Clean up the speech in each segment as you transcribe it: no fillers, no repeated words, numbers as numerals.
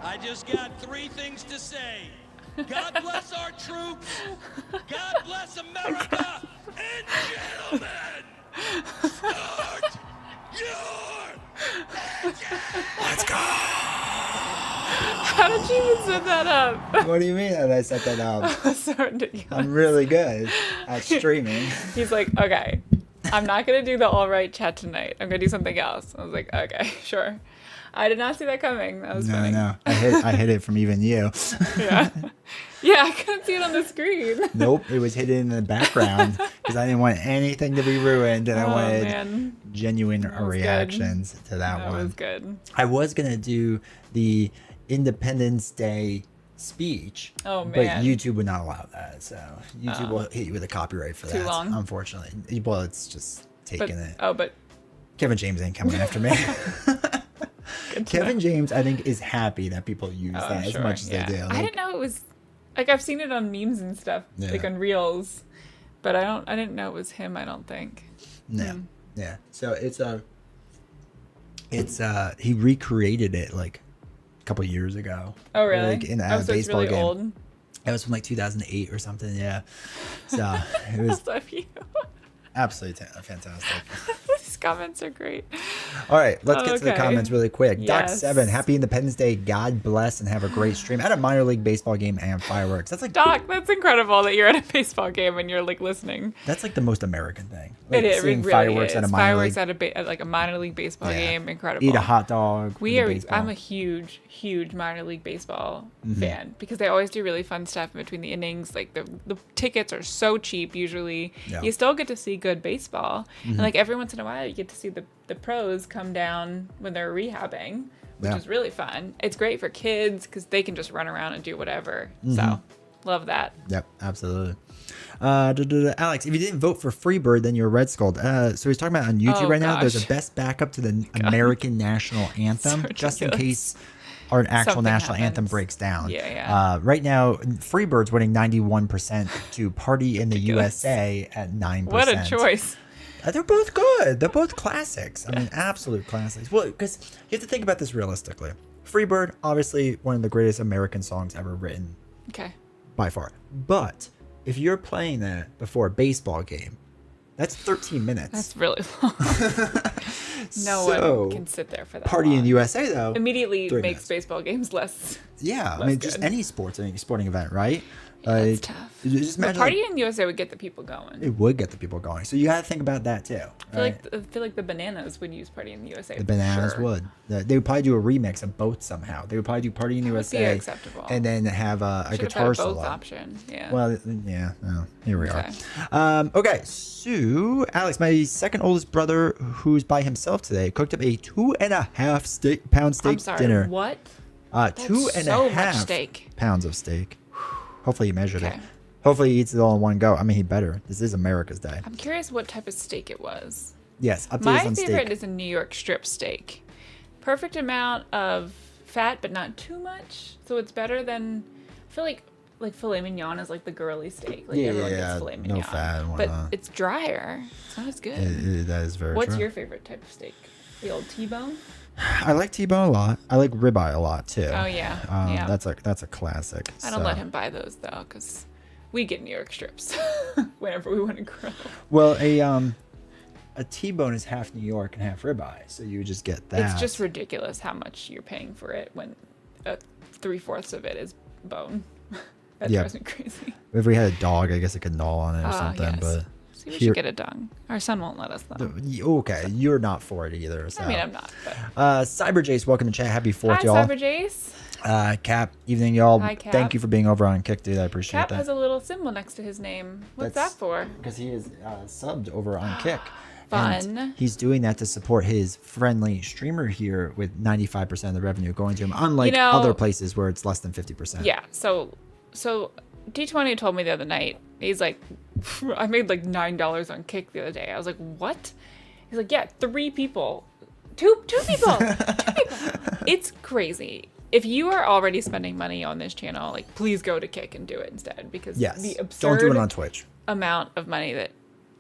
I just got 3 things to say. God bless our troops. God bless America. And gentlemen, start your engine. Let's go. How did you even set that up? What do you mean that I set that up? So ridiculous. I'm really good at streaming. He's like, okay, I'm not going to do the all right chat tonight. I'm going to do something else. I was like, okay, sure. I did not see that coming. That was funny. No. I hid it from even you. Yeah. Yeah, I couldn't see it on the screen. Nope, it was hidden in the background because I didn't want anything to be ruined, and I wanted genuine reactions to that one. That was good. I was gonna do the Independence Day speech, but YouTube would not allow that, so YouTube will hit you with a copyright for that. Too long? Unfortunately. Well, it's just taking it. Oh, but Kevin James ain't coming after me. Kevin James, I think, is happy that people use that as much as they do. I didn't know it was like, I've seen it on memes and stuff, like on Reels, but I didn't know it was him. I don't think. No. Yeah. So he recreated it like a couple years ago. Oh really? Like in a baseball it's really game. old. It was from like 2008 or something. Yeah. So it was absolutely fantastic. These comments are great. All right, let's get to the comments really quick. Yes. Doc7, happy Independence Day. God bless and have a great stream at a minor league baseball game and fireworks. That's like Doc, that's incredible that you're at a baseball game and you're like listening. That's like the most American thing. Like, It is. seeing Really fireworks is. at a minor fireworks league. at like a minor league baseball game. Incredible. Eat a hot dog. I'm a huge minor league baseball fan because they always do really fun stuff in between the innings. Like the tickets are so cheap usually. Yeah. You still get to see good baseball. And like every once in a while you get to see the pros come down when they're rehabbing, which is really fun. It's great for kids because they can just run around and do whatever. So love that. Yep, absolutely. Alex, if you didn't vote for Freebird, then you're a Red Skull. So he's talking about on YouTube right now. There's a best backup to the American national anthem, just in case our actual national anthem breaks down. Right now, Freebird's winning 91% to Party in the USA at 9%. What a choice. They're both good. They're both classics. I mean, absolute classics. Well, because you have to think about this realistically. Freebird, obviously one of the greatest American songs ever written. Okay. By far. But if you're playing that before a baseball game, that's 13 minutes. That's really long. No one can sit there for that Party in the USA, though. Immediately makes baseball games less. Yeah. I mean, just any sporting event, right? That's tough. Just imagine, Party in the USA would get the people going. It would get the people going. So you got to think about that too. I feel like the Bananas would use Party in the USA. The Bananas would. They would probably do a remix of both somehow. They would probably do Party in the USA. Would be acceptable. And then have a guitar solo. Both option. Yeah. Well, yeah. Oh, here we are. Okay. So, Alex, my second oldest brother, who's by himself today, cooked up a 2.5 pound steak dinner. What? 2.5 much steak. pounds of steak. Hopefully he measured it. Hopefully he eats it all in one go. I mean, he better. This is America's Day. I'm curious what type of steak it was. Yes, my favorite is a New York strip steak. Perfect amount of fat, but not too much. So it's better than, I feel like filet mignon is like the girly steak. Like everyone gets filet mignon. No fat and but it's drier. It's not as good. That is very What's true. your favorite type of steak? The old T-bone? I like T-bone a lot. I like ribeye a lot too. Oh yeah. That's a classic. I don't let him buy those though, because we get New York strips whenever we want to grill. Well, a T-bone is half New York and half ribeye, so you just get that. It's just ridiculous how much you're paying for it when 3/4 of it is bone. That drives me crazy. If we had a dog, I guess it could gnaw on it or something. Yes. But we should get a dog. Our son won't let us though. Okay, you're not for it either. So. I mean, I'm not. But... Cyber Jace, welcome to chat. Happy 4th, y'all. Hi, Cyber Jace. Cap, evening, y'all. Hi, Cap. Thank you for being over on Kick, dude. I appreciate Cap that. has a little symbol next to his name. What's that for? Because he is subbed over on Kick. Fun. And he's doing that to support his friendly streamer here with 95% of the revenue going to him, unlike other places where it's less than 50%. Yeah, so D20 told me the other night, he's like, I made like $9 on Kick the other day. I was like, what? He's like, yeah, 3 people. Two people. 2 people. It's crazy. If you are already spending money on this channel, like, please go to Kick and do it instead, because the absurd don't do it on Twitch. Amount of money that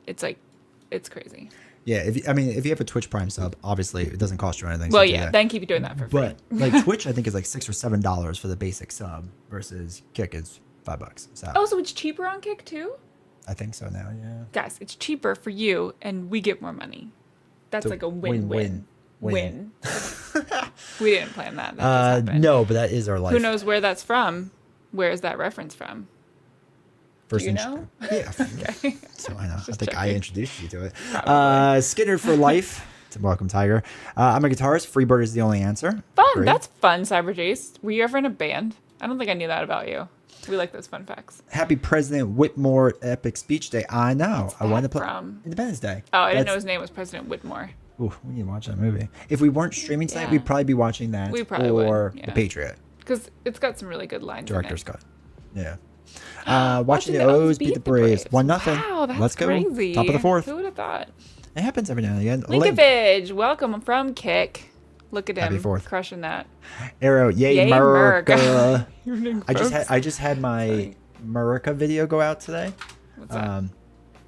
it's like, it's crazy. Yeah, if you have a Twitch Prime sub, obviously it doesn't cost you anything. Well, yeah, then keep doing that for free. But like Twitch, I think is like $6 or $7 for the basic sub versus Kick is $5. So it's cheaper on Kick too? I think so now. Yeah. Guys, it's cheaper for you, and we get more money. That's like a win-win. Win. We didn't plan that. That just happened. No, but that is our life. Who knows where that's from? Where is that reference from? Do you know? Yeah. Okay. So I know. I think checking. I introduced you to it. Probably. Skinner for life. Welcome, Tiger. I'm a guitarist. Freebird is the only answer. Fun. Great. That's fun, Cyber Jace. Were you ever in a band? I don't think I knew that about you. We like those fun facts. Happy President Whitmore Epic Speech Day. I know. I wanted to play from? Independence Day. Oh, I didn't know his name was President Whitmore. Ooh, we need to watch that movie. If we weren't streaming tonight, we'd probably be watching that. We probably or would. The Patriot. Because it's got some really good lines. Director's in it. cut. Yeah. Watching the O's O's beat the Braves. 1-0. Wow, that's Let's go. crazy. Top of the 4th. Who would have thought? It happens every now and again. Linkavage, welcome from Kick. Look at him Happy 4th. crushing that. Arrow, yay America. America. I just had my America video go out today. What's that?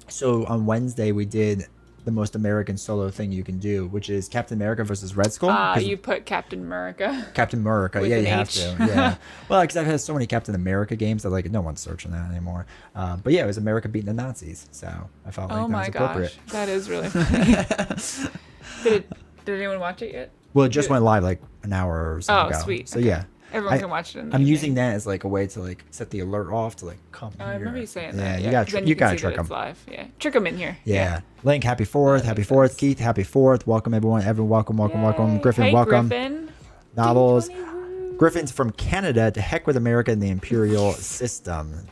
So on Wednesday we did the most American solo thing you can do, which is Captain America versus Red Skull. You put Captain America. Captain America, with yeah, an you have H. to, yeah. Well, because I've had so many Captain America games that like no one's searching that anymore. But yeah, it was America beating the Nazis, so I felt like Oh that my was appropriate. gosh, that is really funny. Did anyone watch it yet? Well, it just went live like an hour or so ago. Sweet. So okay. yeah. Everyone can watch it in the I'm evening. using that as like a way to like set the alert off to like come Oh, here. I remember you saying Yeah, that. you Yeah, gotta then you can gotta see trick that it's them. live. Yeah, trick them in here. Yeah. Link, happy 4th, happy 4th. Keith, happy 4th. Welcome everyone. Welcome. Yay. Griffin, hey, welcome. Griffin. Novels. D20, Griffin's from Canada. To heck with America and the imperial system.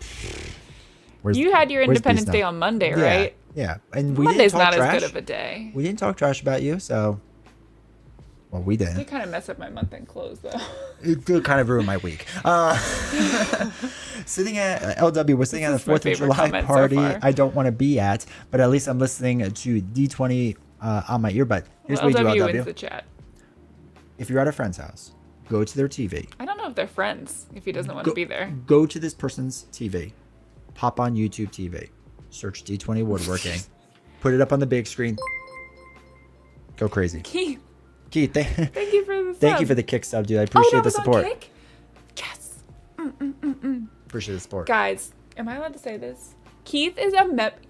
You had your where's Independence Beast Day now? on Monday, Yeah, right? Yeah, and we Monday's didn't talk not trash. as good of a day. We didn't talk trash about you, so. Well, we They didn't. kind of mess up my month end close, though. It did kind of ruin my week. Sitting at LW, we're sitting at the is my 4th of favorite July comment so party far. I don't want to be at, but at least I'm listening to D20 on my earbud. Here's what we do, LW wins the LW. chat. If you're at a friend's house, go to their TV. I don't know if they're friends, if he doesn't want to be there. Go to this person's TV. Pop on YouTube TV. Search D20 Woodworking. Put it up on the big screen. Go crazy. Keith, Keith, thank you for the sub. thank you for the kick sub, dude. I appreciate that the was on support. Kick? Yes. Appreciate the support. Guys, am I allowed to say this? Keith is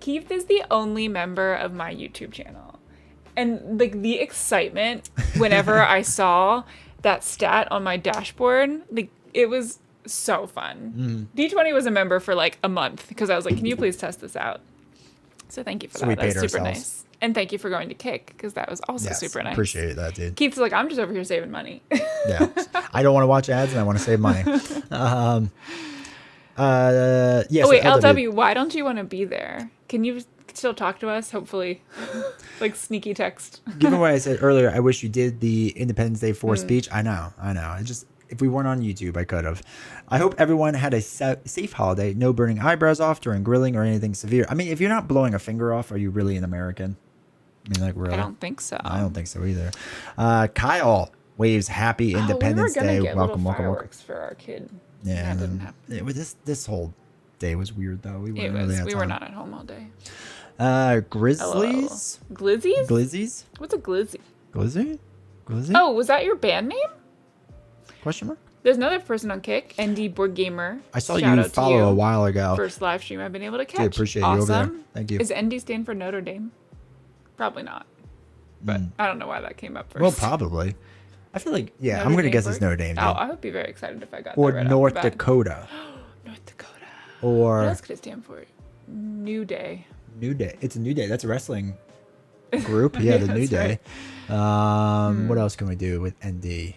Keith is the only member of my YouTube channel. And like the excitement whenever I saw that stat on my dashboard, like it was so fun. D20 was a member for like a month because I was like, can you please test this out? So thank you for So we that. That's paid super ourselves. nice. And thank you for going to Kick because that was also Yes, super nice. appreciate that, dude. Keith's like, I'm just over here saving money. Yeah. I don't want to watch ads and I want to save money. Yes, Oh wait, LW, why don't you want to be there? Can you still talk to us? Hopefully, like sneaky text. Given what I said earlier, I wish you did the Independence Day 4 speech. I know. I just, if we weren't on YouTube, I could have. I hope everyone had a safe holiday. No burning eyebrows off during grilling or anything severe. I mean, if you're not blowing a finger off, are you really an American? I mean, like, really? I don't think so. I don't think so either. Kyle waves happy Independence we were gonna Day. get Welcome. fireworks for our kid. Yeah, that and didn't then- happen. it was this whole day was weird though. We weren't really We were not at home all day. Grizzlies, Glizzies? Glizzies, What's a glizzy? Glizzy, Glizzy? Oh, was that your band name? Question mark. There's another person on Kick, ND Board Gamer. I saw Shout you out to follow a while ago. First live stream I've been able to catch. Dude, appreciate awesome. you over there. Thank you. Is ND stand for Notre Dame? Probably not. But I don't know why that came up first. Well, probably. I feel like Notre I'm gonna Dame guess it's Board? Notre Dame. Dude. Oh, I would be very excited if I got or that right North off the bat. Dakota, North Dakota. or What else could it stand for? New Day. New Day. It's a New Day. That's a wrestling group. Yeah, the New that's Day. What else can we do with ND?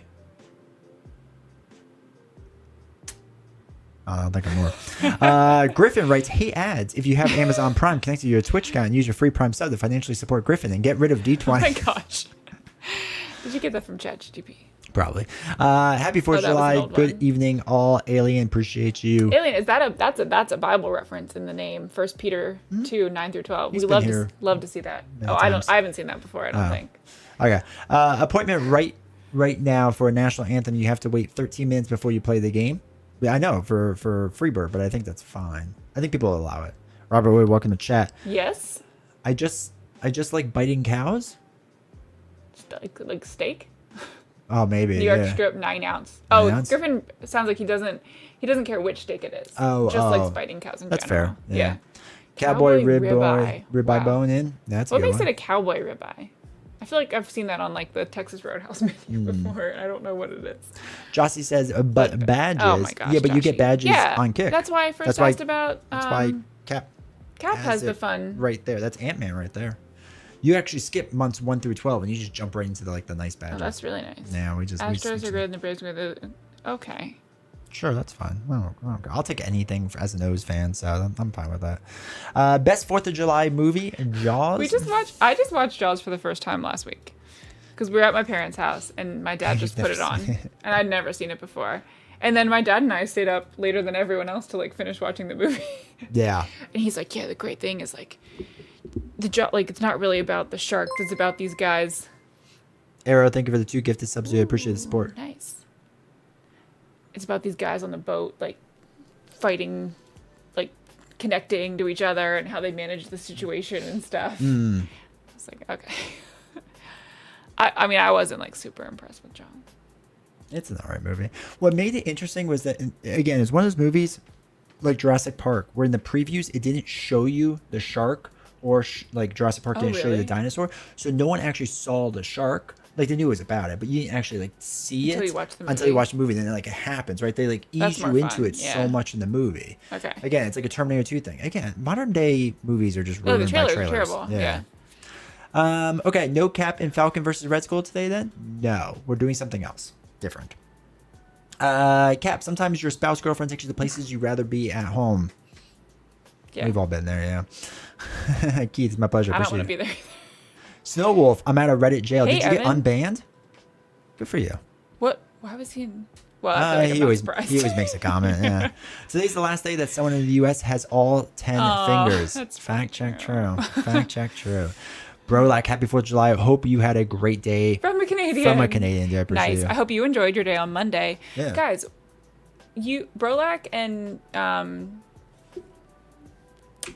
I don't think I'm more. Griffin writes, hey, ads. If you have Amazon Prime, connect to your Twitch account and use your free Prime sub to financially support Griffin and get rid of D20. Oh my gosh. Did you get that from ChatGPT? Probably. Happy 4th of July. Good evening, all. Alien, appreciate you. Alien, is that that's a Bible reference in the name? 1 Peter 2, 9 through 12. He's We love to see that. Oh, times. I haven't seen that before, I don't think. Okay. Appointment right now for a national anthem. You have to wait 13 minutes before you play the game. I know for Freebird, but I think that's fine. I think people will allow it. Robert Wood, welcome to chat. Yes. I just like biting cows. Like steak. Oh, maybe. New York strip 9 ounce. Oh, 9 ounce? Griffin sounds like he doesn't care which steak it is. Oh, just likes biting cows in that's general. Fair. Yeah. Cowboy ribeye wow. bone in. That's what a good makes one. it a cowboy ribeye? I feel like I've seen that on like the Texas Roadhouse menu before, and I don't know what it is. Jossie says, but badges. Oh my gosh, yeah, but Joshy. You get badges on Kick. That's why I first asked about. That's why Cap has the fun right there. That's Ant-Man right there. You actually skip months 1 through 12, and you just jump right into the nice badges. Oh, that's really nice. Yeah, we just. Astros are good, and the Braves are good. Okay. Sure, that's fine. I'll take anything as an O's fan, so I'm fine with that. Best 4th of July movie, Jaws. I just watched Jaws for the first time last week because we were at my parents' house and my dad just put it on, and I'd never seen it before. And then my dad and I stayed up later than everyone else to like finish watching the movie. Yeah. And he's like, "Yeah, the great thing is like it's not really about the sharks; it's about these guys." Arrow, thank you for the 2 gifted subs. We appreciate the support. Nice. It's about these guys on the boat, like, fighting, like, connecting to each other and how they manage the situation and stuff. It's like, okay. I mean, I wasn't, like, super impressed with John. It's an alright movie. What made it interesting was that, again, it's one of those movies, like Jurassic Park, where in the previews, it didn't show you the shark, or, like, Jurassic Park didn't show you the dinosaur. So no one actually saw the shark. Like, they knew it was about it, but you didn't actually, like, see it until you watch the movie. Then, like, it happens, right? They, like, ease you into it so much in the movie. Okay. Again, it's like a Terminator 2 thing. Again, modern-day movies are just ruined by trailers. Terrible. Yeah. Okay, no Cap in Falcon versus Red Skull today, then? No. We're doing something else. Different. Cap, sometimes your spouse, girlfriend takes you to places you'd rather be at home. Yeah. We've all been there, yeah. Keith, it's my pleasure. I don't want to be there either. Snow Wolf, I'm at a Reddit jail. Hey, did you Evan. get unbanned? Good for you. What? Why was he in... Well, I feel like he always makes a comment, yeah. Today's the last day that someone in the U.S. has all 10 fingers. That's Fact check true. Fact check true. Bro, like, happy 4th of July. I hope you had a great day. From a Canadian. Yeah, I appreciate nice. you. I hope you enjoyed your day on Monday. Yeah. Guys, Brolac and...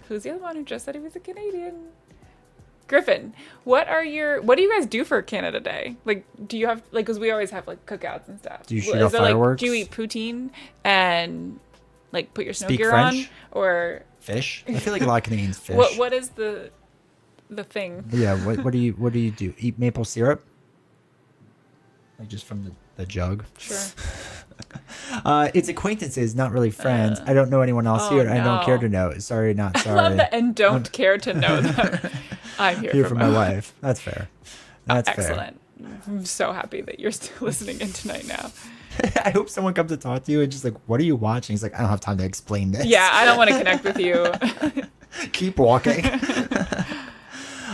who's the other one who just said he was a Canadian? Griffin, what do you guys do for Canada Day? Like, do you have, like, because we always have, like, cookouts and stuff. Do you shoot off fireworks? Like, do you eat poutine and, like, put your snow Speak gear French? on? Or... Fish? I feel like a lot of Canadians fish. What is the thing? Yeah, what do you do? Eat maple syrup? Like, just from the jug? Sure. It's acquaintances, not really friends. I don't know anyone else here. I don't care to know. Sorry, not sorry. I love that, and don't care to know them. I'm here for my wife. That's fair. That's excellent. Fair. I'm so happy that you're still listening in tonight now. I hope someone comes to talk to you and just like, what are you watching? He's like, I don't have time to explain this. Yeah, I don't want to connect with you. Keep walking.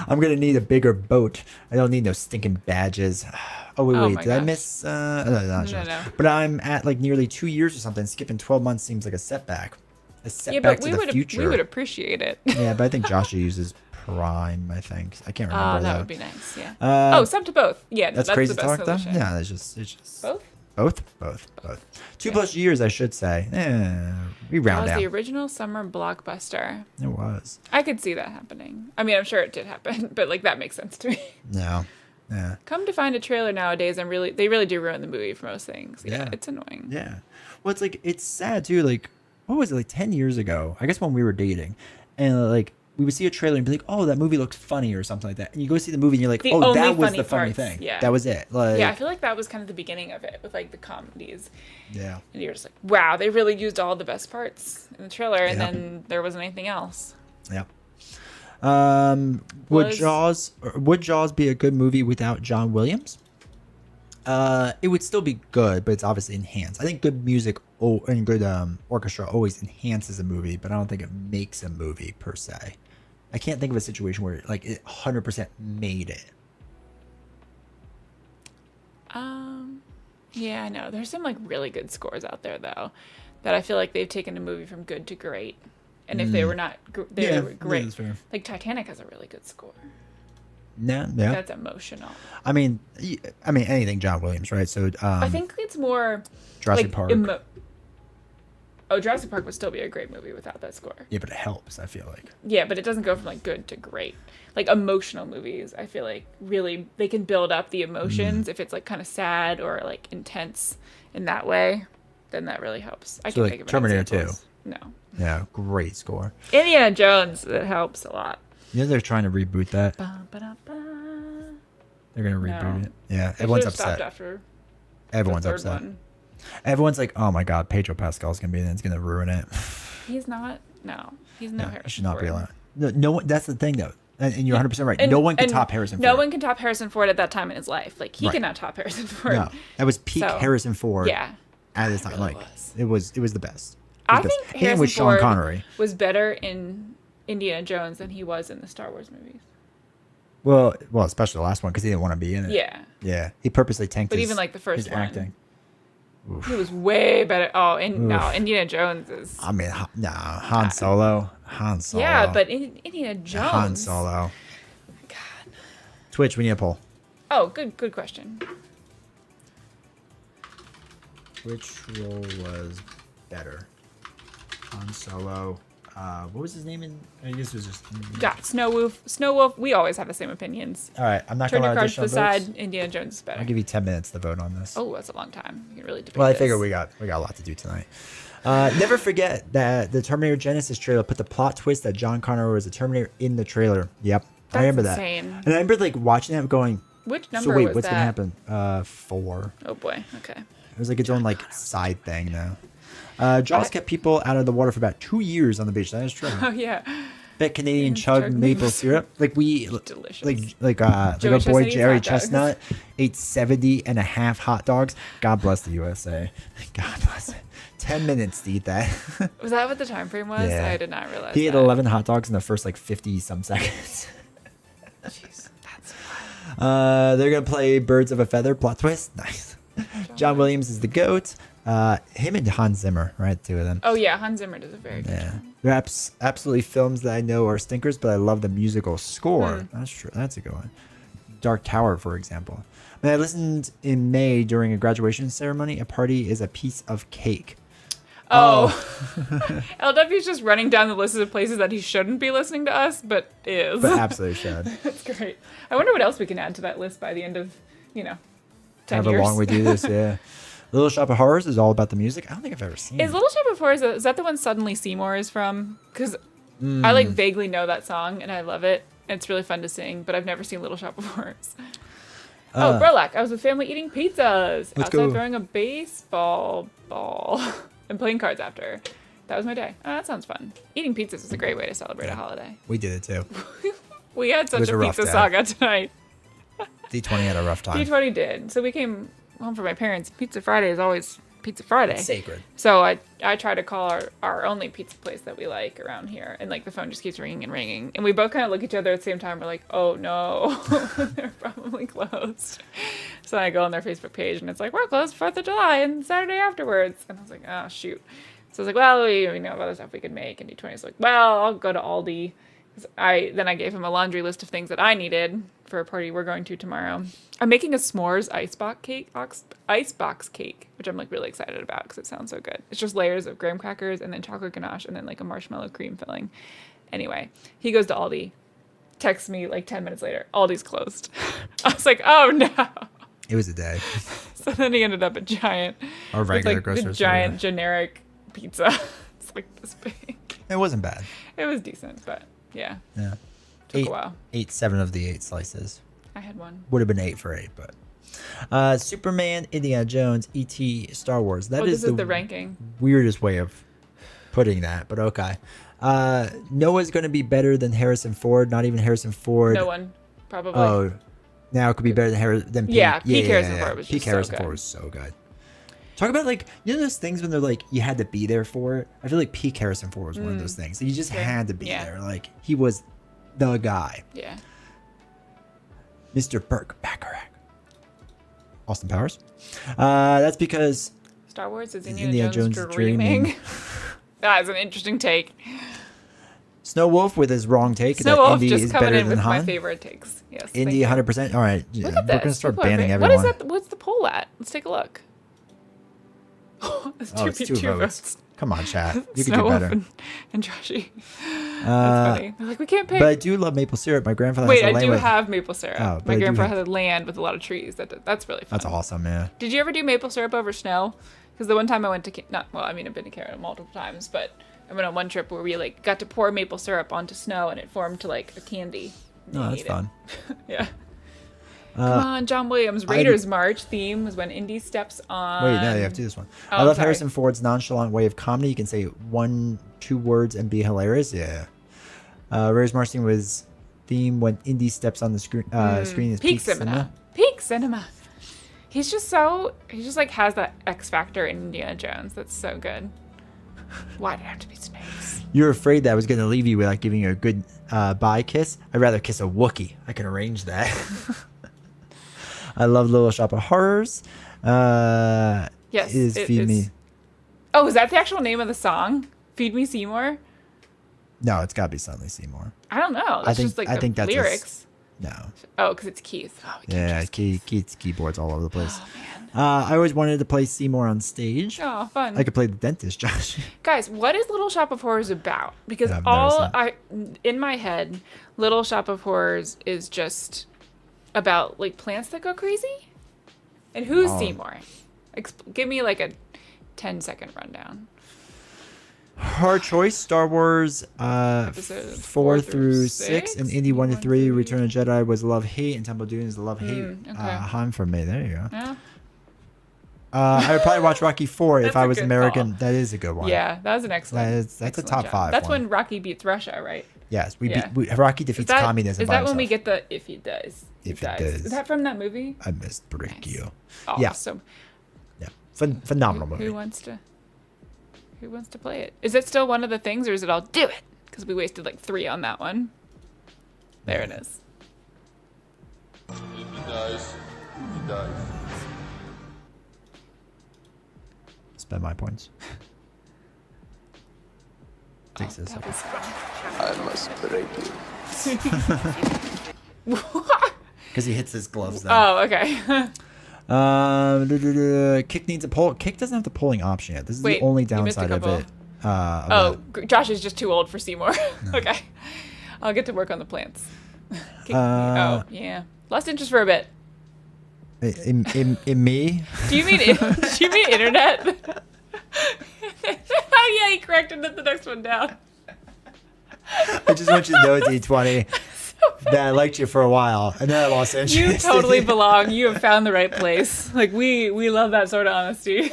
I'm going to need a bigger boat. I don't need no stinking badges. Oh, wait. Did I miss? No. But I'm at like nearly 2 years or something. Skipping 12 months seems like a setback. A setback to the future. We would appreciate it. Yeah, but I think Joshua uses Prime, I think. I can't remember. That would be nice, yeah. Sub to both. Yeah, that's crazy the best talk, solution. Though? Yeah, it's just... Both? Both. 2+ years, I should say. We round down. It was the original summer blockbuster. It was. I could see that happening. I mean, I'm sure it did happen, but like that makes sense to me. No. Yeah. Come to find a trailer nowadays, and they really do ruin the movie for most things. Yeah, it's annoying. Yeah. Well, it's like, it's sad too. Like, what was it, like 10 years ago? I guess when we were dating, and like we would see a trailer and be like, "Oh, that movie looked funny" or something like that. And you go see the movie and you're like, "Oh, that was the funny thing. Yeah. That was it." Like, yeah, I feel like that was kind of the beginning of it with like the comedies. Yeah. And you're just like, "Wow, they really used all the best parts in the trailer, and then there wasn't anything else." Yeah. Would Jaws be a good movie without John Williams? It would still be good, but it's obviously enhanced. I think good music and good orchestra always enhances a movie, but I don't think it makes a movie per se. I can't think of a situation where like it 100% made it. Yeah, I know. There's some like really good scores out there though, that I feel like they've taken a movie from good to great. And if they were not, they were great. That's fair. Like Titanic has a really good score. Yeah. That's emotional. I mean, anything John Williams, right? So I think it's more Jurassic like, Park. Jurassic Park would still be a great movie without that score. Yeah, but it helps, I feel like. Yeah, but it doesn't go from like good to great. Like emotional movies, I feel like really they can build up the emotions if it's like kind of sad or like intense in that way. Then that really helps. I can like think of Terminator 2. No. Yeah, great score. Indiana Jones, it helps a lot. You know they're trying to reboot that. They're gonna reboot it. Yeah, everyone's upset. After Everyone's the third upset. one. Everyone's like, "Oh my God, Pedro Pascal's gonna be in it. It's gonna ruin it." He's not. No, he's no Harrison He should not be Ford. allowed. No one. That's the thing, though, and you're 100% right. No one can top Harrison Ford. No one can top Harrison Ford at that time in his life. Like he Right. cannot top Harrison Ford. No, that was peak So, Harrison Ford. Yeah. At this time, really like was. it was the best. I think Him Harrison with Sean Ford Connery. was better in Indiana Jones than he was in the Star Wars movies. Well, especially the last one because he didn't want to be in it. Yeah. Yeah, he purposely tanked. But his, even like the first his one, acting. he was way better. Oh, and no, Indiana Jones is. I mean, Han Solo. Yeah, but Indiana Jones. Han Solo. God. Twitch, we need a poll. Oh, good question. Which role was better? Han Solo. What was his name in? I guess it was just. Yeah, Snow Wolf. We always have the same opinions. All right, I'm not Turn going your to cards to the side. Indiana Jones is better. I'll give you 10 minutes to vote on this. Oh, that's a long time. You can really debate Well, I this. figure we got a lot to do tonight. Never forget that the Terminator Genesis trailer put the plot twist that John Connor was a Terminator in the trailer. Yep, I remember insane. that. And I remember like watching that, going, Which number "So wait, was what's that? gonna happen?" 4. Oh boy. Okay. It was like its own like side thing now. Jaws kept people out of the water for about 2 years on the beach. That is true. Oh yeah. Bet Canadian chug chug maple maple syrup. Like we, Delicious. like Joey a boy Chestnut eats Jerry hot dogs. Chestnut ate 70 and a half hot dogs. God bless the USA. God bless it. 10 minutes to eat that. Was that what the time frame was? Yeah. I did not realize. He ate that. 11 hot dogs in the first like 50 some seconds. Jeez, that's wild. They're gonna play Birds of a Feather. Plot twist. Nice. John Williams is the GOAT. Him and Hans Zimmer, right? Two of them. Oh yeah, Hans Zimmer does a very good Yeah. job. They're absolutely films that I know are stinkers, but I love the musical score. That's true. That's a good one. Dark Tower, for example. When I listened in May during a graduation ceremony, a party is a piece of cake. Oh. LW's just running down the list of places that he shouldn't be listening to us, but is. But absolutely should. That's great. I wonder what else we can add to that list by the end of, 10 However years. long we do this, yeah. Little Shop of Horrors is all about the music. I don't think I've ever seen Is it. Little Shop of Horrors, is that the one Suddenly Seymour is from? Because I like vaguely know that song and I love it. It's really fun to sing, but I've never seen Little Shop of Horrors. Burlak. I was with family eating pizzas, outside go. throwing a baseball ball, and playing cards after. That was my day. Oh, that sounds fun. Eating pizzas is a great way to celebrate a holiday. We did it too. We had such was a a rough pizza day. saga tonight. D20 had a rough time. D20 did. So we came home from my parents. Pizza Friday is always Pizza Friday. Sacred. So I try to call our only pizza place that we like around here, and like the phone just keeps ringing and ringing, and we both kind of look at each other at the same time. We're like, oh no, they're probably closed. So I go on their Facebook page, and it's like, we're closed 4th of July and Saturday afterwards, and I was like, oh shoot. So I was like, well, we know of other stuff we could make, and D20's like, well, I'll go to Aldi. Then I gave him a laundry list of things that I needed for a party we're going to tomorrow. I'm making a s'mores icebox cake, which I'm like really excited about because it sounds so good. It's just layers of graham crackers and then chocolate ganache and then like a marshmallow cream filling. Anyway, he goes to Aldi, texts me like 10 minutes later, Aldi's closed. I was like, oh no. It was a day. So then he ended up at Giant. Or regular with, like, grocery the store, giant yeah. generic pizza. It's like this big. It wasn't bad. It was decent, but yeah. Yeah. Took a while. Ate 7 of the 8 slices. I had one. Would have been 8 for 8, but Superman, Indiana Jones, E.T., Star Wars. That This is is the ranking. weirdest way of putting that, but okay. Noah's going to be better than Harrison Ford. Not even Harrison Ford. No one, probably. Oh, Now it could be better than Peak. Yeah, Peak Harrison Ford was Peak just so Harrison good. Ford was so good. Talk about like those things when they're like you had to be there for it. I feel like Peak Harrison Ford was one of those things. You just had to be there. Like he was the guy. Yeah. Mr. Burke Bacharach. Austin Powers. That's because Star Wars is Indiana Jones dreaming. That is an interesting take. Snow Wolf with his wrong take. Snow that Wolf Indy just is coming better in than with my Han. favorite takes. Yes. Indy 100%. All right. Yeah, Look at we're this. gonna start People are banning great. everyone. What is that? What's the poll at? Let's take a look. It's Oh, it's two votes. Come on, chat. You can Snow do Wolf better. and Joshy. That's funny. They're like, we can't pick. But I do love maple syrup. My grandfather Wait, has a I land do with- have maple syrup. Oh, but My I do grandpa have- had a land with a lot of trees. That's really fun. That's awesome, man. Did you ever do maple syrup over snow? Because the one time I went to I've been to Canada multiple times, but I went on one trip where we like got to pour maple syrup onto snow and it formed to like a candy. And Oh, you that's ate fun. it. Yeah. Come on, John Williams. Raiders March theme was when Indy steps on. Wait, no, you have to do this one. Oh, I love sorry. Harrison Ford's nonchalant way of comedy. You can say 1-2 words and be hilarious. Yeah. Raiders March theme when Indy steps on the screen. Screen is Peak cinema. Peak cinema. He just like has that X factor in Indiana Jones. That's so good. Why did it have to be snakes? You're afraid that I was going to leave you without giving you a good bye kiss. I'd rather kiss a Wookiee. I can arrange that. I love Little Shop of Horrors. Yes. Is Feed Me. Oh, is that the actual name of the song? Feed Me Seymour? No, it's got to be Suddenly Seymour. I don't know. That's just like I the think that's lyrics. No. Oh, because it's Keith. Oh, we can't Yeah, just- Keith's keyboards all over the place. Oh, man. I always wanted to play Seymour on stage. Oh, fun. I could play the dentist, Josh. Guys, what is Little Shop of Horrors about? Because Yeah, I've never in my head, Little Shop of Horrors is just about like plants that go crazy. And who's Seymour? Give me like a 10-second rundown. Hard choice: Star Wars Episodes 4 through through 6, and 6, Indy 1 to 3. Return of the Jedi was love hate, and Temple of Doom is the love hate. okay. Han for me. There you go. Yeah. I would probably watch Rocky 4 if That's I a was good American. call. That is a good one. Yeah, that was an excellent. That's a excellent top job. 5 That's one. when Rocky beats Russia, right? Yes, Yeah. Rocky defeats communism. Is by that when we himself. get the if he does? If he dies. does. Is that from that movie? I missed break Nice. you. Oh, Yeah. So Yeah, phenomenal movie. who wants to play it? Is it still one of the things, or is it all do it? Because we wasted like 3 on that one. There it is. If he dies, he dies. Spend my points. Takes this. That was I must break you. Because he hits his gloves. Then. Oh, okay. Kick needs a poll. Kick doesn't have the polling option yet. This is Wait, the only you missed a downside of couple. it. Of Oh, that. Josh is just too old for Seymour. Okay. I'll get to work on the plants. Oh, yeah. Lost interest for a bit. In me? Do you mean internet? Oh, yeah, he corrected the next one down. I just want you to know, D20, that I liked you for a while, and then I lost interest. You totally belong. You have found the right place. Like, we love that sort of honesty.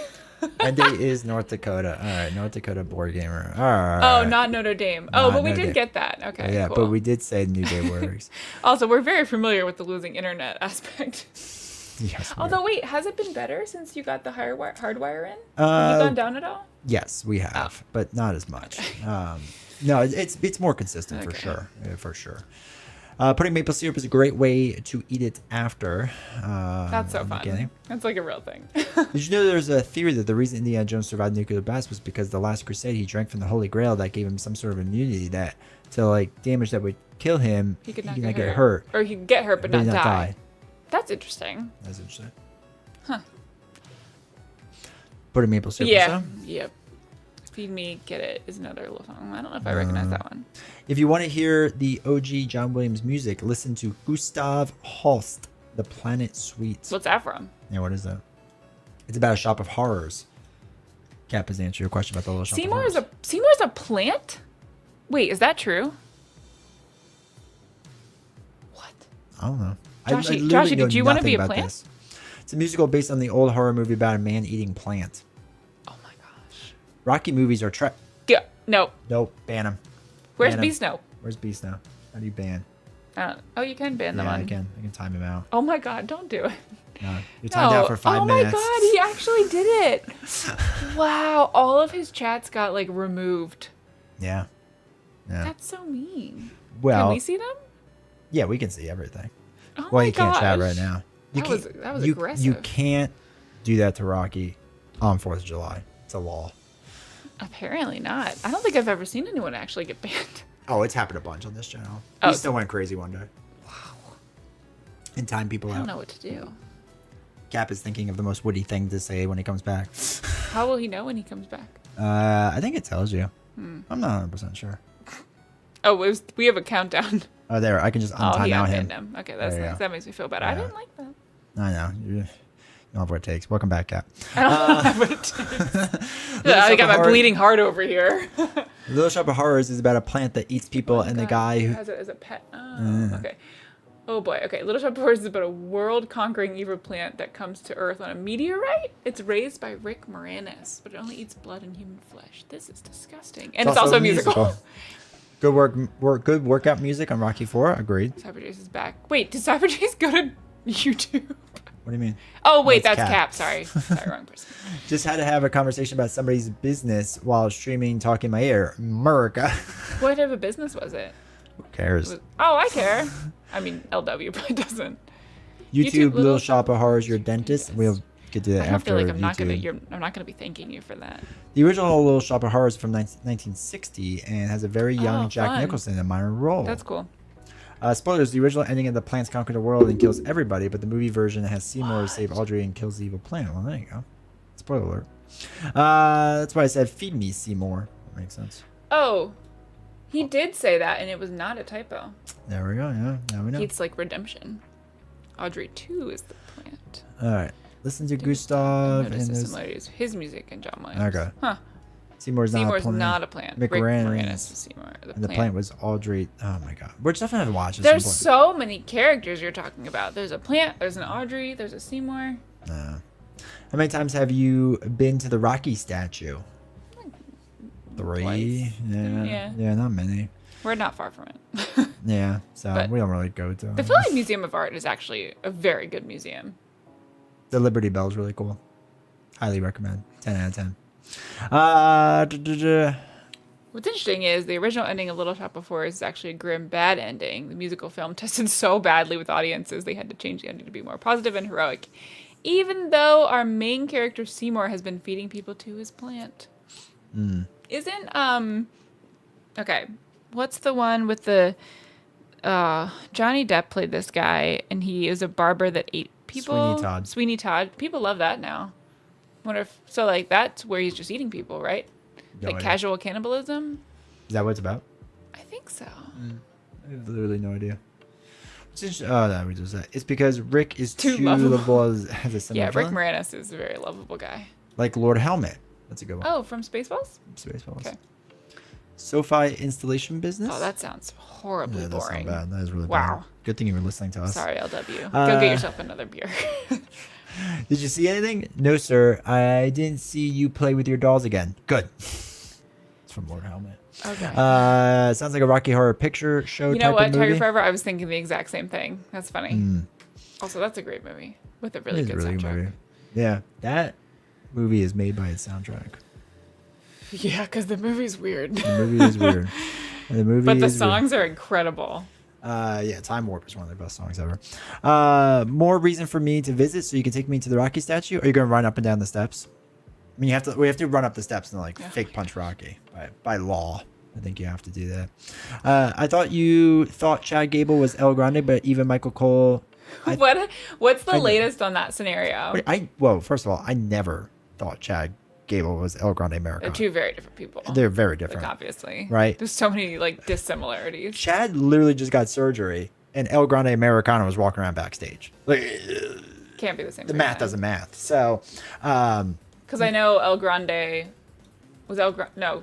And date is North Dakota. All right, North Dakota board gamer. All right. Oh, not Notre Dame. Oh, Not but we Notre did Dame. get that. Okay, Yeah, cool. but we did say New Day works. Also, we're very familiar with the losing internet aspect. Yes. we Although, are. wait, has it been better since you got the hardwire in? Have Uh, you gone down at all? Yes, we have, but not as much. No, it's more consistent for Okay. sure. Yeah, for sure. Putting maple syrup is a great way to eat it after. That's so in the fun. beginning. That's like a real thing. Did you know there's a theory that the reason Indiana Jones survived nuclear blast was because the last crusade he drank from the Holy Grail that gave him some sort of immunity that to like damage that would kill him, He could not get get hurt. Or he could get hurt but But not not die. die. That's interesting. That's interesting. Huh. Putting maple syrup. Yeah. Also. Yep. Feed Me, Get It is another little song. I don't know if I recognize that one. If you want to hear the OG John Williams music, listen to Gustav Holst, The Planet Suite. What's that from? Yeah, what is that? It's about a shop of horrors. Cap has answered your question about the little shop Seymour's of horrors. Seymour's a plant? Wait, is that true? What? I don't know. Joshy, literally Joshy, know did you wanna nothing be a about plant? this. It's a musical based on the old horror movie about a man eating plants. Oh my gosh. Rocky movies are Yeah. No. Nope, ban them. Where's Ban 'em. Beast Snow? Where's Beast now? How do you ban? Oh, you can ban them Yeah, on. I can time him out. Oh my god, don't do it. No, you're timed out for 5 minutes. Oh my god, he actually did it. Wow, all of his chats got like removed. Yeah. That's so mean. Well, Can we see them? yeah, we can see everything. Oh Well, my you can't chat gosh. right now. That was aggressive. You can't do that to Rocky on 4th of July. It's a law. Apparently not. I don't think I've ever seen anyone actually get banned. Oh, it's happened a bunch on this channel. Oh. He still went crazy one day. Wow. And time people I don't out. know what to do. Cap is thinking of the most witty thing to say when he comes back. How will he know when he comes back? I think it tells you. I'm not 100% sure. Oh, we have a countdown. Oh, there. I can just Oh, untime he out unbanned him. him. Okay, that's There you nice. go. That makes me feel better. I Yeah. didn't like that. I know. You don't have what it takes. Welcome back, Cap. I don't have what it takes. I got my bleeding heart over here. Little Shop of Horrors is about a plant that eats people and the guy who... has it as a pet. Oh, okay. Oh boy. Okay. Little Shop of Horrors is about a world-conquering evil plant that comes to Earth on a meteorite. It's raised by Rick Moranis, but it only eats blood and human flesh. This is disgusting. And it's also a musical. Good good workout music on Rocky 4. Agreed. Cyber Jace is back. Wait, did Cyber Jace go to YouTube? What do you mean? Oh wait, That's that's Cap. Cap. Sorry, wrong person. Just had to have a conversation about somebody's business while streaming Talk in My Ear. America. What type of business was it? Who cares? Oh, I care. I mean, LW probably doesn't. YouTube Little Shop of Horrors, your dentist. We'll get to that I don't after feel like I'm not YouTube. gonna. I'm not gonna be thanking you for that. The original Little Shop of Horrors from 1960 and has a very young Oh, Jack fun. Nicholson in a minor role. That's cool. Spoilers, the original ending of the plants conquer the world and kills everybody, but the movie version has Seymour save Audrey and kills the evil plant. Well, there you go. Spoiler alert. That's why I said, feed me, Seymour. That makes sense. Oh, he did say that, and it was not a typo. There we go, yeah. Now we know. It's like redemption. Audrey 2 is the plant. All right. Listen to Gustav and Notice the those... similarities. His music and John Williams. Okay. Huh. Seymour's Not a plant. Rick Moranis is Seymour. And the plant was Audrey. Oh my god. We're definitely have to watch this. There's at some point. so many characters you're talking about. There's a plant, there's an Audrey, there's a Seymour. How many times have you been to the Rocky statue? 3. Twice. Yeah. Yeah. Not many. We're not far from it. Yeah. So But we don't really go to The Philly Museum of Art is actually a very good museum. The Liberty Bell is really cool. Highly recommend. 10 out of 10. What's interesting is the original ending of Little Shop of Horrors is actually a grim, bad ending. The musical film tested so badly with audiences they had to change the ending to be more positive and heroic, even though our main character Seymour has been feeding people to his plant. Isn't okay? What's the one with the Johnny Depp played this guy and he is a barber that ate people? Sweeney Todd. Sweeney Todd. People love that now. Wonder if so. Like that's where he's just eating people, right? No Like idea. casual cannibalism. Is that what it's about? I think so. I have literally no idea. Oh, no, we just said it's because Rick is Too too lovable. lovable as a similar Yeah, Rick villain. Moranis is a very lovable guy. Like Lord Helmet. That's a good one. Oh, from Spaceballs? Spaceballs. Okay. SoFi installation business. Oh, that sounds horribly yeah, that's boring. not bad. That is really Wow. bad. Good thing you were listening to us. Sorry, LW. Go get yourself another beer. Did you see anything? No, sir. I didn't see you play with your dolls again. Good. It's from Lord Helmet. Okay. Sounds like a Rocky Horror Picture Show You know type what? of Tiger movie. Forever. I was thinking the exact same thing. That's funny. Also, that's a great movie with a really It is good a really good soundtrack. movie. Yeah, that movie is made by its soundtrack. Yeah, because the movie's weird. The movie is weird. The movie But the is weird. songs are incredible. Yeah, Time Warp is one of the best songs ever. More reason for me to visit, so you can take me to the Rocky statue. Or are you gonna run up and down the steps? I mean, we have to run up the steps and like fake punch Rocky by law. I think you have to do that. I thought you thought Chad Gable was El Grande, but even Michael Cole. What's the latest on that scenario? Well, first of all, I never thought Chad Gable was El Grande They're Americano. two very different people. They're very different. Like, obviously. Right. There's so many like dissimilarities. Chad literally just got surgery, and El Grande Americano was walking around backstage. Like, Can't be the same. the math doesn't math. So, Because I know El Grande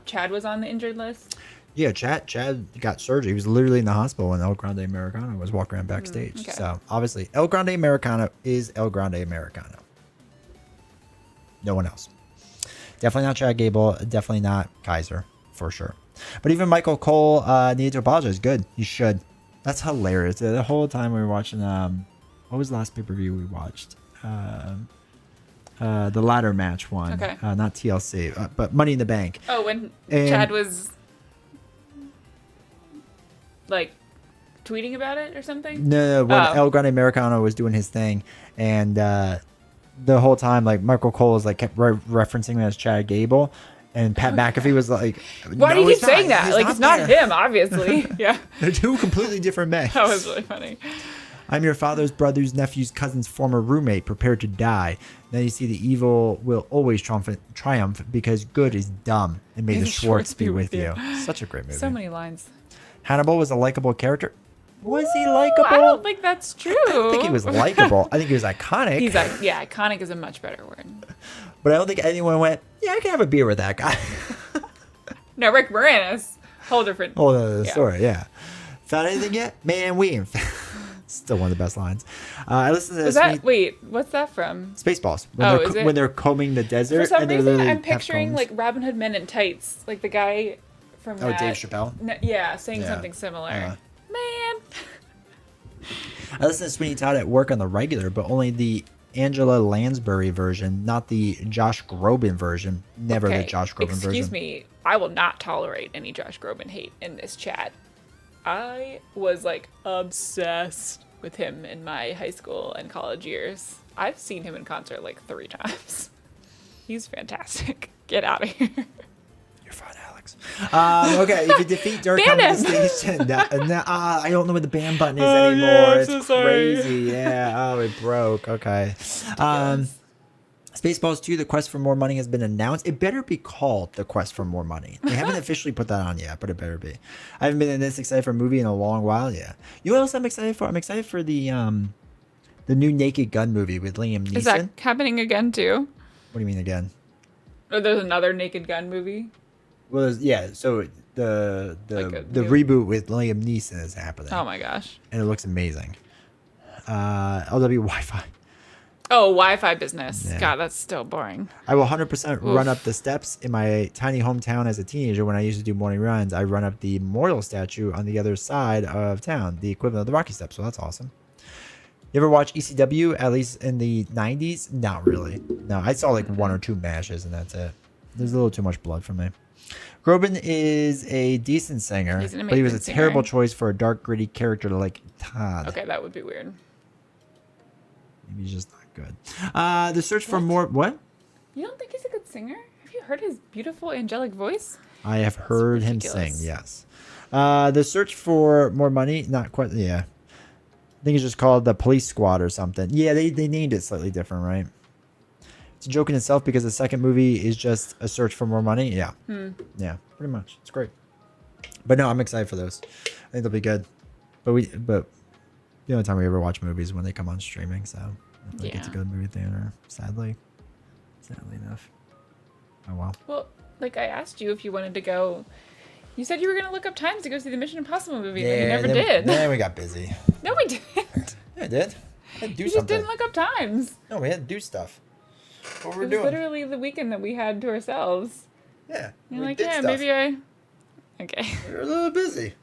Chad was on the injured list. yeah, Chad got surgery. He was literally in the hospital when El Grande Americano was walking around backstage. okay. So, obviously, El Grande Americano is El Grande Americano. No one else. Definitely not Chad Gable. Definitely not Kaiser, for sure. But even Michael Cole needed to apologize. Good. You should. That's hilarious. The whole time we were watching, what was the last pay-per-view we watched? The ladder match one. Okay. Not TLC, but Money in the Bank. Oh, when And- Chad was like tweeting about it or something? No, when Oh. El Grande Americano was doing his thing, and the whole time, like, Michael Cole was like kept referencing him as Chad Gable, and Pat McAfee was like, Why do you keep saying that? He's Like, it's not there." him, obviously. Yeah. They're two completely different men. That was really funny. I'm your father's brother's nephew's cousin's former roommate, prepared to die. Then you see the evil will always triumph because good is dumb, and may the Schwartz be with you. Such a great movie. So many lines. Hannibal was a likable character. Was he likable? I don't think that's true. I don't think he was likable. I think he was iconic. He's like, yeah, iconic is a much better word. But I don't think anyone went, yeah, I can have a beer with that guy. No, Rick Moranis, whole different. Whole other Yeah. story, yeah. Found anything yet? Man, we ain't. Still one of the best lines. I listened to Was this. that wait? What's that from? Spaceballs. Oh, is it? When they're combing the desert. For some and they're reason, literally I'm have picturing combs. like Robin Hood Men in Tights, like the guy from. Oh, that. Dave Chappelle? Yeah, saying Yeah. something similar. Man. I listen to Sweeney Todd at work on the regular, but only the Angela Lansbury version, not the Josh Groban version. Never the Okay, Josh Groban version. Excuse me, I will not tolerate any Josh Groban hate in this chat. I was like obsessed with him in my high school and college years. I've seen him in concert like 3 times. He's fantastic. Get out of here. You're fine, Alex. Okay, if you defeat Dirk on Ban the him. station, I don't know what the ban button is Oh, anymore. yeah, I'm It's so sorry. crazy. Yeah. Oh, it broke. Okay. Spaceballs 2, The Quest for More Money has been announced. It better be called The Quest for More Money. They haven't officially put that on yet, but it better be. I haven't been this excited for a movie in a long while. Yeah. You know what else I'm excited for? I'm excited for the new Naked Gun movie with Liam Neeson. Is that happening again too? What do you mean again? Or there's another Naked Gun movie? Well, yeah. So the Like a the new- reboot with Liam Neeson is happening. Oh my gosh. And it looks amazing. LW Wi-Fi. Oh, Wi-Fi business. Yeah. God, that's still boring. I will 100% run up the steps in my tiny hometown as a teenager. When I used to do morning runs, I run up the memorial statue on the other side of town, the equivalent of the Rocky Steps. So that's awesome. You ever watch ECW, at least in the 90s? Not really. No, I saw like 1 or 2 matches and that's it. There's a little too much blood for me. Groban is a decent singer, He's an but he was a amazing terrible singer. choice for a dark, gritty character like Todd. Okay, that would be weird. Maybe he's just not good. The search for more... What? You don't think he's a good singer? Have you heard his beautiful angelic voice? I have heard him sing, ridiculous. yes. The search for more money, not quite, yeah. I think it's just called the Police Squad or something. Yeah, they named it slightly different, right? It's a joke in itself because the second movie is just a search for more money. Yeah. Yeah, pretty much. It's great. But no, I'm excited for those. I think they'll be good. But the only time we ever watch movies is when they come on streaming, so I don't get to Yeah. go to the movie theater, sadly. Sadly enough. Oh well. Well, like I asked you if you wanted to go. You said you were going to look up times to go see the Mission Impossible movie, and then you never did. Then we got busy. No, we didn't. Yeah, I did. I had to do You just something. didn't look up times. No, we had to do stuff. What were we It was doing? literally the weekend that we had to ourselves. Yeah. You're we like, did yeah, stuff. maybe I. Okay. We were a little busy.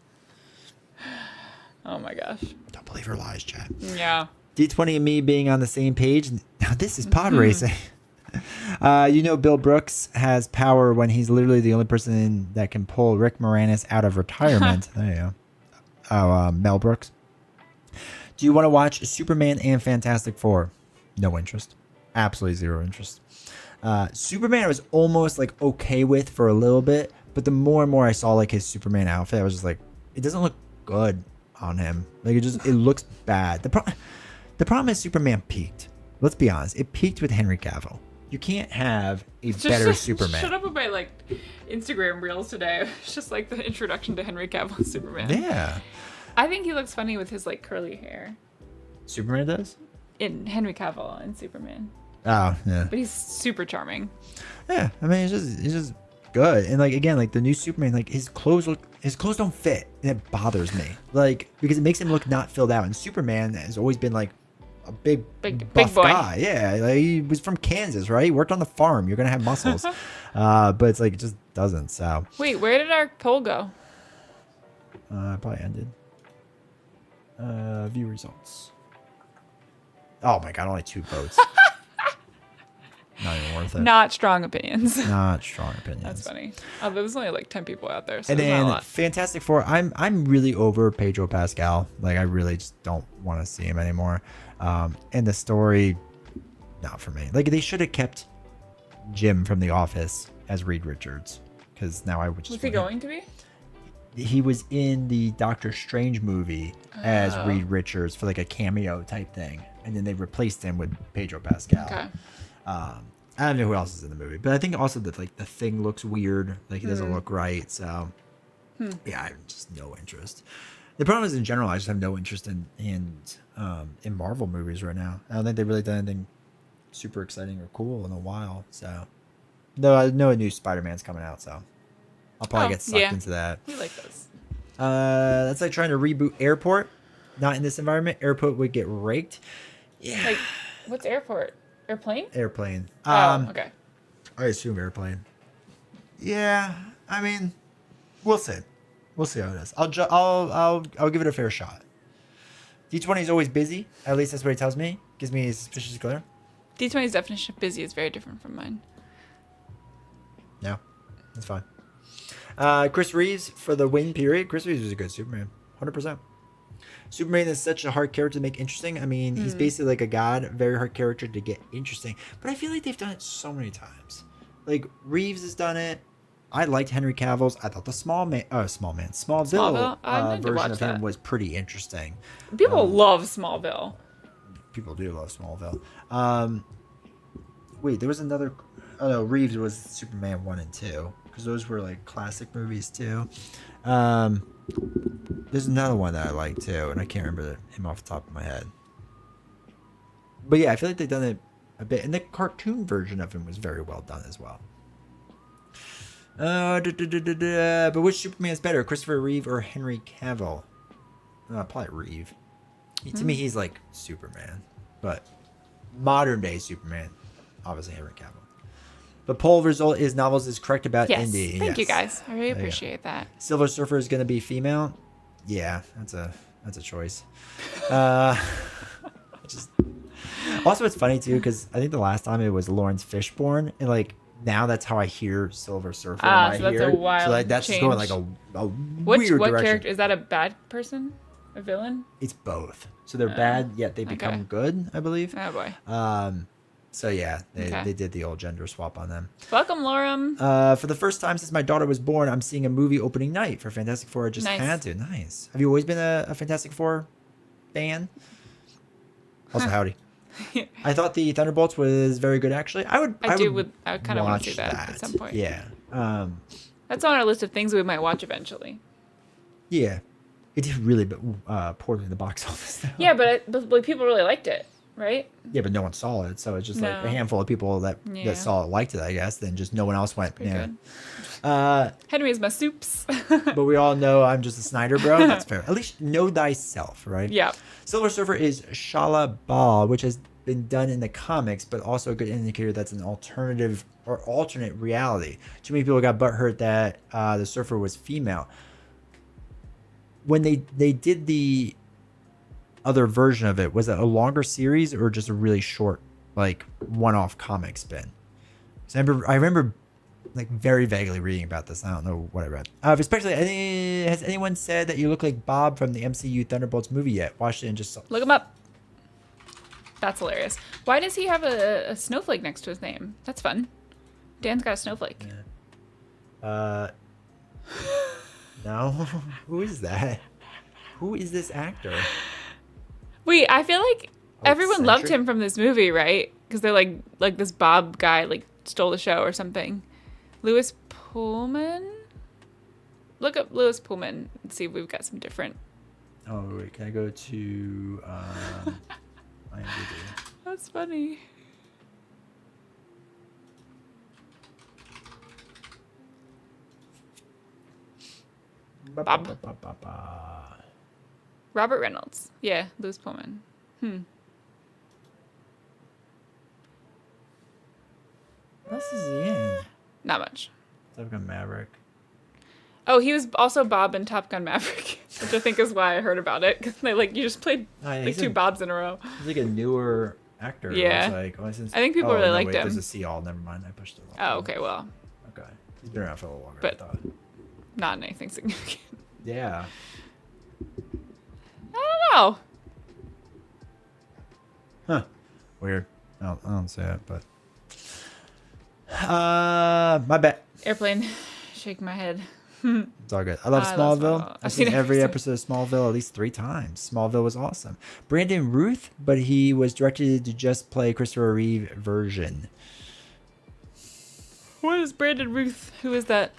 Oh my gosh. Don't believe her lies, chat. Yeah. D20 and me being on the same page. Now this is pod Mm-hmm. racing. You know, Bill Brooks has power when he's literally the only person that can pull Rick Moranis out of retirement. There you go. Oh, Mel Brooks. Do you want to watch Superman and Fantastic Four? No interest. Absolutely zero interest. Superman I was almost like okay with for a little bit, but the more and more I saw like his Superman outfit, I was just like, it doesn't look good on him. Like it looks bad. The problem is Superman peaked. Let's be honest. It peaked with Henry Cavill. You can't have a better Superman. Shut up with my like Instagram reels today. It's just like the introduction to Henry Cavill's Superman. Yeah. I think he looks funny with his like curly hair. Superman does? In Henry Cavill and Superman. Oh, yeah. But he's super charming. Yeah. I mean, it's just good. And like again, like the new Superman, like his clothes don't fit, and it bothers me. Like because it makes him look not filled out. And Superman has always been like a big buff boy. guy. Yeah, like he was from Kansas, right? He worked on the farm. You're gonna have muscles. But it's like it just doesn't. So Wait, where did our poll go? probably ended. View results. Oh my god, only 2 votes. Not even worth it. Not strong opinions. Not strong opinions. That's funny. Oh, there was only like 10 people out there, so And there's not a then lot. Fantastic Four. I'm really over Pedro Pascal. Like I really just don't want to see him anymore. And the story, not for me. Like they should have kept Jim from The Office as Reed Richards, because now I would just. Was he going to be? He was in the Doctor Strange movie as Reed Richards for like a cameo type thing, and then they replaced him with Pedro Pascal. Okay. I don't know who else is in the movie, but I think also that like the Thing looks weird, like he doesn't look right. So yeah, I have just no interest. The problem is in general, I just have no interest in Marvel movies right now. I don't think they've really done anything super exciting or cool in a while. So no, I know a new Spider-Man's coming out, so I'll probably get sucked into that. We like those. That's like trying to reboot Airport. Not in this environment. Airport would get raked. Yeah. Like, what's airport? Airplane? Airplane. Okay. I assume airplane. Yeah, I mean, we'll see. We'll see how it is. I'll give it a fair shot. D20 is always busy. At least that's what he tells me. Gives me a suspicious glare. D20's definition of busy is very different from mine. Yeah, that's fine. Chris Reeves for the win period. Chris Reeves was a good Superman. 100%. Superman is such a hard character to make interesting. I mean, he's basically like a god, very hard character to get interesting. But I feel like they've done it so many times. Like Reeves has done it. I liked Henry Cavill's. I thought the Smallville version of him was pretty interesting. People love Smallville. People do love Smallville. Wait, there was another. Oh no, Reeves was Superman 1 and 2 because those were like classic movies too. There's another one that I like too, and I can't remember him off the top of my head. But yeah, I feel like they've done it a bit, and the cartoon version of him was very well done as well. But which Superman is better, Christopher Reeve or Henry Cavill? Probably Reeve. To me, he's like Superman, but modern day Superman, obviously Henry Cavill. The poll result is novels is correct about Indy. Thank you guys. I really appreciate that. Silver Surfer is going to be female. Yeah, that's a choice. Also, it's funny too because I think the last time it was Lawrence Fishburne, and like now that's how I hear Silver Surfer. So that's a wild So like that's change. just going like a weird What direction. character is that? A bad person? A villain? It's both. So they're bad, yet they become good. I believe. Oh boy. So yeah, they did the old gender swap on them. Welcome, Lorem. For the first time since my daughter was born, I'm seeing a movie opening night for Fantastic Four. I just had to. Nice. Have you always been a Fantastic Four fan? Also, howdy. I thought the Thunderbolts was very good, actually. I kind of want to see that at some point. Yeah. That's on our list of things we might watch eventually. Yeah. It did really poorly in the box office, though. Yeah, but people really liked it, right? Yeah, but no one saw it, so it's just like a handful of people that saw it liked it, I guess. Then just no one else went. Good. Henry is my soups. But we all know I'm just a Snyder bro. That's fair. At least know thyself, right? Yeah. Silver Surfer is Shala Bal, which has been done in the comics, but also a good indicator that's an alternative or alternate reality. Too many people got butthurt that the Surfer was female. When they did the other version of it, was it a longer series or just a really short, like one-off comic spin? So I remember like very vaguely reading about this. I don't know what I read. Especially, has anyone said that you look like Bob from the MCU Thunderbolts movie yet? Watched it and just look him up. That's hilarious. Why does he have a snowflake next to his name? That's fun. Dan's got a snowflake. Yeah. No. Who is that? Who is this actor? Wait, I feel like everyone loved him from this movie, right? Because they're like this Bob guy like stole the show or something. Louis Pullman? Look up Louis Pullman and see if we've got some different. Oh, wait. Can I go to IMDb? That's funny. Bob. Robert Reynolds. Yeah, Louis Pullman. What else is he in? Not much. Top Gun Maverick. Oh, he was also Bob in Top Gun Maverick, which I think is why I heard about it. Because you just played like two Bobs in a row. He's like a newer actor. Yeah. Like, I think people really liked him. There's a C all. Never mind. I pushed it. Oh, okay. Well. Okay. He's been around for a little longer. But I thought. not anything significant. Yeah. I don't know. Huh. Weird. I don't say it, but. My bad. Airplane. Shake my head. It's all good. I love Smallville. I've seen every so. episode of Smallville at least 3 times. Smallville was awesome. Brandon Ruth, but he was directed to just play Christopher Reeve version. What is Brandon Ruth? Who is that?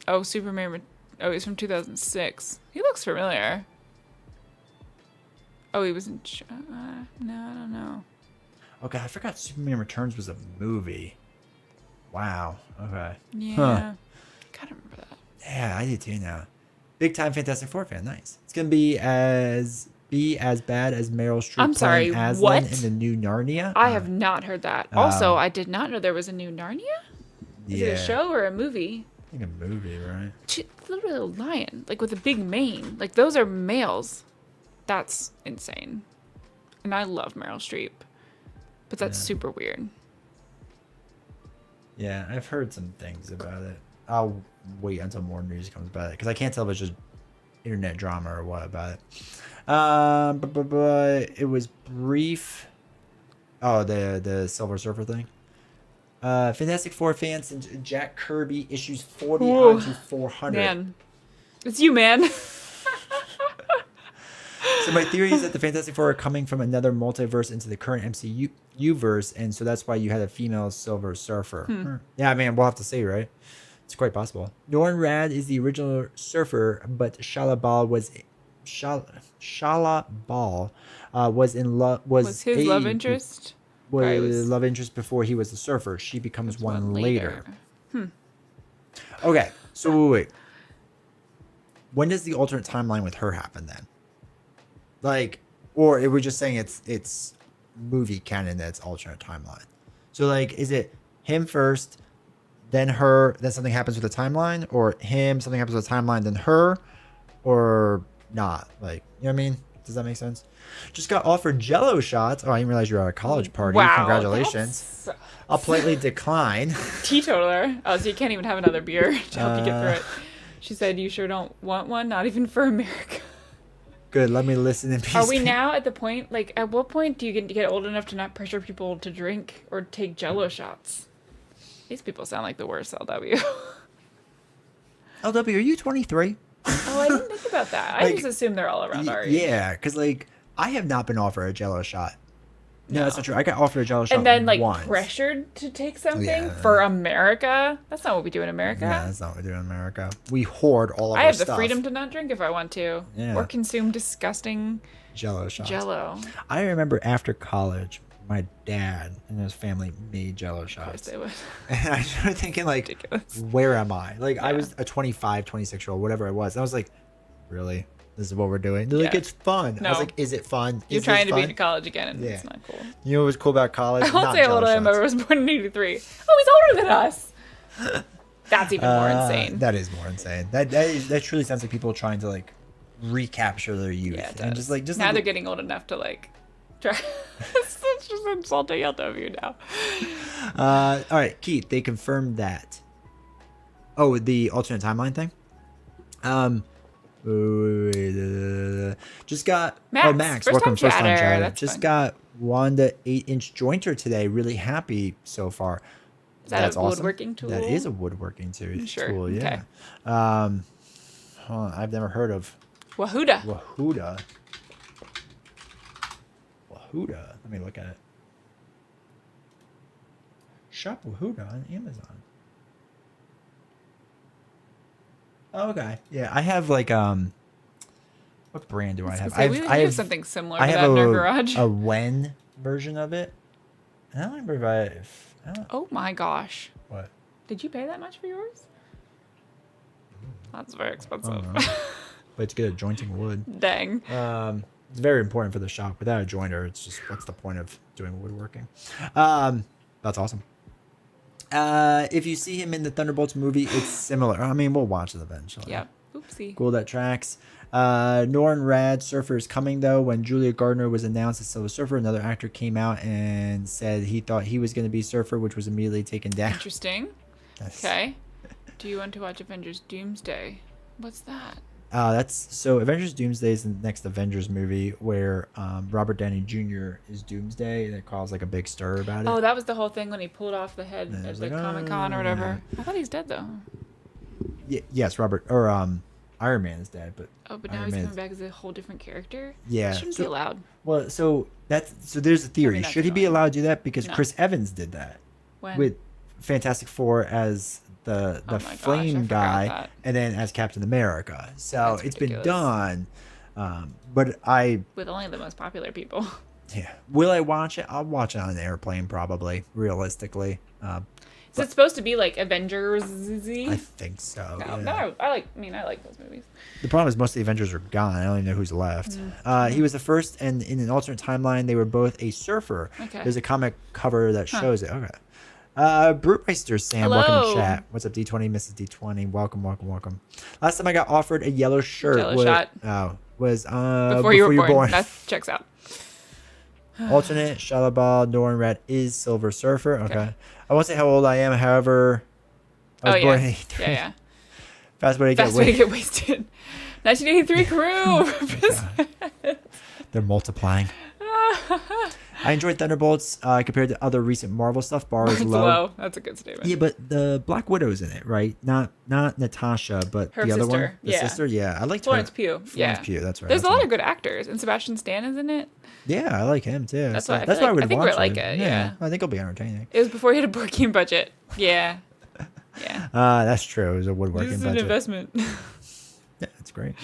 Oh, Superman. Oh, he's from 2006. He looks familiar. Oh, he was in... no, I don't know. Okay, I forgot Superman Returns was a movie. Wow. Okay. Yeah. Huh. Gotta remember that. Yeah, I do too now. Big time Fantastic Four fan. Nice. It's gonna be as bad as Meryl Streep I'm sorry, playing Aslan what? in the new Narnia. I have not heard that. Also, I did not know there was a new Narnia. Is it a show or a movie? I think a movie, right? Literally a lion, like with a big mane. Like those are males. That's insane. And I love Meryl Streep, but that's super weird. Yeah, I've heard some things about it. I'll wait until more news comes about it because I can't tell if it's just internet drama or what about it. But it was brief. Oh, the Silver Surfer thing. Fantastic Four fans and Jack Kirby issues 40 onto 400. Man, it's you, man. So my theory is that the Fantastic Four are coming from another multiverse into the current MCU verse, and so that's why you had a female Silver Surfer. Yeah, I mean, we'll have to see, right? It's quite possible. Norrin Rad is the original Surfer, but Shala Bal was his love interest. Was love interest before he was the Surfer. She becomes one later. Okay, so wait. When does the alternate timeline with her happen then? Like, or we're just saying it's movie canon that's alternate timeline. So like, is it him first, then her, then something happens with the timeline, or him, something happens with the timeline, then her, or not? Like, you know what I mean? Does that make sense? Just got offered Jello shots. Oh, I didn't realize you were at a college party. Wow, congratulations. I'll politely decline. Teetotaler. Oh, so you can't even have another beer to help you get through it. She said, "You sure don't want one? Not even for America." Good. Let me listen in peace. Are we now at the point, like, at what point do you get old enough to not pressure people to drink or take Jello shots? These people sound like the worst, LW. LW, are you 23? Oh, I didn't think about that. I just assume they're all around our age. Yeah, because, like, I have not been offered a Jello shot. No, that's not true. I got offered a Jello shot and then, like, once. pressured to take something for America? That's not what we do in America. Yeah, that's not what we do in America. We hoard all of I our have stuff. the freedom to not drink if I want to. Yeah. Or consume disgusting Jello shots. Jello. I remember after college, my dad and his family made Jello shots. Of course they would. And I started thinking, like, Ridiculous. where am I? Like, I was a 25, 26-year-old, whatever I was. And I was like, really? This is what we're doing? They're like, it's fun. No. I was like, is it fun? You're Is trying this to be fun? in college again, and Yeah. it's not cool. You know what's cool about college? I won't Not say how old Jello I am, but I shots. was born in 83. Oh, he's older than us. That's even more insane. That is more insane. That truly sounds like people trying to, like, recapture their youth. Yeah, it and does. just now like, they're getting old enough to, like, try. It's just insulting LW now. all right, Keith, they confirmed that. Oh, the alternate timeline thing? Just got Max, welcome, first first time time chatter. chatter. That's Just fun. got Wanda 8-inch jointer today. Really happy so far. Is that That's a awesome. woodworking tool? That is a woodworking tool. Sure, Yeah. okay. I've never heard of Wahuda. Wahuda. Let me look at it. Shop Wahuda on Amazon. Oh, okay. Yeah, I have like what brand do I have? We have something similar to I that have in our garage. a Wen version of it. I don't remember if Oh my gosh. what. Did you pay that much for yours? That's very expensive. But it's good at jointing wood. Dang. It's very important for the shop. Without a jointer, it's just what's the point of doing woodworking? That's awesome. If you see him in the Thunderbolts movie, it's similar. I mean, we'll watch it eventually. Yeah. Oopsie. Cool, that tracks. Norrin Rad Surfer is coming, though. When Julia Gardner was announced as Silver Surfer, another actor came out and said he thought he was going to be Surfer, which was immediately taken down. Interesting. Yes. Okay. Do you want to watch Avengers Doomsday? What's that? So Avengers Doomsday is the next Avengers movie where Robert Downey Jr. is Doomsday. That caused like a big stir about it. Oh, that was the whole thing when he pulled off the head And it at was the like, Comic-Con or whatever. I thought he's dead, though. Yes, Iron Man is dead, but Oh, but now Iron he's Man coming back as a whole different character? Yeah. That shouldn't be allowed. Well, so there's a theory. that's Should he be annoying. allowed to do that? Because No. Chris Evans did that When? with Fantastic Four as the Oh my gosh, I flame forgot guy, that. and then as Captain America. So That's it's ridiculous. been done. But I With only the most popular people. will I watch it? I'll watch it on an airplane probably. Realistically, Is it supposed to be like Avengers-y? I think so. No, yeah. no, I like those movies. The problem is most of the Avengers are gone. I don't even know who's left. Mm-hmm. He was the first, and in an alternate timeline, they were both a surfer. Okay. There's a comic cover that shows it. Okay. Brewmeister Sam, welcome to Hello. chat. What's up, D20, Mrs. D20? Welcome. Last time I got offered a yellow shirt Jello was, shot. was Before you were born. That checks out. Alternate, Shalabal, Norrin Red is Silver Surfer. Okay. I won't say how old I am, however, I was born in 83. Yeah. Fast way to Fast get way to away. get wasted. 1983 crew. They're multiplying. I enjoyed Thunderbolts compared to other recent Marvel stuff. Bar is It's low. low. That's a good statement. Yeah, but the Black Widow's in it, right? Not Natasha, but Her the other one, sister, the yeah. sister. Yeah, I liked Florence her. Pugh. Florence Pugh. That's right. There's that's a lot right. of good actors, and Sebastian Stan is in it. Yeah, I like him too. That's So why I that's feel why I like- would I think watch we'll like it, yeah. I think it'll be entertaining. It was before he had a working budget. Yeah. Yeah. That's true. It was a woodworking This is an budget. investment. Yeah, it's great.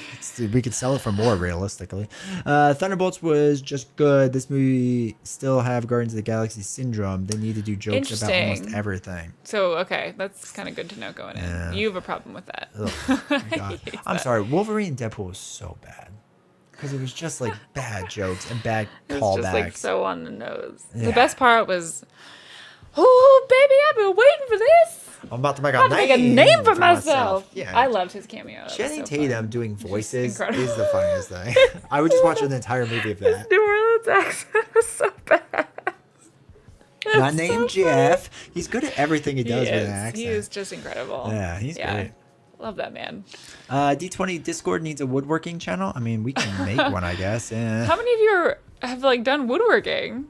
We could sell it for more realistically. Thunderbolts was just good. This movie still have Guardians of the Galaxy syndrome. They need to do jokes about almost Interesting. everything. So, okay, that's kind of good to know going in. Yeah. You have a problem with that. Ugh, my God. hate I'm that. sorry. Wolverine and Deadpool was so bad because it was just like bad jokes and bad It was callbacks. just like so on the nose. Yeah. The best part was, oh, baby, I've been waiting for this. I'm about to make a I'm name, to make a name for myself. Yeah. I loved his cameo. That was Channing so Tatum fun. doing voices incredible. is the funniest thing. I would just watch an entire movie of that. New Orleans accent was so bad. My name's Jeff. He's good at everything he does with an accent. He is just incredible. Yeah, he's great. Love that man. D20 Discord needs a woodworking channel. I mean, we can make one, I guess. Yeah. How many of you have like done woodworking?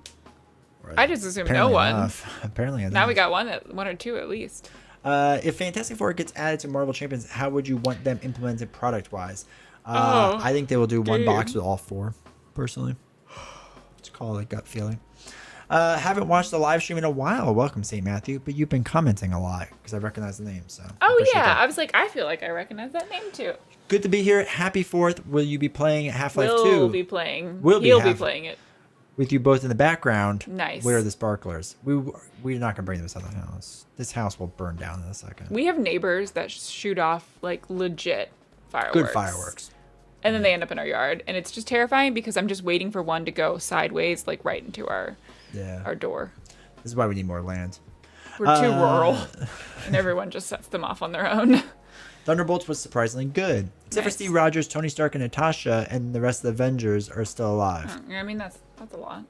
I just assumed no Apparently one. enough. Apparently enough. Now we got one or two at least. If Fantastic Four gets added to Marvel Champions, how would you want them implemented product-wise? I think they will do one box with all four, personally. Just call it a gut feeling. Haven't watched the live stream in a while. Welcome, St. Matthew. But you've been commenting a lot because I recognize the name. So. Oh appreciate yeah, that. I was like, I feel like I recognize that name too. Good to be here. Happy 4th. Will you be playing Half-Life 2? We'll be playing. We'll be He'll be half- playing it. With you both in the background. Nice. Where are the sparklers? We're not gonna bring this out of the house. This house will burn down in a second. We have neighbors that shoot off like legit fireworks. Good fireworks. And then they end up in our yard, and it's just terrifying because I'm just waiting for one to go sideways, like right into our door. This is why we need more land. We're too rural, and everyone just sets them off on their own. Thunderbolts was surprisingly good. Except for Nice. Steve Rogers, Tony Stark, and Natasha, and the rest of the Avengers are still alive. I mean, that's a lot.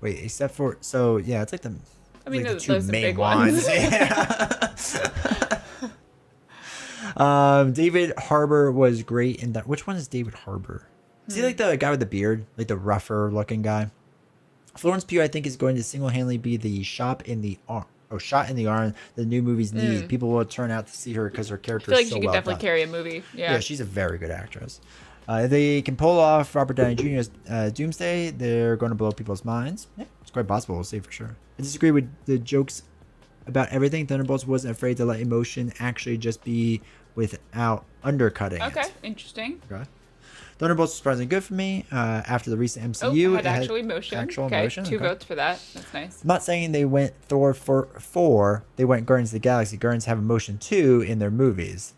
Wait, except for it's like the I mean, like those are the main big ones. Yeah. David Harbour was great in that. Which one is David Harbour? Is he like the guy with the beard, like the rougher looking guy? Florence Pugh, I think, is going to single-handedly be the shot in the arm the new movies need. People will turn out to see her because her I character feel like is so she could well definitely done. carry a movie. Yeah. Yeah, she's a very good actress. They can pull off Robert Downey Jr.'s Doomsday. They're going to blow people's minds. Yeah, it's quite possible. We'll see for sure. I disagree with the jokes about everything. Thunderbolts wasn't afraid to let emotion actually just be without undercutting Okay, it. interesting. Okay. Thunderbolts was surprisingly good for me. After the recent MCU, Oh, it had actual emotion. Actual okay, emotion. 2 okay. votes for that. That's nice. I'm not saying they went Thor for 4. They went Guardians of the Galaxy. Guardians have emotion too in their movies.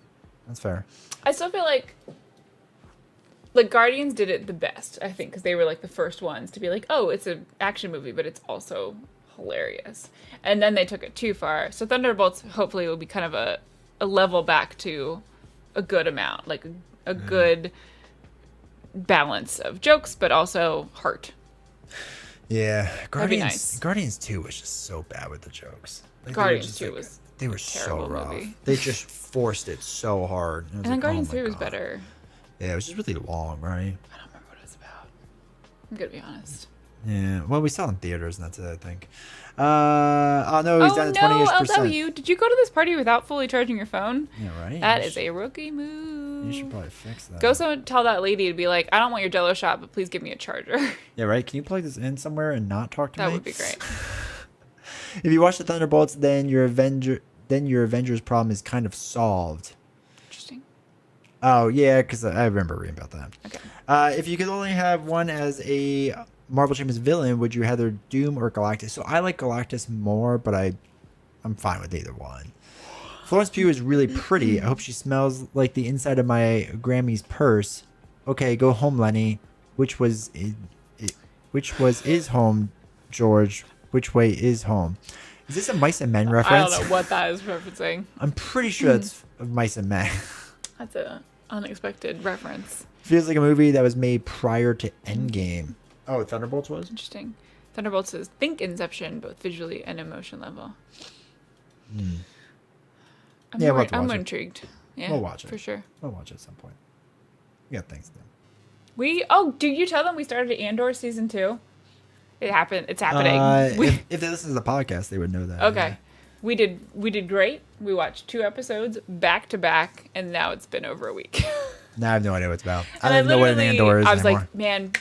That's fair. I still feel like Guardians did it the best, I think, because they were like the first ones to be like, oh, it's an action movie, but it's also hilarious. And then they took it too far. So Thunderbolts hopefully will be kind of a level back to a good amount, like a good balance of jokes, but also heart. Yeah, Guardians. Nice. Guardians 2 was just so bad with the jokes. Like, Guardians 2 was they were a so terrible rough. movie. They just forced it so hard. And then Guardians 3 was better. Yeah, it was just really long, right? I don't remember what it was about. I'm gonna be honest. Yeah, well, we saw it in theaters, and that's it, I think. Oh no, he's down to 20-ish%. LW, did you go to this party without fully charging your phone? Yeah, right. That is a rookie move. You should probably fix that. Go tell that lady to be like, I don't want your Jello shot, but please give me a charger. Yeah, right. Can you plug this in somewhere and not talk to me? That would be great. If you watch the Thunderbolts, then your Avengers problem is kind of solved. Interesting. Oh yeah, because I remember reading about that. Okay. If you could only have one as a Marvel Champions villain, would you rather Doom or Galactus? So I like Galactus more, but I'm fine with either one. Florence Pugh is really pretty. I hope she smells like the inside of my Grammy's purse. Okay, go home, Lenny. Which was is home, George? Which way is home? Is this a Mice and Men reference? I don't know what that is referencing. I'm pretty sure it's Mice and Men. That's an unexpected reference. Feels like a movie that was made prior to Endgame. Oh, Thunderbolts was? Interesting. Thunderbolts is think Inception, both visually and emotion level. I'm intrigued. Yeah, we'll watch it. for sure. We'll watch it at some point. We got things to do. Did you tell them we started Andor season 2? It happened. It's happening. If they listen to the podcast, they would know that. Okay. Yeah. We did great. We watched 2 episodes back to back, and now it's been over a week. Now I have no idea what it's about. I And don't know what an Andor is I was anymore. like, man,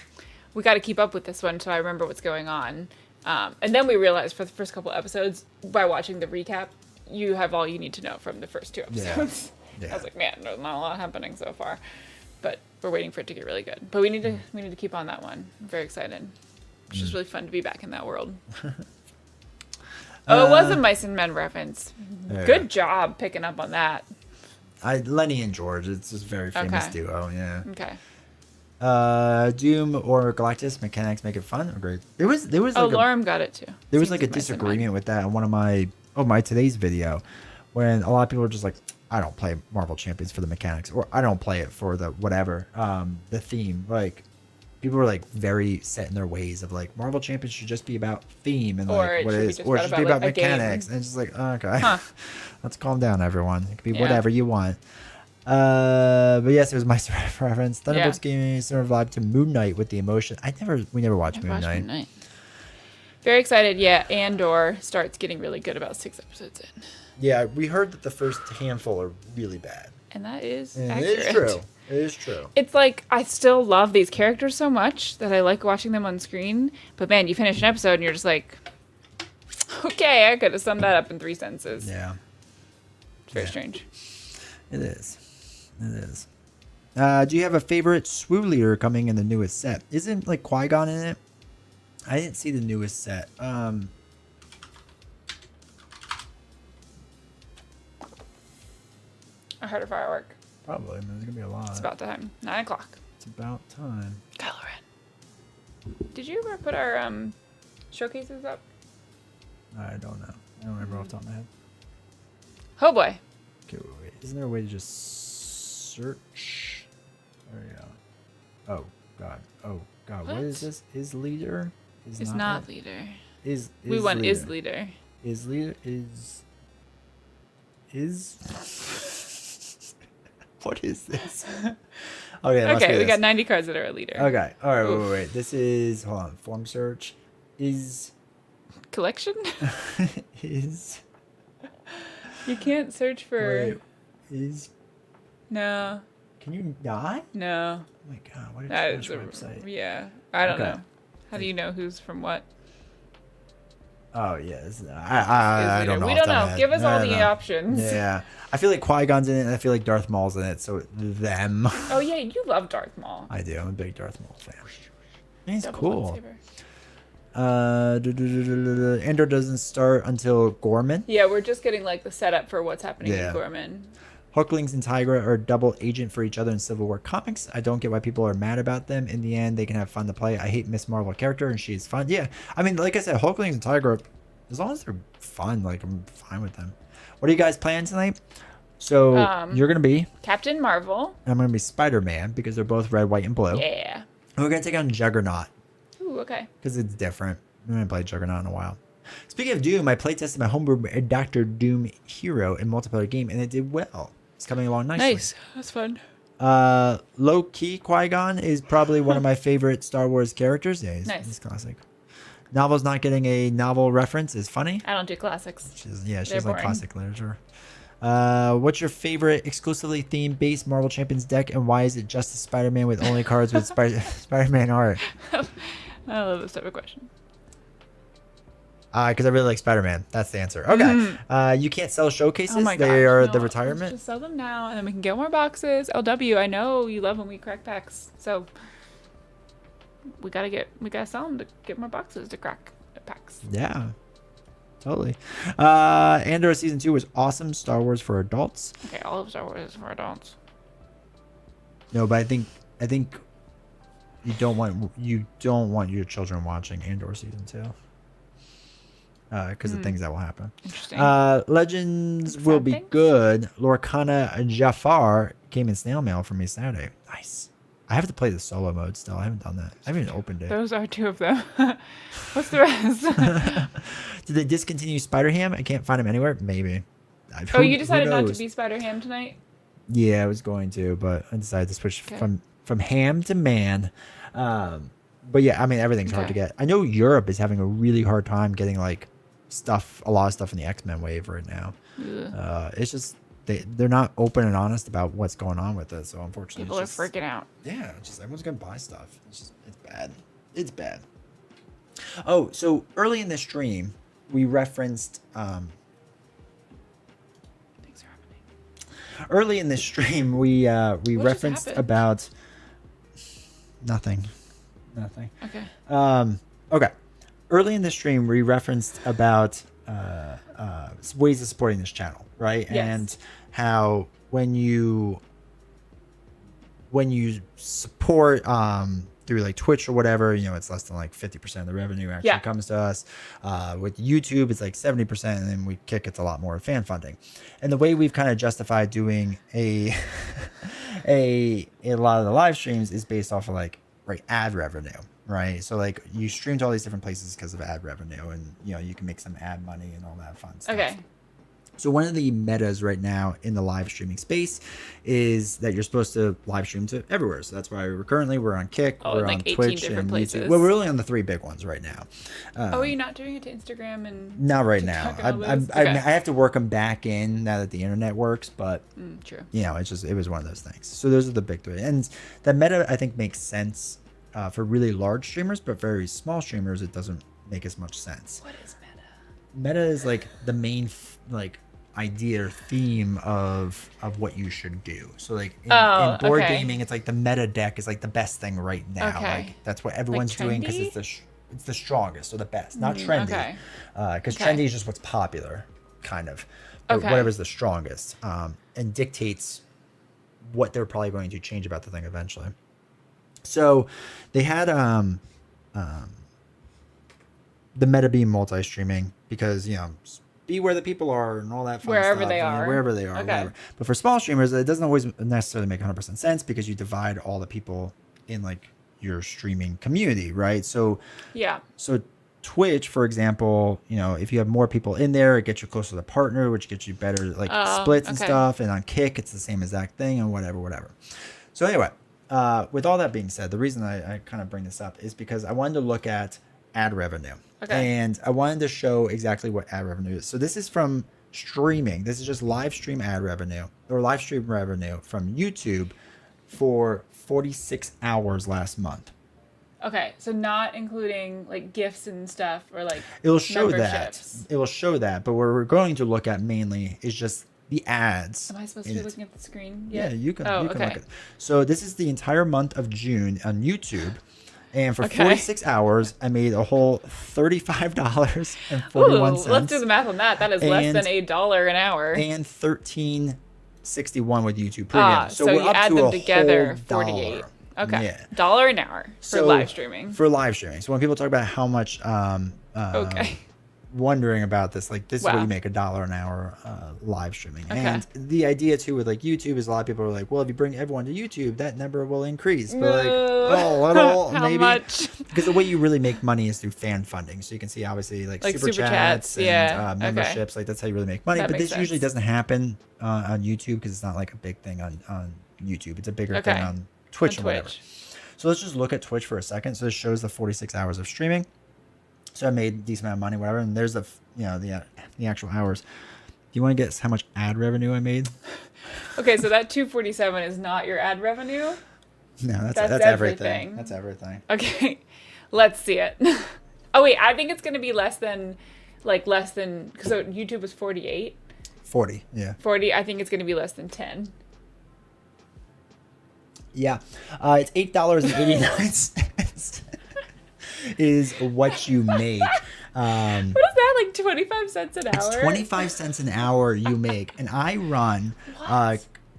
we got to keep up with this one so I remember what's going on. And then we realized for the first couple episodes, by watching the recap, you have all you need to know from the first 2 episodes. Yeah. I was like, man, there's not a lot happening so far, but we're waiting for it to get really good. But we need to keep on that one. I'm very excited. It's just really fun to be back in that world. It was a Mice and Men reference. Yeah. Good job picking up on that. Lenny and George. It's just a very famous Okay. duo. Yeah. Okay. Doom or Galactus mechanics make it fun or great. There was like Lorem got it too. there was Seems like a Mice and Men. disagreement with that on one of my today's video, when a lot of people were just like, I don't play Marvel Champions for the mechanics, or I don't play it for the whatever the theme. Like, people were like very set in their ways of like Marvel Champions should just be about theme and Or like it what should it be is, just or it should be about a game. mechanics. And it's just like, okay, Huh. let's calm down, everyone. It could be Yeah. whatever you want. But yes, it was my reference. Thunderbolts Yeah. gave me a similar vibe to Moon Knight with the emotion. we never watched I've Moon watched Knight. Moon Knight. Very excited. Yeah, Andor starts getting really good about 6 episodes in. Yeah, we heard that the first handful are really bad. And that is And accurate. it is true. It is true. It's like I still love these characters so much that I like watching them on screen. But man, you finish an episode and you're just like, okay, I could have summed that up in 3 sentences. Yeah, It's very strange. it is. It is. Do you have a favorite SWU leader coming in the newest set? Isn't like Qui-Gon in it? I didn't see the newest set. I heard a firework. Probably. I mean, there's gonna be a lot. It's about time. 9 o'clock. It's about time. Kylo Ren. Did you ever put our showcases up? I don't know. I don't remember off the top of my head. Oh boy. Okay, wait. Isn't there a way to just search? There you go. Oh God. Oh God. What is What? this? Is leader? It's not leader. Is We want is leader. Is leader is what is this? Okay, it must be Okay, we this. got 90 cards that are a leader. Okay, all right, Oof. wait. This is hold on. Form search is Collection? is You can't search for. wait, is No, can you not? no. Oh my God, what a That trash is website. yeah. I don't Okay. know. How do you know who's from what? Oh yes, I Is don't know. leader. We off don't the top of know. my head. Give us No, all no, the no. options. Yeah, I feel like Qui-Gon's in it, and I feel like Darth Maul's in it. So them. Oh yeah, you love Darth Maul. I do. I'm a big Darth Maul fan. He's Double cool. lightsaber. Andor doesn't start until Gorman. Yeah, we're just getting like the setup for what's happening Yeah. in Gorman. Hulklings and Tigra are double agent for each other in Civil War comics. I don't get why people are mad about them. In the end, they can have fun to play. I hate Miss Marvel character, and she's fun. Yeah, I mean, like I said, Hulklings and Tigra As long as they're fun, like I'm fine with them. What are you guys playing tonight? So you're gonna be Captain Marvel. and I'm gonna be Spider-Man because they're both red, white, and blue. Yeah. And we're gonna take on Juggernaut Ooh, okay. because it's different. I haven't played Juggernaut in a while. Speaking of Doom, I playtested my homebrew Doctor Doom Hero in multiplayer game, and it did well. It's coming along nicely. Nice. That's fun. Low key Qui-Gon is probably one of my favorite Star Wars characters. Yeah, he's classic. Novel's not getting a novel reference is funny. I don't do classics. She's They're like boring. classic literature. What's your favorite exclusively themed based Marvel Champions deck, and why is it just a Spider-Man with only cards with Spider-Man art? I love this type of question. Because I really like Spider-Man. That's the answer. Okay. You can't sell showcases. Oh my gosh, they are no, the let's retirement. just sell them now, and then we can get more boxes. LW, I know you love when we crack packs, so we gotta sell them to get more boxes to crack packs. Yeah. Totally. Andor season 2 was awesome. Star Wars for adults. Okay, all of Star Wars is for adults. No, but I think you don't want your children watching Andor season 2. Because of things that will happen. Interesting. Legends will be things? good. Lorcana Jafar came in snail mail for me Saturday. Nice. I have to play the solo mode still. I haven't done that. I haven't even opened it. Those are 2 of them. What's the rest? Did they discontinue Spider-Ham? I can't find him anywhere. Maybe. Oh, you decided not to be Spider-Ham tonight? Yeah, I was going to, but I decided to switch from ham to man. But yeah, I mean, everything's hard to get. I know Europe is having a really hard time getting like a lot of stuff in the X-Men wave right now. It's just they're not open and honest about what's going on with it. So unfortunately, People are freaking out. Yeah, it's just everyone's gonna buy stuff. It's bad. It's bad. Oh, so early in the stream, we referenced. Things are happening. Early in the stream, we referenced about nothing. Okay. Okay. Early in the stream, we referenced about ways of supporting this channel, right? Yes. And how when you support through like Twitch or whatever, it's less than like 50% of the revenue actually comes to us. With YouTube, it's like 70%, and then we kick it's a lot more fan funding. And the way we've kind of justified doing a lot of the live streams is based off of like ad revenue. Right. So like you stream to all these different places because of ad revenue, and you can make some ad money and all that fun stuff. Okay. So one of the metas right now in the live streaming space is that you're supposed to live stream to everywhere. So that's why we're on Kick, we're on Twitch and places. YouTube. Well, we're really on the 3 big ones right now. Are you not doing it to Instagram and? Not right now. I have to work them back in now that the internet works, but True. it was one of those things. So those are the big 3, and that meta I think makes sense. For really large streamers, but very small streamers, it doesn't make as much sense. What is meta? Meta is like the main idea or theme of what you should do. So like in board gaming, it's like the meta deck is like the best thing right now. Okay. Like that's what everyone's doing because it's the strongest or the best, not trendy. Okay. Because trendy is just what's popular, kind of. But whatever's the strongest, and dictates what they're probably going to change about the thing eventually. So they had the meta being multi-streaming because be where the people are and all that fun wherever stuff. They are. Wherever they are. Okay. Whatever. But for small streamers, it doesn't always necessarily make 100% sense because you divide all the people in like your streaming community, right? So So Twitch, for example, if you have more people in there, it gets you closer to the partner, which gets you better splits and stuff. And on Kick, it's the same exact thing and whatever. So anyway. With all that being said, the reason I kind of bring this up is because I wanted to look at ad revenue. Okay. And I wanted to show exactly what ad revenue is. So this is from streaming. This is just live stream ad revenue or live stream revenue from YouTube for 46 hours last month. Okay, so not including like gifts and stuff or like It'll show memberships. that. It will show that. But what we're going to look at mainly is just the ads. Am I supposed to be looking at the screen? Yeah, you can. Oh, you can okay. look at. So this is the entire month of June on YouTube, and for 46 hours, I made a whole $35.41. Let's do the math on that. That is less than $1 an hour. And $13.61 with YouTube Premium. So we're you up add to them a together, whole $48. Okay, Yeah. $1 an hour for live streaming. For live streaming. So when people talk about how much wondering about this, like this is Wow. what you make $1 an hour live streaming. Okay. And the idea too with like YouTube is a lot of people are like, well, if you bring everyone to YouTube, that number will increase. But like, oh, little How maybe. much? Because the way you really make money is through fan funding. So you can see obviously like super chats and yeah. memberships. Like that's how you really make money. That But makes this usually sense. doesn't happen on YouTube because it's not like a big thing on YouTube. It's a bigger thing Okay. on Twitch On or whatever. Twitch. So let's just look at Twitch for a second. So this shows the 46 hours of streaming. So I made a decent amount of money, whatever. And there's the actual hours. Do you want to guess how much ad revenue I made? Okay, so that 247 is not your ad revenue. No, that's That's everything. everything. That's everything. Okay, let's see it. Oh wait, I think it's gonna be less than because so YouTube was 48. 40, yeah. 40. I think it's gonna be less than 10. Yeah. It's $8.89 is what you make. What is that, like 25 cents an hour? It's 25 cents an hour you make. And I run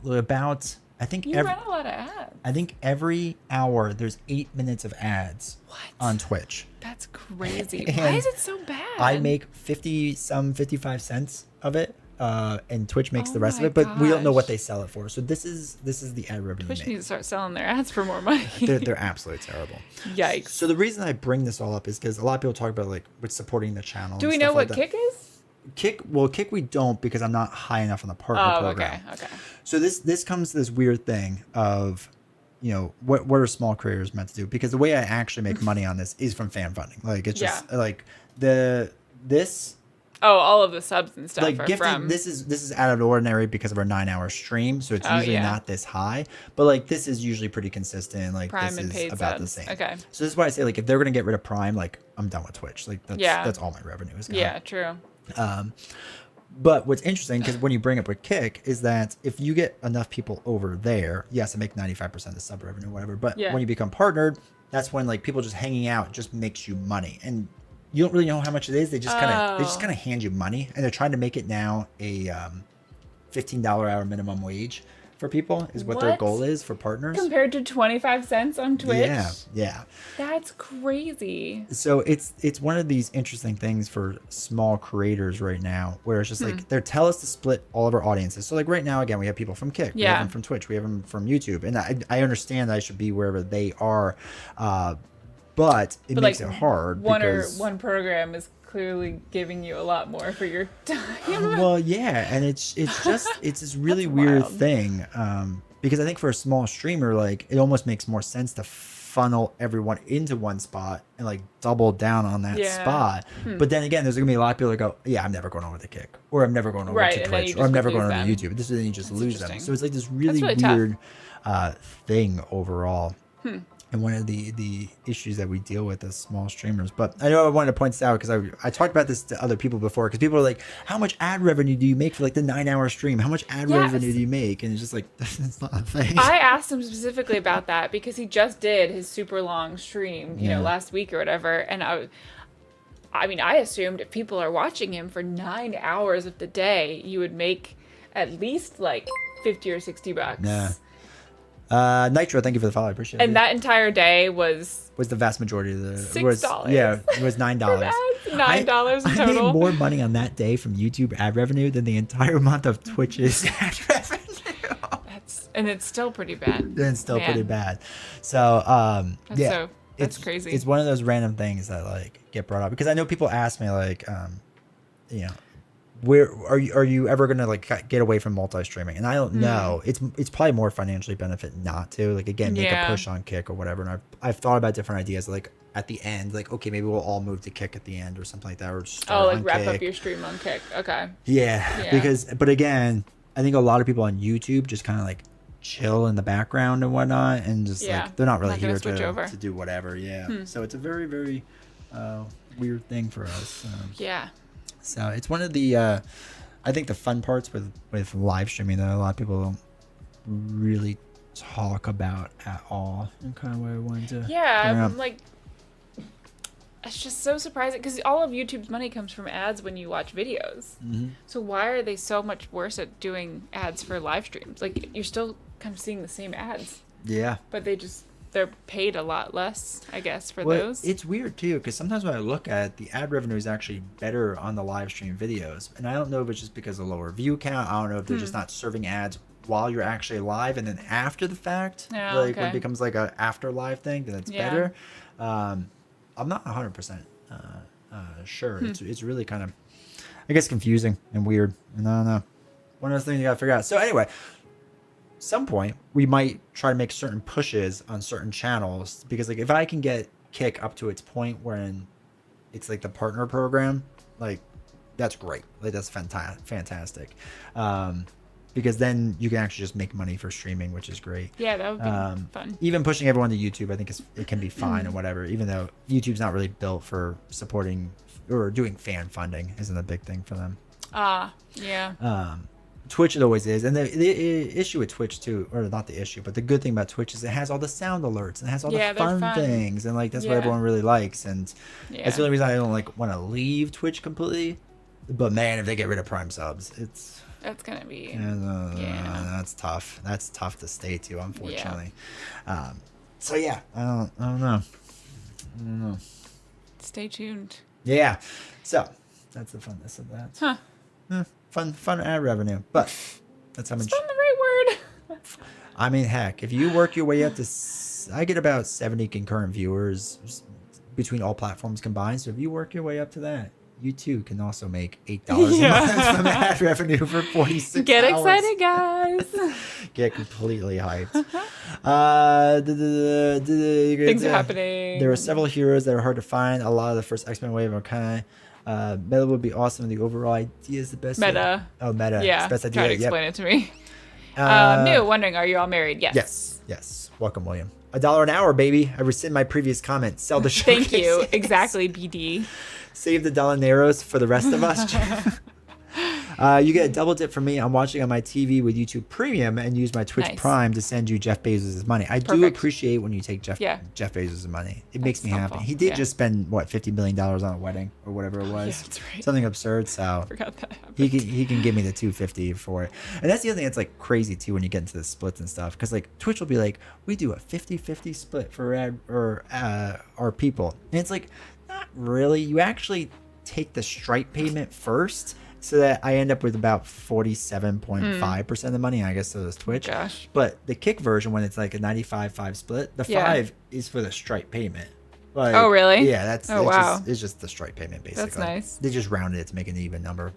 about, I think You run a lot of ads. I think every hour there's 8 minutes of ads on Twitch. That's crazy. And Why is it so bad? I make 55 cents of it. And Twitch makes Oh the rest of my it, but we don't know what gosh. they sell it for. So this is the ad revenue. Twitch you needs make. to start selling their ads for more money. They're absolutely terrible. Yikes. So the reason I bring this all up is because a lot of people talk about like with supporting the channel. Do and we stuff know like what that. Kick is? Kick we don't because I'm not high enough on the partner Oh, program. okay. So this comes to this weird thing of, what are small creators meant to do? Because the way I actually make money on this is from fan funding. Like it's just like this. Oh, all of the subs and stuff Like are gifting, from. this is out of the ordinary because of our 9-hour stream, so it's Oh, usually yeah. not this high. But like this is usually pretty consistent. Like Prime this and is paid about the subs. same. Okay. So this is why I say like if they're gonna get rid of Prime, like I'm done with Twitch. Like that's all my revenue is gone. Yeah, true. But what's interesting, because when you bring up with Kick, is that if you get enough people over there, yes, I make 95% of the sub revenue, whatever. But Yeah. when you become partnered, that's when like people just hanging out just makes you money, and you don't really know how much it is. They just kind of hand you money, and they're trying to make it now a $15 hour minimum wage for people is what their What? goal is for partners. Compared to 25 cents on Twitch? Yeah. That's crazy. So it's one of these interesting things for small creators right now, where it's just like they're tell us to split all of our audiences. So like right now, again, we have people from Kick, we have Yeah. them from Twitch, we have them from YouTube, and I understand that I should be wherever they are, but it makes it hard. Because, one program is clearly giving you a lot more for your time. well, yeah, and it's this really That's weird wild. thing, because I think for a small streamer, like it almost makes more sense to funnel everyone into one spot and like double down on that Yeah. spot. But then again, there's gonna be a lot of people that go, yeah, I'm never going over to Kick, or I'm never going over Right, to and then Twitch, you or I'm just never lose going over to them. YouTube. This is then you just That's lose them. interesting. So it's like this really, really tough. weird thing overall. And one of the issues that we deal with as small streamers. But I know I wanted to point this out because I talked about this to other people before, because people are like, how much ad revenue do you make for like the 9-hour stream? How much ad Yes. revenue do you make? And it's just like, it's not a thing. I asked him specifically about that because he just did his super long stream, Yeah. last week or whatever. And I mean, I assumed if people are watching him for 9 hours of the day, you would make at least like 50 or 60 bucks. Yeah. Nitro, thank you for the follow. I appreciate it. And that entire day was was the vast majority of the $6. Yeah, it was $9. $9 in I total. made more money on that day from YouTube ad revenue than the entire month of Twitch's ad revenue. and it's still pretty bad. And it's still Man. pretty bad. So That's it's crazy. It's one of those random things that like get brought up, because I know people ask me like, where are you ever gonna like get away from multi-streaming? And I don't know. It's probably more financially benefit not to, like, again, make Yeah. a push on Kick or whatever. And I've thought about different ideas, like at the end, like, okay, maybe we'll all move to Kick at the end or something like that, or start like on wrap Kick. up your stream on Kick. Okay. Yeah, but again, I think a lot of people on YouTube just kind of like chill in the background and whatnot, and just Yeah, like they're not really not gonna here switch over. to do whatever. Yeah, so it's a very, very weird thing for us. Yeah. So it's one of the I think the fun parts with live streaming that a lot of people don't really talk about at all. And kind of why I wanted to Yeah, bring I'm up. like, it's just so surprising because all of YouTube's money comes from ads when you watch videos. Mm-hmm. So why are they so much worse at doing ads for live streams? Like, you're still kind of seeing the same ads, Yeah. but they just they're paid a lot less, I guess, for Well, those. it's weird too, because sometimes when I look at it, the ad revenue is actually better on the live stream videos, and I don't know if it's just because of lower view count. I don't know if they're just not serving ads while you're actually live, and then after the fact, Yeah, like when it okay. becomes like a after live thing, then it's Yeah. better. I'm not 100% sure. It's really kind of, I guess, confusing and weird. And I don't know. One of those things you gotta figure out. So anyway, some point we might try to make certain pushes on certain channels, because like if I can get Kick up to its point when it's like the partner program, like that's great. Like that's fantastic. Because then you can actually just make money for streaming, which is great. Yeah, that would be fun. Even pushing everyone to YouTube, I think it can be fine or whatever, even though YouTube's not really built for supporting or doing fan funding isn't a big thing for them. Yeah. Twitch it always is, and the issue with Twitch too, or not the issue, but the good thing about Twitch is it has all the sound alerts and it has all Yeah, the they're fun fun. things, and like that's what Yeah. everyone really likes, and Yeah. that's the only reason I don't like want to leave Twitch completely. But man, if they get rid of Prime subs, it's That's gonna be. yeah, that's tough. That's tough to stay to, unfortunately. So yeah, I don't know. Stay tuned. Yeah, so that's the funness of that. Huh. Fun ad revenue, but that's how much. Is that the right word? I mean, heck, if you work your way up to, I get about 70 concurrent viewers between all platforms combined. So if you work your way up to that, you too can also make $8 a month from ad revenue for 46 Get hours. excited, guys. Get completely hyped. Things are happening. There are several heroes that are hard to find. A lot of the first X-Men wave are kind of. Meta would be awesome. The overall idea is the best. Meta. Oh, meta. Yeah. It's the best idea. Try to Yep. explain it to me. Uh, New, wondering, are you all married? Yes. Yes. Welcome, William. $1 an hour, baby. I rescind my previous comment. Sell the show. Thank you. Exactly, BD. Save the Dolaneros for the rest of us. You get a double dip from me. I'm watching on my TV with YouTube Premium and use my Twitch Nice. Prime to send you Jeff Bezos' money. I do Perfect. appreciate when you take Jeff Yeah. Bezos' money. It makes That's me happy. helpful. He did Yeah. just spend what $50 million on a wedding or whatever it was. that's right. Something absurd. So Forgot that happened. he can give me the 250 for it. And that's the other thing that's like crazy too when you get into the splits and stuff, because like Twitch will be like, we do a 50-50 split for our people, and it's like, not really. You actually take the Stripe payment first, so that I end up with about 47.5% of the money. I guess so does Twitch. Gosh. But the Kick version, when it's like a 95-5 split, the Yeah. 5 is for the Stripe payment. Like, Oh, really? Yeah, that's Oh, wow. it's just the Stripe payment basically. That's nice. They just rounded it to make an even number,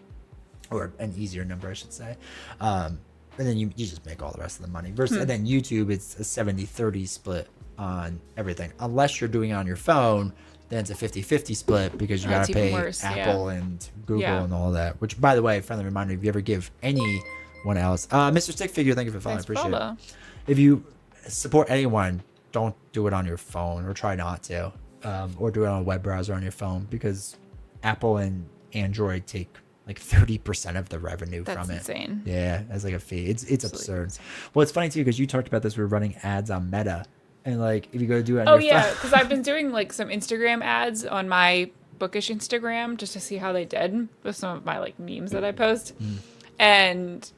or an easier number, I should say. And then you just make all the rest of the money. Versus, and then YouTube, it's a 70-30 split on everything. Unless you're doing it on your phone, then it's a 50-50 split, because you That's gotta even pay worse, yeah. Apple and Google Yeah. and all that. Which, by the way, friendly reminder: if you ever give anyone else, Mr. Stick Figure, thank you for following. I Thanks for appreciate follow. it. If you support anyone, don't do it on your phone, or try not to, or do it on a web browser on your phone, because Apple and Android take like 30% of the revenue That's from it. insane. Yeah, as like a fee. It's absurd. Well, it's funny too, because you talked about this. We were running ads on Meta, and like if you go to do it on Oh your yeah, phone, because I've been doing like some Instagram ads on my bookish Instagram just to see how they did with some of my like memes that I post, and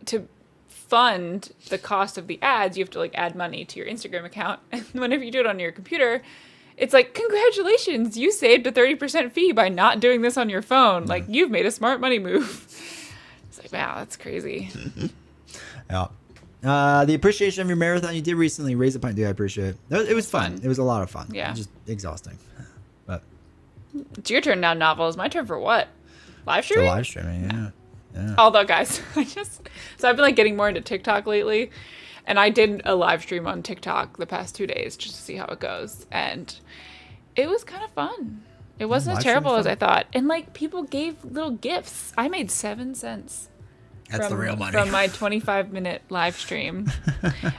to fund the cost of the ads, you have to like add money to your Instagram account, and whenever you do it on your computer, it's like, congratulations, you saved a 30% fee by not doing this on your phone. Like, you've made a smart money move. It's like, wow, that's crazy. yeah. The appreciation of your marathon you did recently, raise a pint, dude. I appreciate it. It was fun. It was a lot of fun. Yeah. Just exhausting, but It's your turn now, Novels. My turn for what? Live the streaming? live streaming, yeah. Although, guys, so I've been like getting more into TikTok lately, and I did a live stream on TikTok the past 2 days just to see how it goes, and it was kind of fun. It wasn't live as terrible streaming's as I thought, and like people gave little gifts. I made 7 cents. That's the real money. From my 25-minute live stream.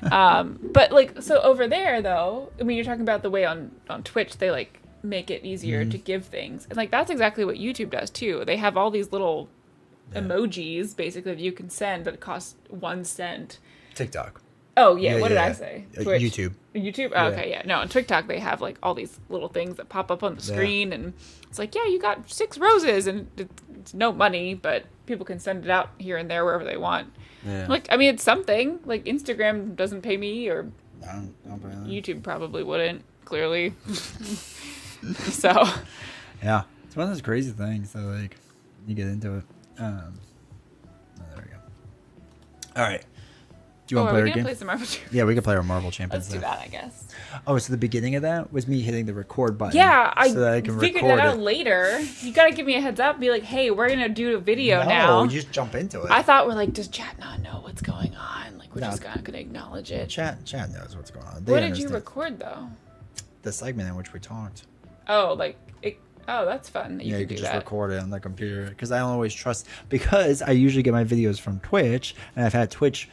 But like, so over there though, I mean, you're talking about the way on Twitch, they like make it easier to give things. And like, that's exactly what YouTube does too. They have all these little emojis basically that you can send that cost 1 cent. TikTok. Oh yeah, what did yeah. I say? Twitch. YouTube. YouTube? Oh, okay, yeah. No, on TikTok they have like all these little things that pop up on the screen, and it's like, yeah, you got 6 roses, and it's no money, but people can send it out here and there wherever they want. Yeah. Like, I mean, it's something. Like, Instagram doesn't pay me or I don't play that. YouTube probably wouldn't, clearly. So. Yeah. It's one of those crazy things that, like, you get into it. Oh, there we go. All right. Do you want to play our game? Play some Marvel Champions? Yeah, we can play our Marvel Champions. Let's do that, I guess. Oh, so the beginning of that was me hitting the record button. Yeah, I so that I can figured record that out it. later. You gotta give me a heads up. Be like, hey, we're gonna do a video No, now. you just jump into it. I thought we're like, does chat not know what's going on? Like, we're No. just not gonna acknowledge it. Chat knows what's going on. What did you record though? The segment in which we talked. Oh, like it. Oh, that's fun. You can can do just that. record it on the computer because I don't always trust because I usually get my videos from Twitch and I've had Twitch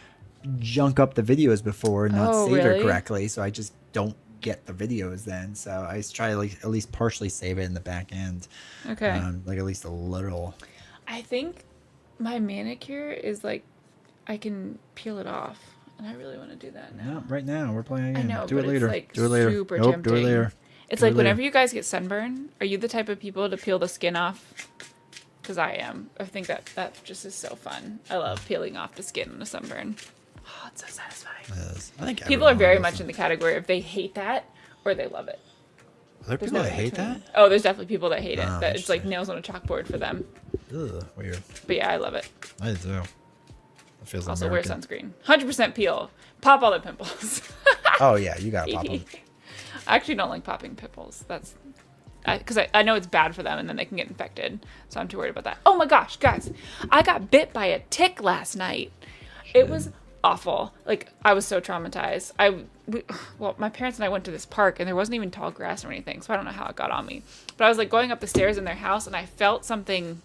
junk up the videos before and not save it correctly, so I just don't get the videos then. So I try to at least partially save it in the back end. Okay. Like at least a little. I think my manicure is like, I can peel it off, and I really want to do that now. No, right now we're playing a game. I know, do it but later. it's like do it later. super nope, tempting. do it later. It's Do it like later. whenever you guys get sunburn, are you the type of people to peel the skin off? Because I am. I think that just is so fun. I love peeling off the skin on a sunburn. Oh, it's so satisfying. It is. I think People are everyone very does much it. in the category of they hate that or they love it. Are there There's people that no hate in-between. that? Oh, there's definitely people that hate it. Oh, That it's like interesting. nails on a chalkboard for them. Ugh, weird. But yeah, I love it. I do. It feels Also American. wear sunscreen. 100% peel. Pop all the pimples. Oh yeah, you gotta pop them. I actually don't like popping pimples. That's because I know it's bad for them and then they can get infected. So I'm too worried about that. Oh my gosh, guys. I got bit by a tick last night. It was awful. Like, I was so traumatized. Well, my parents and I went to this park and there wasn't even tall grass or anything. So I don't know how it got on me. But I was like going up the stairs in their house and I felt something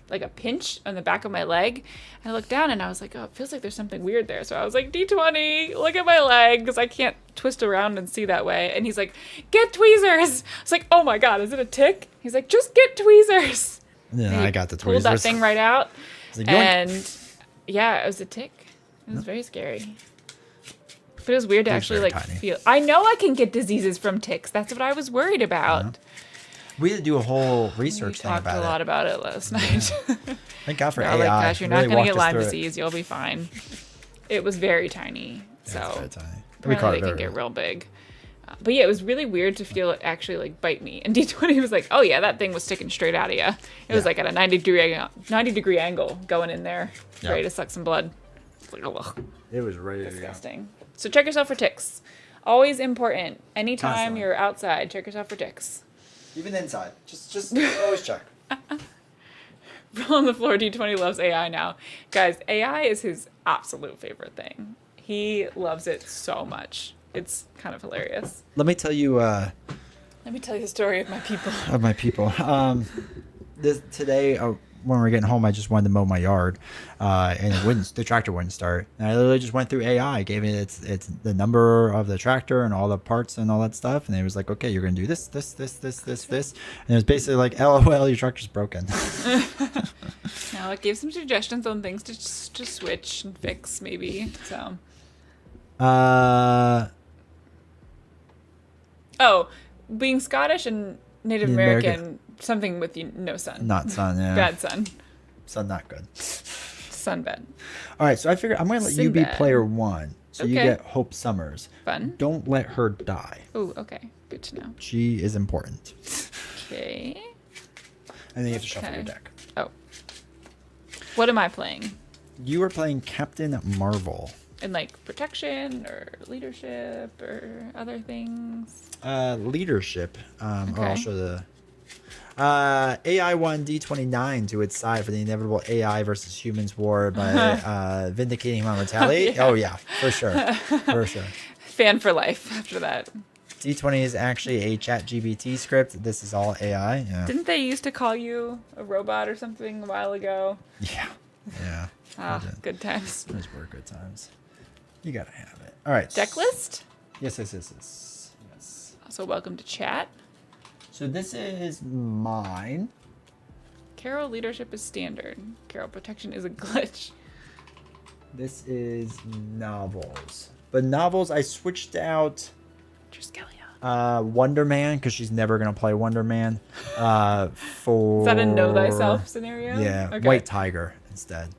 like a pinch on the back of my leg. And I looked down and I was like, oh, it feels like there's something weird there. So I was like, D20, look at my leg because I can't twist around and see that way. And he's like, get tweezers. I was like, oh my God, is it a tick? He's like, just get tweezers. Yeah, I got the Pulled tweezers. that thing right out. Like, yoink. And yeah, it was a tick. It was very scary. But it was weird to It was actually very like tiny. feel. I know I can get diseases from ticks. That's what I was worried about. We had to do a whole We research thing talked about a it. lot about it last night. Thank God for They're AI. like, gosh, you're Really not going to walked get us Lyme through it. disease. You'll be fine. It was very tiny. Yeah, So it's very tiny. We caught apparently it they can very get real big. But yeah, it was really weird to feel it actually like bite me. And D20 was like, oh yeah, that thing was sticking straight out of you. It was Yeah. like at a 90-degree angle going in there, Yeah. ready to suck some blood. It's like, oh, It was ready to go. disgusting. So check yourself for ticks. Always important. Anytime Constantly. you're outside, check yourself for ticks. Even inside. Just always check. Roll on the floor, D20 loves AI now. Guys, AI is his absolute favorite thing. He loves it so much. It's kind of hilarious. Let me tell you Let me tell you the story of my people. of my people. Today, when we were getting home, I just wanted to mow my yard, and it wouldn't. The tractor wouldn't start. And I literally just went through AI, gave it its the number of the tractor and all the parts and all that stuff, and it was like, okay, you're gonna do this, this, and it was basically like, LOL, your tractor's broken. Now it gave some suggestions on things to switch and fix, maybe. So. Oh, being Scottish and Native Native American, American. something with you, no sun. Not sun, yeah. Bad sun. Sun, not good. Sunbed. All right, so I figured I'm gonna let you be Sinbad. player one. So you Okay. get Hope Summers. Fun. Don't let her die. Oh, okay. Good to know. She is important. Okay. And then you have to shuffle your Okay. deck. Oh. What am I playing? You are playing Captain Marvel. In like protection or leadership or other things? Leadership. I'll Okay. show the AI won D29 to its side for the inevitable AI versus humans war by vindicating human retaliate. Yeah. Oh yeah, for sure, for sure. Fan for life after that. D20 is actually a ChatGPT script. This is all AI. Yeah. Didn't they used to call you a robot or something a while ago? Yeah. Yeah. Ah, They did. good times. Those were good times. You gotta have it. All right. Deck list? Yes. Also, welcome to chat. So this is mine. Carol leadership is standard. Carol protection is a glitch. This is novels. But novels, I switched out Wonder Man because she's never gonna play Wonder Man. For Is that a know thyself scenario? Yeah, Okay. White Tiger. instead.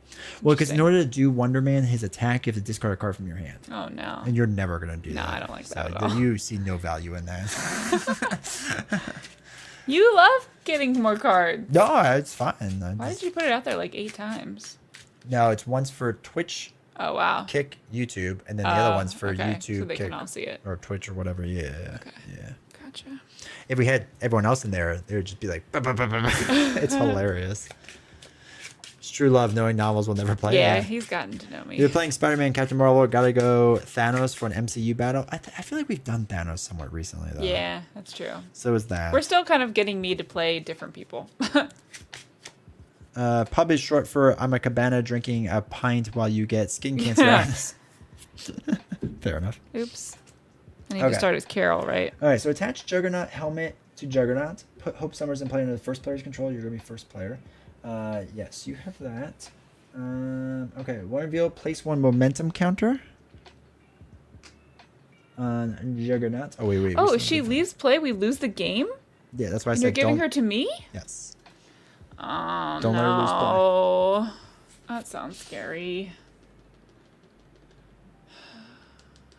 Well, because in order to do Wonder Man, his attack, you have to discard a card from your hand. Oh no. And you're never going to do that. No, I don't like that So at all. you see no value in that. You love getting more cards. No, it's fine. Why did you put it out there like 8 times? No, it's once for Twitch, Oh wow. Kick, YouTube, and then the other one's for okay. YouTube, So they Kick, can all see it. or Twitch, or whatever. Yeah, Okay. yeah. Gotcha. If we had everyone else in there, they would just be like, "Bah, bah, bah, bah, bah." It's hilarious. It's true love, knowing novels will never play. Yeah, that. he's gotten to know me. You're playing Spider-Man, Captain Marvel. Gotta go Thanos for an MCU battle. I feel like we've done Thanos somewhat recently, though. Yeah, that's true. So is that. We're still kind of getting me to play different people. Pub is short for I'm a cabana drinking a pint while you get skin cancer. Fair enough. Oops. I need Okay. to start as Carol, right? All right, so attach Juggernaut helmet to Juggernaut. Put Hope Summers in play under the first player's control. You're going to be first player. Yes, you have that. Okay, one reveal. Place 1 momentum counter on Juggernaut. Oh, wait. Oh, if she leaves play, we lose the game? Yeah, that's why I And said you're giving don't. her to me? Yes. Oh, Don't no. let her lose play. That sounds scary.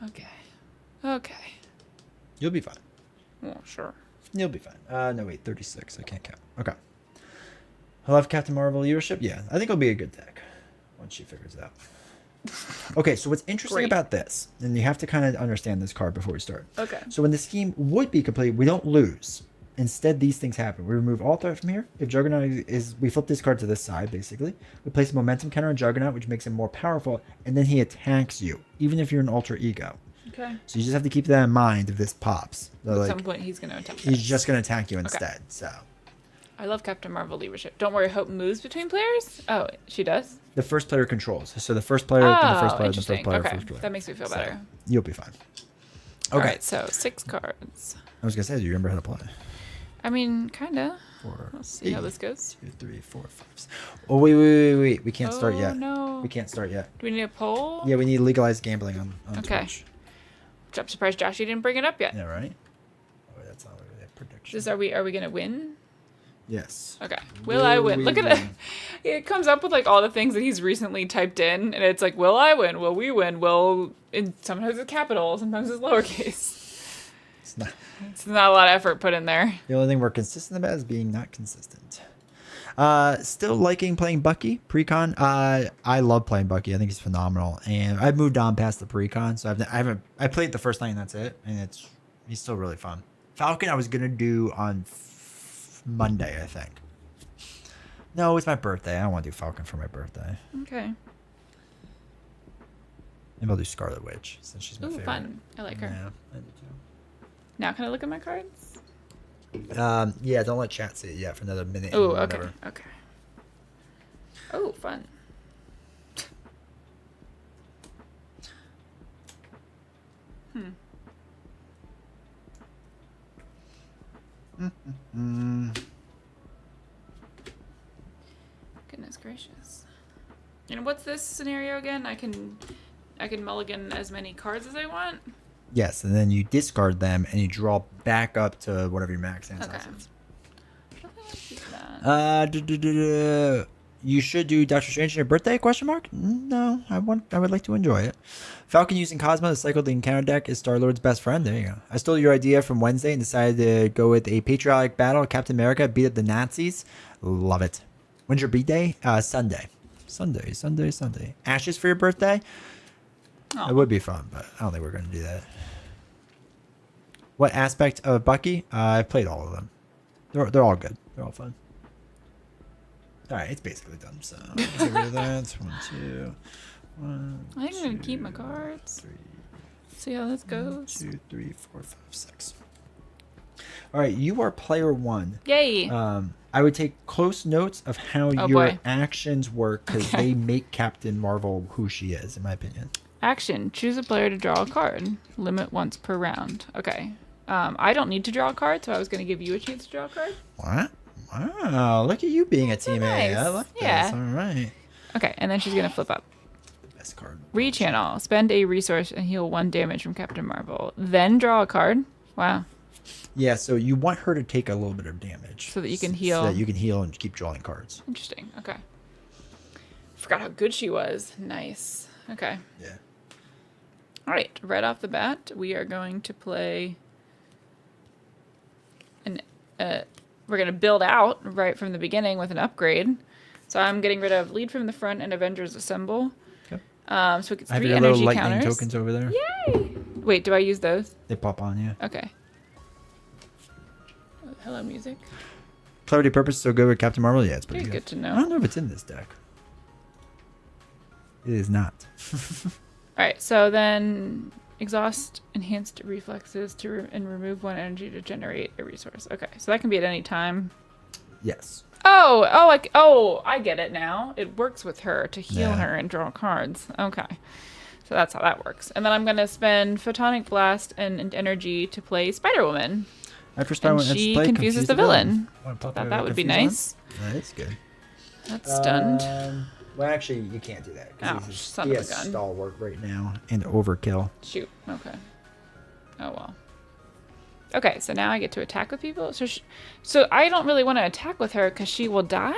Okay. Okay. You'll be fine. Well, sure. You'll be fine. No, wait, 36. I can't count. Okay. I love Captain Marvel leadership. Yeah, I think it'll be a good deck once she figures it out. Okay, so what's interesting Great. about this, and you have to kind of understand this card before we start. Okay. So when the scheme would be complete, we don't lose. Instead, these things happen. We remove all threat from here. If Juggernaut is, we flip this card to this side, basically. We place a momentum counter on Juggernaut, which makes him more powerful, and then he attacks you, even if you're an alter ego. Okay. So you just have to keep that in mind if this pops. So, At some point, he's going to attack he's us. just going to attack you instead. So I love Captain Marvel leadership. Don't worry, Hope moves between players? Oh, she does? the first player controls. So the first player, then the first player, then the first interesting. player, Okay. first player. That makes me feel So, better. you'll be fine. All Okay. right, so 6 cards. I was going to say, do you remember how to play? I mean, kind of. 4, Let's see how this goes. 2, 3, 4, 5. Oh, wait. We can't start Oh, yet. no. We can't start yet. Do we need a poll? Yeah, we need legalized gambling on Okay. Twitch. I'm surprised Joshy didn't bring it up yet. Yeah, right? Oh, that's not really a prediction. Are we gonna win? Yes. Okay. Will I win? we Look at it. win? It comes up with like all the things that he's recently typed in, and it's like, will I win? Will we win? And sometimes it's capital, sometimes it's lowercase. It's not. It's not a lot of effort put in there. The only thing we're consistent about is being not consistent. Still liking playing Bucky pre-con. I love playing Bucky. I think he's phenomenal, and I've moved on past the pre-con, so I played the first night and that's it, and he's still really fun. Falcon I was gonna do on Monday, I think. No, it's my birthday. I don't want to do Falcon for my birthday. Okay. Maybe I'll do Scarlet Witch since she's my Ooh, favorite. fun. I like her. Yeah, I do Now can I look at my cards? too. Yeah, don't let chat see it yet for another minute. Oh, or okay. whatever. Okay. Oh, fun. Goodness gracious. And what's this scenario again? I can mulligan as many cards as I want? Yes, and then you discard them and you draw back up to whatever your max hand Okay. size is. I don't think I'll do that. You should do Doctor Strange on your birthday? Question mark? No, I would like to enjoy it. Falcon using Cosmo to cycle the encounter deck is Star Lord's best friend. There you go. I stole your idea from Wednesday and decided to go with a patriotic battle. Captain America beat up the Nazis. Love it. When's your B-Day? Sunday. Sunday. Ashes for your birthday? Aw. It would be fun, but I don't think we're going to do that. What aspect of Bucky? I've played all of them. They're all good. They're all fun. All right, it's basically done. So get rid of that. 1, 2, 1. I think I'm gonna keep my cards. See how this goes. 2, 3, 4, 5, 6. All right, you are player 1. Yay! I would take close notes of how Oh, your boy. actions work because Okay. they make Captain Marvel who she is, in my opinion. Action. Choose a player to draw a card. Limit once per round. Okay. I don't need to draw a card, so I was going to give you a chance to draw a card. What? Wow, look at you being a teammate. nice. I like Yeah. this. All right. Okay, and then she's going to flip up. Best card. Rechannel. Spend a resource and heal 1 damage from Captain Marvel. Then draw a card. Wow. Yeah, so you want her to take a little bit of damage. So that you can heal. So that you can heal and keep drawing cards. Interesting. Okay. Forgot how good she was. Nice. Okay. Yeah. All right. Right off the bat, we are going to play we're going to build out right from the beginning with an upgrade. So I'm getting rid of Lead from the Front and Avengers Assemble. Okay. So it gets I have 3 your little energy lightning counters. tokens over there. Yay! Wait, do I use those? They pop on, yeah. Okay. Oh, hello, music. Clarity Purpose so good with Captain Marvel? Yeah, it's pretty Very good to know. I don't know if it's in this deck. It is not. All right, so then exhaust enhanced reflexes and remove 1 energy to generate a resource. Okay, so that can be at any time. Yes. I get it now. It works with her to heal Yeah. her and draw cards. Okay, so that's how that works. And then I'm gonna spend Photonic Blast and energy to play Spider Woman. After And Spider-Man, she play, confuses confuse the villain. Wanna pop Thought a that would be confuse nice. one? That's good. That's stunned. Well, actually, you can't do that. Ouch, son he of a has gun. stalwart right now and overkill. Shoot. Okay. Oh well. Okay, so now I get to attack with people. So I don't really want to attack with her because she will die.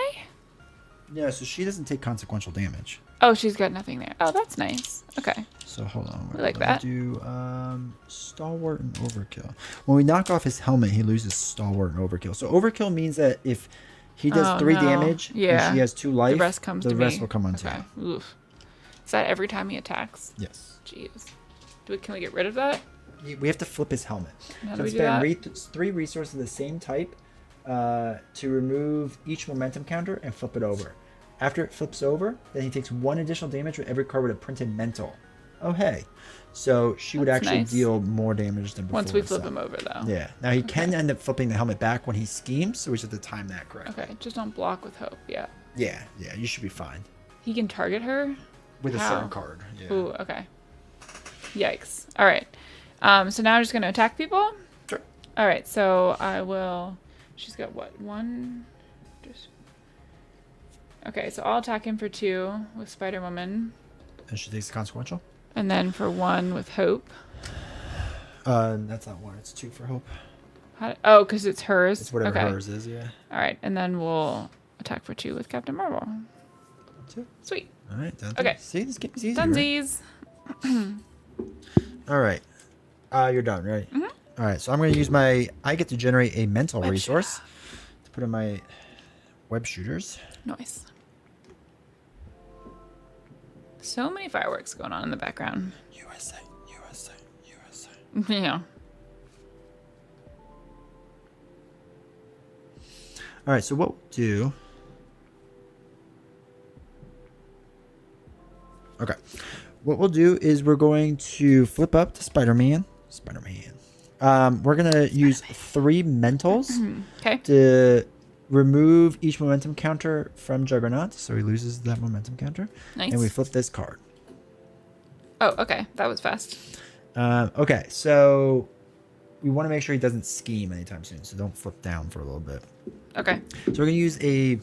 Yeah, so she doesn't take consequential damage. Oh, she's got nothing there. Oh, that's nice. Okay. So hold on. I like that. Do stalwart and overkill. When we knock off his helmet, he loses stalwart and overkill. So overkill means that if he does 3 no. damage Yeah. and she has 2 life, The rest comes to me. will come on Okay. 2. Oof. Is that every time he attacks? Yes. Jeez. Can we get rid of that? We have to flip his helmet. How So do we it's do that? 3 resources of the same type to remove each momentum counter and flip it over. After it flips over, then he takes 1 additional damage with every card with a printed mental. Oh, hey. So she would That's actually nice. deal more damage than before. Once we flip so. him over, though. Yeah. Now he can end up flipping the helmet back when he schemes, so we just have to time that correctly. Okay, just don't block with hope. Yeah. Yeah, you should be fine. He can target her? With a How? certain card. Yeah. Ooh, okay. Yikes. All right. So now I'm just going to attack people? Sure. All right, so I will... She's got what? 1... Okay, so I'll attack him for 2 with Spider-Woman. And she takes the consequential? And then for 1 with Hope. That's not 1, it's 2 for hope. Oh, because it's hers? It's whatever okay. hers is, yeah. All right, and then we'll attack for 2 with Captain Marvel. 2. Sweet. All right, done. Okay. See, this game is easy. Right? Dunsies. All right. You're done, right? Mm-hmm. All right, so I'm going to use I get to generate a mental Web resource to put in my web shooters. Nice. So many fireworks going on in the background. USA, USA, USA. Yeah. All right, so what we'll do... Okay. What we'll do is we're going to flip up to Spider-Man. We're going to use 3 mentals Okay. to remove each momentum counter from Juggernaut. So he loses that momentum counter. Nice. And we flip this card. Oh, okay. That was fast. Okay, so we want to make sure he doesn't scheme anytime soon. So don't flip down for a little bit. Okay. So we're going to use a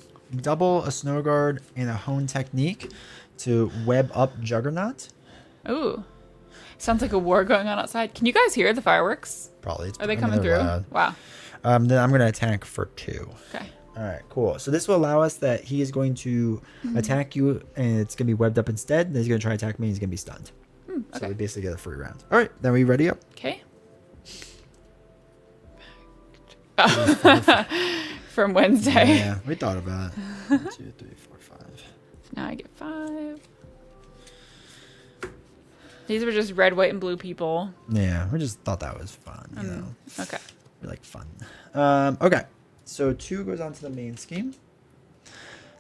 Snow Guard, and a Hone Technique to web up Juggernaut. Ooh. Sounds like a war going on outside. Can you guys hear the fireworks? Probably. Are they coming through? Loud. Wow. Then I'm going to attack for 2. Okay. All right, cool. So this will allow us that he is going to attack you, and it's going to be webbed up instead. Then he's going to try to attack me, and he's going to be stunned. So Okay. we basically get a free round. All right, then we ready up? Okay. From Wednesday. Yeah, we thought about it. 1, 2, 3, 4, 5. Now I get 5. These were just red, white, and blue people. Yeah, we just thought that was fun. You know, Okay. we like fun. Okay, so 2 goes on to the main scheme.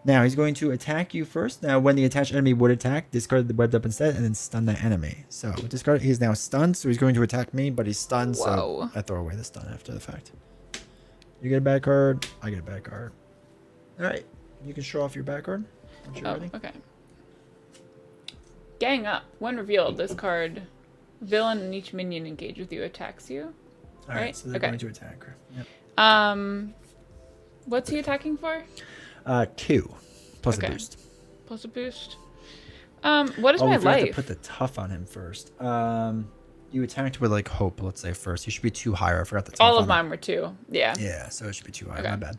Now he's going to attack you first. Now, when the attached enemy would attack, discard the webbed up instead, and then stun that enemy. So discard. He is now stunned, so he's going to attack me, but he's stunned. Whoa. So I throw away the stun after the fact. You get a bad card. I get a bad card. All right, you can show off your bad card once you're ready. Okay. Gang up. When revealed, this card, villain and each minion engaged with you attacks you. All right, right, so they're okay. going to attack her. Yep. What's he attacking for? 2 plus Okay. a boost. Plus a boost. What is Oh, my we forgot to life? put the tough on him first. You attacked with like hope, let's say first. You should be 2 higher. I forgot the tough All on of him. mine were 2. Yeah. Yeah, so it should be 2 higher. Okay. My bad.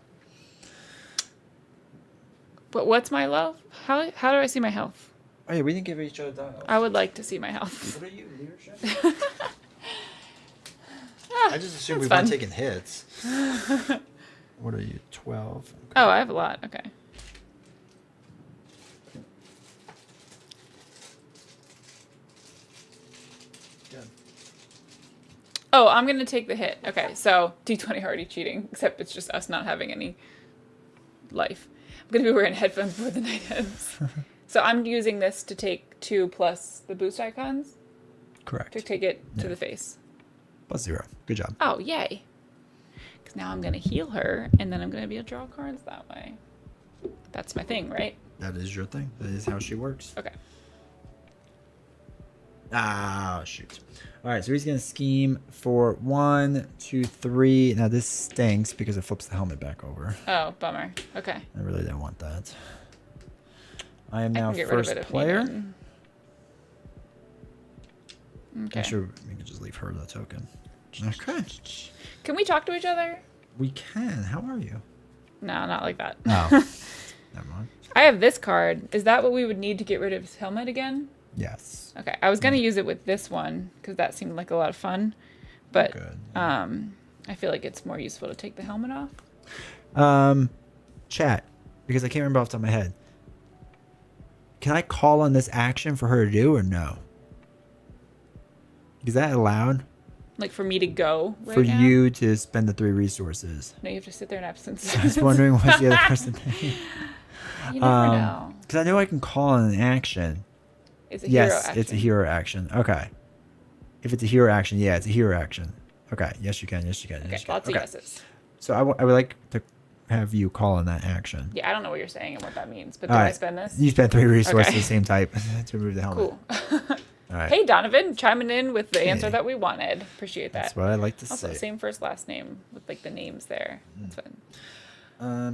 But what's my low? How do I see my health? Oh yeah, we didn't give each other dials. I would like to see my health. What are you, leadership? I just assumed we weren't taking hits. What are you, 12? Okay. Oh, I have a lot. Okay. Good. Oh, I'm going to take the hit. Okay, so D20 already cheating, except it's just us not having any life. I'm going to be wearing headphones before the night ends. So I'm using this to take 2 plus the boost icons Correct. to take it to the face. +0. Good job. Oh, yay. Because now I'm going to heal her, and then I'm going to be able to draw cards that way. That's my thing, right? That is your thing. That is how she works. Okay. Ah, shoot. All right, so he's going to scheme for 1, 2, 3. Now this stinks because it flips the helmet back over. Oh, bummer. Okay. I really don't want that. I am I now can get rid of first it if player. needed. Okay. I'm sure we can just leave her the token. Okay. Can we talk to each other? We can. How are you? No, not like that. Oh. Never mind. I have this card. Is that what we would need to get rid of his helmet again? Yes. Okay. I was going to use it with this one because that seemed like a lot of fun. But Good. I feel like it's more useful to take the helmet off. Chat, because I can't remember off the top of my head. Can I call on this action for her to do or no? Is that allowed? Like for me to go right For now? you to spend the 3 resources. No, you have to sit there in absence. I was wondering what's the other person doing. You never know. Because I know I can call on an action. It's a hero Yes, action. it's a hero action. Okay. If it's a hero action, yeah, it's a hero action. Okay. Yes, you can. Yes, you can. Okay, Yes, you can. lots of yeses. So I would like to have you call on that action. Yeah, I don't know what you're saying and what that means, but do All I right. spend this? You spend 3 resources, Okay. same type, to remove the helmet. Cool. All right. Hey, Donovan, chiming in with the answer Hey. that we wanted. Appreciate that. That's what I like to Also, say. same first last name with like the names there. That's fun.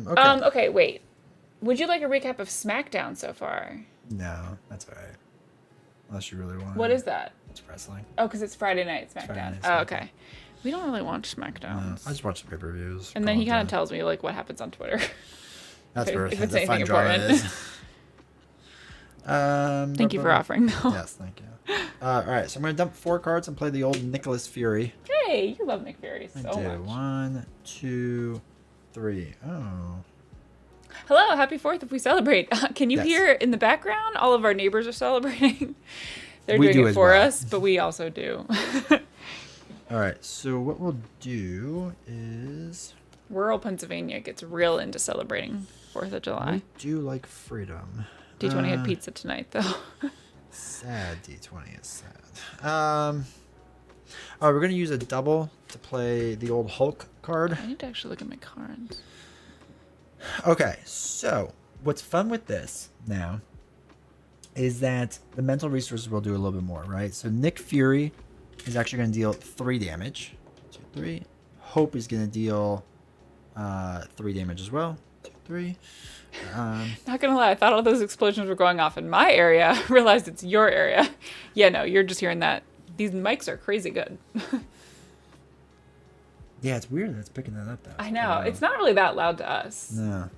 Okay. Okay, wait. Would you like a recap of SmackDown so far? No, that's all right. Unless you really want. What is that? It's wrestling. Oh, because it's Friday Night SmackDown. Friday Night Oh, SmackDown. okay. We don't really watch SmackDown. I just watch the pay-per-views. And then he kind of tells me like what happens on Twitter. That's if where it's the fun anything drama important. is. Thank you for offering, though. Yes, thank you. All right, so I'm going to dump 4 cards and play the old Nicholas Fury. Hey, you love Nick Fury I so do. much. 1, 2, 3. Oh. Hello, happy 4th if we celebrate. Can you Yes. hear in the background? All of our neighbors are celebrating. They're We doing do it as for well. us, but we also do. All right, so what we'll do is Rural Pennsylvania gets real into celebrating 4th of July. we do like freedom. D20 had pizza tonight, though. Sad D20 is sad. All right, we're going to use a double to play the old Hulk card. I need to actually look at my cards. Okay, so what's fun with this now is that the mental resources will do a little bit more, right? So Nick Fury is actually going to deal 3 damage. 2, 3. Hope is going to deal 3 damage as well. 2, 3. Not gonna lie, I thought all those explosions were going off in my area. Realized it's your area. Yeah, no, you're just hearing that. These mics are crazy good. Yeah, it's weird that it's picking that up though. I know. It's not really that loud to us. No.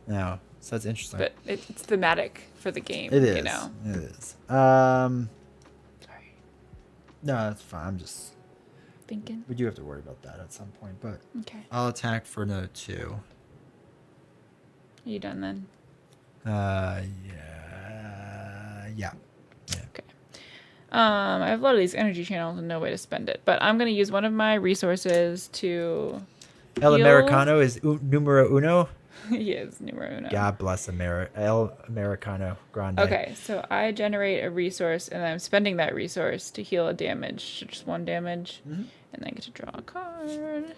No. So that's interesting. But it's thematic for the game. It is. You know. It is. Sorry. No, that's fine. I'm just. Thinking. We do have to worry about that at some point, but Okay. I'll attack for another 2. Are you done then? Yeah. Okay. I have a lot of these energy channels and no way to spend it, but I'm gonna use one of my resources to. El heal. Americano is numero uno. He is numero uno. God bless El Americano Grande. Okay, so I generate a resource and I'm spending that resource to heal a damage, just 1 damage, and then I get to draw a card.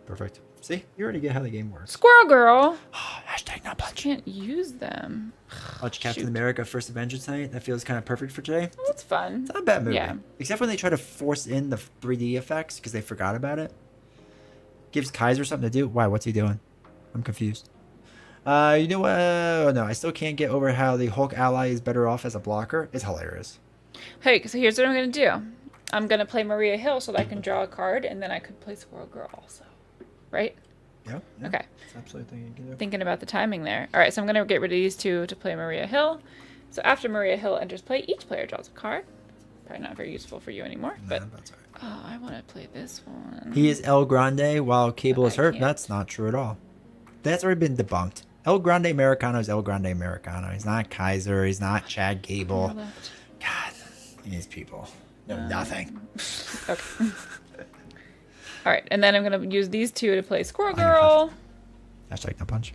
Perfect. See, you already get how the game works. Squirrel Girl. Hashtag not I punch. can't use them. Watch Captain Shoot. America: First Avenger tonight. That feels kind of perfect for today. Well, that's fun. It's not a bad movie. Yeah. Except when they try to force in the 3D effects because they forgot about it. Gives Kaiser something to do. Why? What's he doing? I'm confused. You know what? Oh, no, I still can't get over how the Hulk ally is better off as a blocker. It's hilarious. Hey, so here's what I'm gonna do. I'm gonna play Maria Hill so that I can draw a card, and then I could play Squirrel Girl also. Right? Yeah. Okay. That's absolutely thing you can do. Thinking about the timing there. All right, so I'm going to get rid of these two to play Maria Hill. So after Maria Hill enters play, each player draws a card. Probably not very useful for you anymore, but That's all right. oh, I want to play this one. He is El Grande while Cable is I hurt. can't. That's not true at all. That's already been debunked. El Grande Americano is El Grande Americano. He's not Kaiser. He's not Chad Gable. Left. God, these people know nothing. Okay. All right, and then I'm going to use these two to play Squirrel Oh, you have Girl. Hashtag no punch.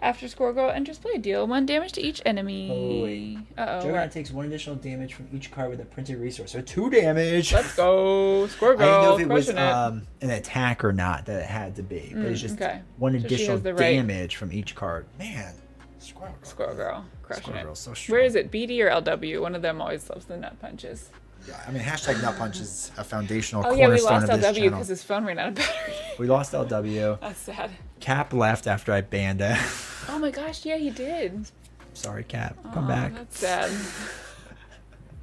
After Squirrel Girl enters play, deal 1 damage to each enemy. Uh-oh. Juggernaut takes 1 additional damage from each card with a printed resource. So 2 damage. Let's go. Squirrel I didn't know Girl. if it was Crushing it. an attack or not that it had to be. But it's just okay. 1 So she additional has the right- damage from each card. Man. Squirrel Girl. Squirrel Girl. Crushing Squirrel it. Girl's so strong. Where is it? BD or LW? One of them always loves the nut punches. Yeah, I mean, hashtag nut punch is a foundational Oh, yeah, we cornerstone lost of this LW channel. because his phone ran out of battery. We lost LW. That's sad. Cap left after I banned it. Oh my gosh, yeah, he did. Sorry, Cap. Come Oh, back. That's sad.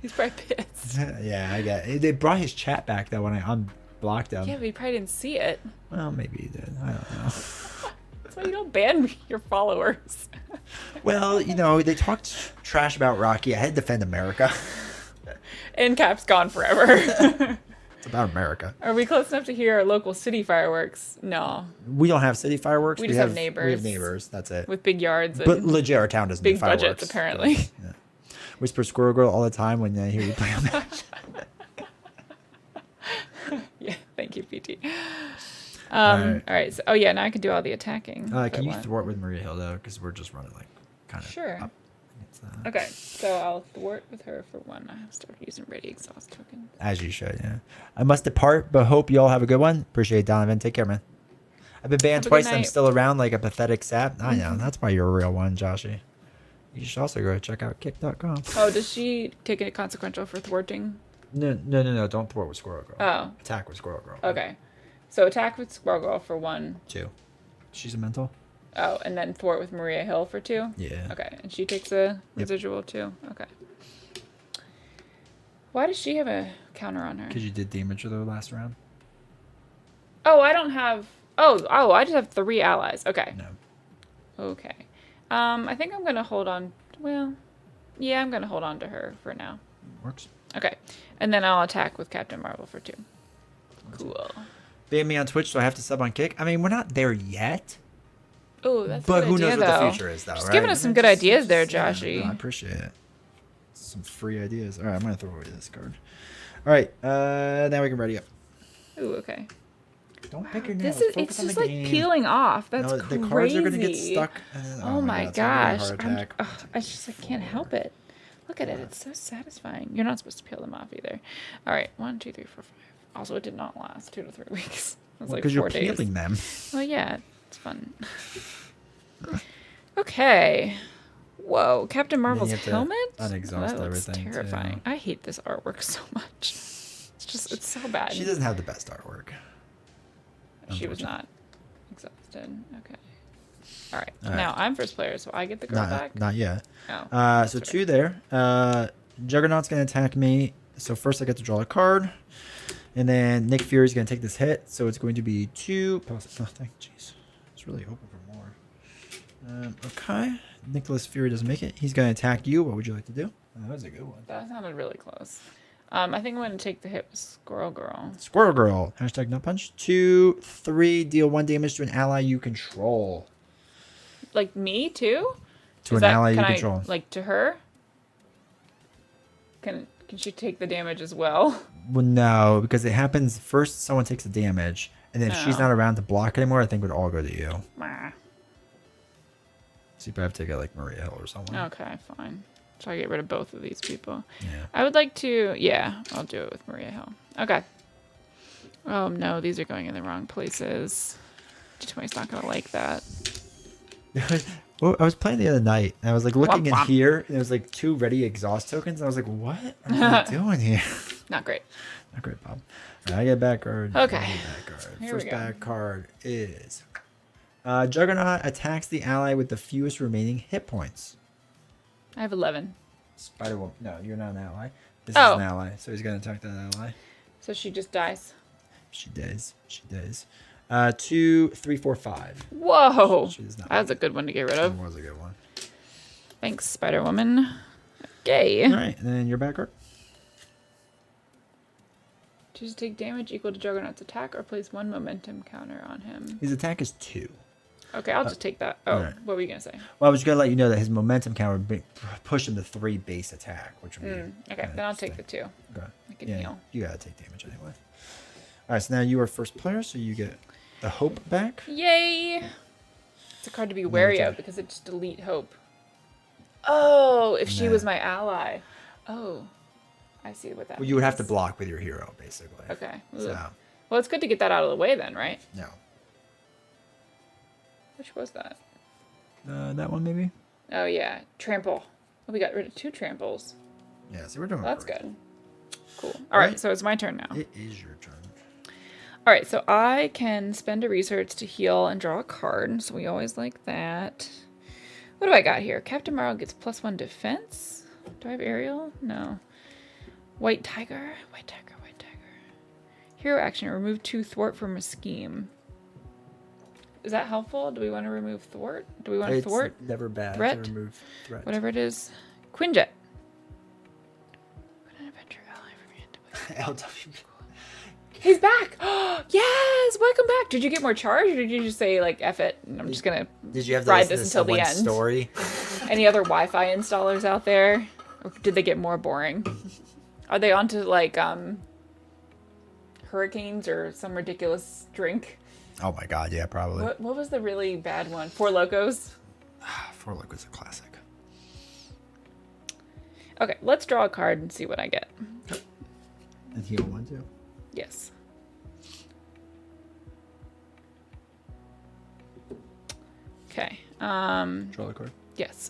He's probably pissed. Yeah, I get it. They brought his chat back, though, when I unblocked him. Yeah, but he probably didn't see it. Well, maybe he did. I don't know. That's why you don't ban your followers. Well, they talked trash about Rocky. I had to defend America. And Cap's gone forever. It's about America. Are we close enough to hear our local city fireworks? No. We don't have city fireworks. We just have We neighbors. have neighbors. That's it. With big yards and But legit, our town doesn't big do fireworks. budgets, apparently. Yeah. Whisper Squirrel Girl all the time when they hear you play on that. Yeah, thank you, PT. Alright. All right. So, oh yeah, now I can do all the attacking. if I Can you want. thwart with Maria Hill, though? Because we're just running, kind of Sure. up. against that. Okay, so I'll thwart with her for 1. I have started using ready exhaust token. As you should, yeah. I must depart, but hope you all have a good one. Appreciate it, Donovan. Take care, man. I've been banned Have a good twice and I'm night. still around like a pathetic sap. I know. That's why you're a real one, Joshy. You should also go check out kick.com. Oh, does she take it consequential for thwarting? No. Don't thwart with Squirrel Girl. Oh, Attack with Squirrel Girl. okay. So attack with Squirrel Girl for 1. 2. She's a mental? Oh, and then thwart with Maria Hill for 2? Yeah. Okay, and she takes a residual too. Okay. Why does she have a counter on her? Because you did damage her the last round? Oh, I don't have... Oh, I just have 3 allies. Okay. No. Okay. I think I'm going to hold on... Well, yeah, I'm going to hold on to her for now. Works. Okay. And then I'll attack with Captain Marvel for 2. Cool. Ban me on Twitch, so I have to sub on Kick? I mean, we're not there yet. Oh, that's But a good who idea, knows what though. the future is, though, Just right? giving us I some mean, good just- ideas there, yeah, Joshy. no, I appreciate it. Some free ideas. All right, I'm going to throw away this card. All right, now we can ready up. Ooh, okay. Don't pick your This nails. is, Focus it's on just the like game. peeling off. That's No, crazy. the cards are going to get stuck. Oh my God, it's gonna be a gosh. heart attack. I can't help it. Look at it. It's so satisfying. You're not supposed to peel them off either. All right. 1, 2, 3, 4, 5. Also, it did not last 2 to 3 weeks. It was like 4 you're days. peeling them. Oh, yeah. It's fun. Okay. Whoa. Captain Marvel's have to helmet? unexhaust That looks everything, too. terrifying. I hate this artwork so much. It's so bad. She doesn't have the best artwork. She was unfortunately. not exhausted. Okay. All right. All right. Now I'm first player, so I get the girl back. Not yet. Oh. So 2 there. Juggernaut's going to attack me. So first I get to draw a card. And then Nick Fury's going to take this hit. So it's going to be 2 plus nothing. Jeez. It's really open for more. Okay. Nicholas Fury doesn't make it. He's going to attack you. What would you like to do? That was a good one. That sounded really close. I think I'm going to take the hit with Squirrel Girl. Squirrel Girl. Hashtag nut punch. 2, 3. Deal 1 damage to an ally you control. Like me too? To Is an that- ally you can I, control. like to her? Can she take the damage as well? Well, no, because it happens first someone takes the damage. And then if she's Oh. not around to block anymore, I think it would all go to you. Meh. So you probably have to get like Maria Hill or someone. Okay, fine. So I get rid of both of these people. Yeah. I would like to, yeah, I'll do it with Maria Hill. Okay. Oh no, these are going in the wrong places. D20's not going to like that. Well, I was playing the other night, and I was like looking Womp in womp. here, and there was like 2 ready exhaust tokens. And I was like, "What are you doing here?" Not great. Not great, Bob. All right, I get back card. Okay. I get back card. Here we First go. back card is Juggernaut attacks the ally with the fewest remaining hit points. I have 11. Spider Woman. No, you're not an ally. This Oh. is an ally, so he's gonna attack that ally. So she just dies. She does. She does. 2, 3, 4, 5. Whoa. She's not That's a good one to get rid of. That was a good one. Thanks, Spider-Woman. Okay. All right, and then your back card. Choose to take damage equal to Juggernaut's attack or place 1 momentum counter on him. His attack is 2. Okay, I'll just take that. Oh, right. what were you going to say? Well, I was going to let you know that his momentum counter would push him to 3 base attack, which would be... Okay, then I'll take the 2. Okay. I can Yeah, heal. you got to take damage anyway. All right, so now you are first player, so you get the hope back. Yay! It's a card to be wary of because it just delete hope. Oh, if she was my ally. Oh, I see what that Well, you would have to means. block with your hero, basically. Okay. So, Well, it's good to get that out of the way then, right? no. Which was that? That one, maybe? Oh, yeah. Trample. Oh, we got rid of 2 tramples. Yeah, so we're doing Well, that's great. good. Cool. All right, Right. so it's my turn now. It is your turn. All right, so I can spend a research to heal and draw a card. So we always like that. What do I got here? Captain Marvel gets +1 defense. Do I have Ariel? No. White Tiger. White Tiger. White Tiger. Hero action. Remove 2 thwart from a scheme. Is that helpful? Do we want to remove thwart? Do we want to thwart? It's never bad Threat? to remove threat. Whatever it is. Quinjet. Put an adventure ally from your hand to LW. He's back! Yes! Welcome back! Did you get more charge, or did you just say, like, F it, and I'm just gonna Did you have to ride listen this to until the someone's end? story? Any other Wi-Fi installers out there? Or did they get more boring? Are they onto, like, hurricanes or some ridiculous drink? Oh my god, yeah, probably. What was the really bad one? Four Locos? Four Look was a classic. Okay, let's draw a card and see what I get. And heal 1 too. Yes. Okay. Draw the card. Yes.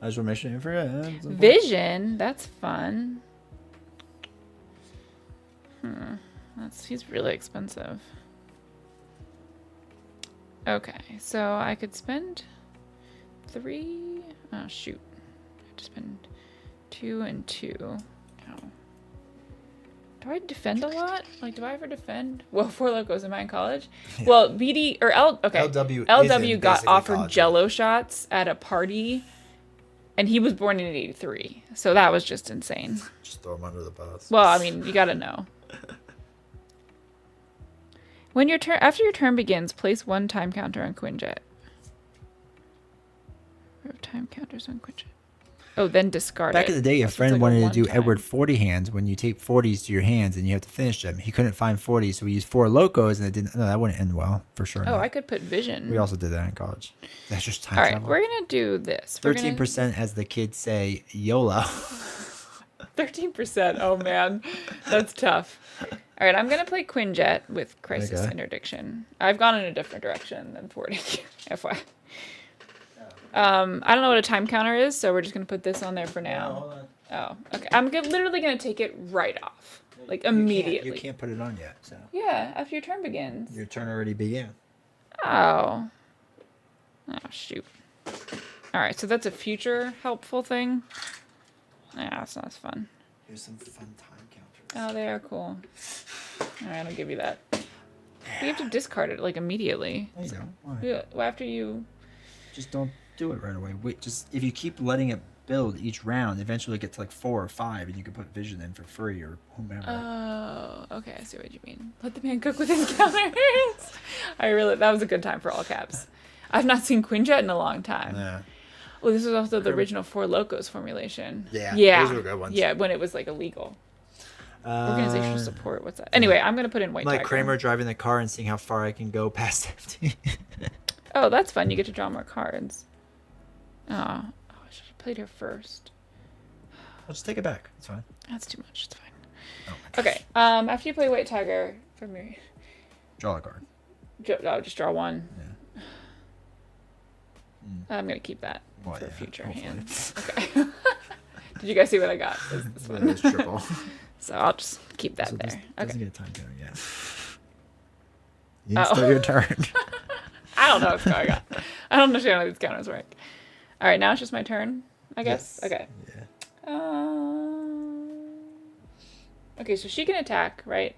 I just want to make sure you forget. Vision, that's fun. He's really expensive. Okay, so I could spend 3. Oh shoot, I have to spend 2 and 2. Oh. Do I defend a lot? Like, do I ever defend? Well, Four Locos, am I in college? Yeah. Well, BD or LW got offered college, Jello shots at a party, and he was born in '83, so that was just insane. Just throw him under the bus. Well, I mean, you gotta know. When your turn, after your turn begins, place 1 time counter on Quinjet. Time counters on Quinjet. Oh, then discard Back it. in the day, a friend like wanted to do one-time. Edward 40 hands when you take 40s to your hands and you have to finish them. He couldn't find 40s, so we used 4 Locos, and it didn't. No, that wouldn't end well for sure. Oh, not. I could put Vision. We also did that in college. That's just time All right, travel. we're gonna do this. We're 13%, as the kids say, YOLO. 13%. Oh man, that's tough. All right, I'm gonna play Quinjet with Crisis Okay. Interdiction. I've gone in a different direction than 40. FYI. I don't know what a time counter is, so we're just gonna put this on there for now. Oh, okay. I'm literally gonna take it right off, like immediately. You can't put it on yet. So Yeah, after your turn begins. your turn already began. Oh. Oh shoot. All right, so that's a future helpful thing. Yeah, that's not as fun. Here's some fun time counters. Oh, they are cool. All right, I'll give you that. We have to discard it like immediately. There you go. Why? Yeah, well, after you. Just don't do it right away. Wait, just if you keep letting it build each round, eventually it gets to like 4 or 5, and you can put Vision in for free or whomever. Oh, okay. I see what you mean. Let the man cook with his counters. That was a good time for all caps. I've not seen Quinjet in a long time. Yeah. Oh, this was also the original Four Locos formulation. Yeah, Yeah. those were good ones. Yeah, when it was like illegal. Organizational support. What's that? Anyway, I'm gonna put in White Like Tiger. Kramer driving the car and seeing how far I can go past empty. Oh, that's fun. You get to draw more cards. Oh, I should have played her first. I'll just take it back. It's fine. That's too much. It's fine. Oh my gosh. Okay. After you play White Tiger from your, Draw a card. just draw 1. Yeah. I'm gonna keep that Well, for yeah, future hopefully. hands. Okay. Did you guys see what I got? This That one. is triple. So I'll just keep that So this there. doesn't Okay. get a time counter yet. It's still your turn. I don't know what's going on. I don't understand how these counters work. All right, now it's just my turn, I guess. Yes. Okay. Yeah. Okay, so she can attack, right?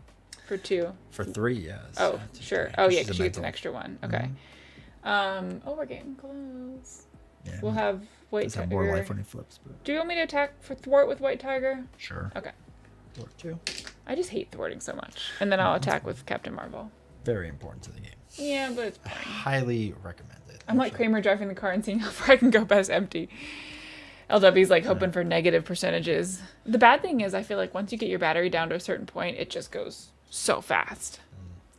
For 2. For 3, yes. Oh, sure. Oh, yeah, because she gets an extra one. Okay. Mm-hmm. Oh, we're getting close. Yeah, We'll have White does have more Tiger. life when he flips, but Do you want me to attack for thwart with White Tiger? sure. Okay. Or 2. I just hate thwarting so much. And then I'll attack with Captain Marvel. Very important to the game. Yeah, but it's boring. Highly recommended. I'm like Kramer driving the car and seeing how far I can go past empty. LW's like hoping for negative percentages. The bad thing is I feel like once you get your battery down to a certain point, it just goes so fast.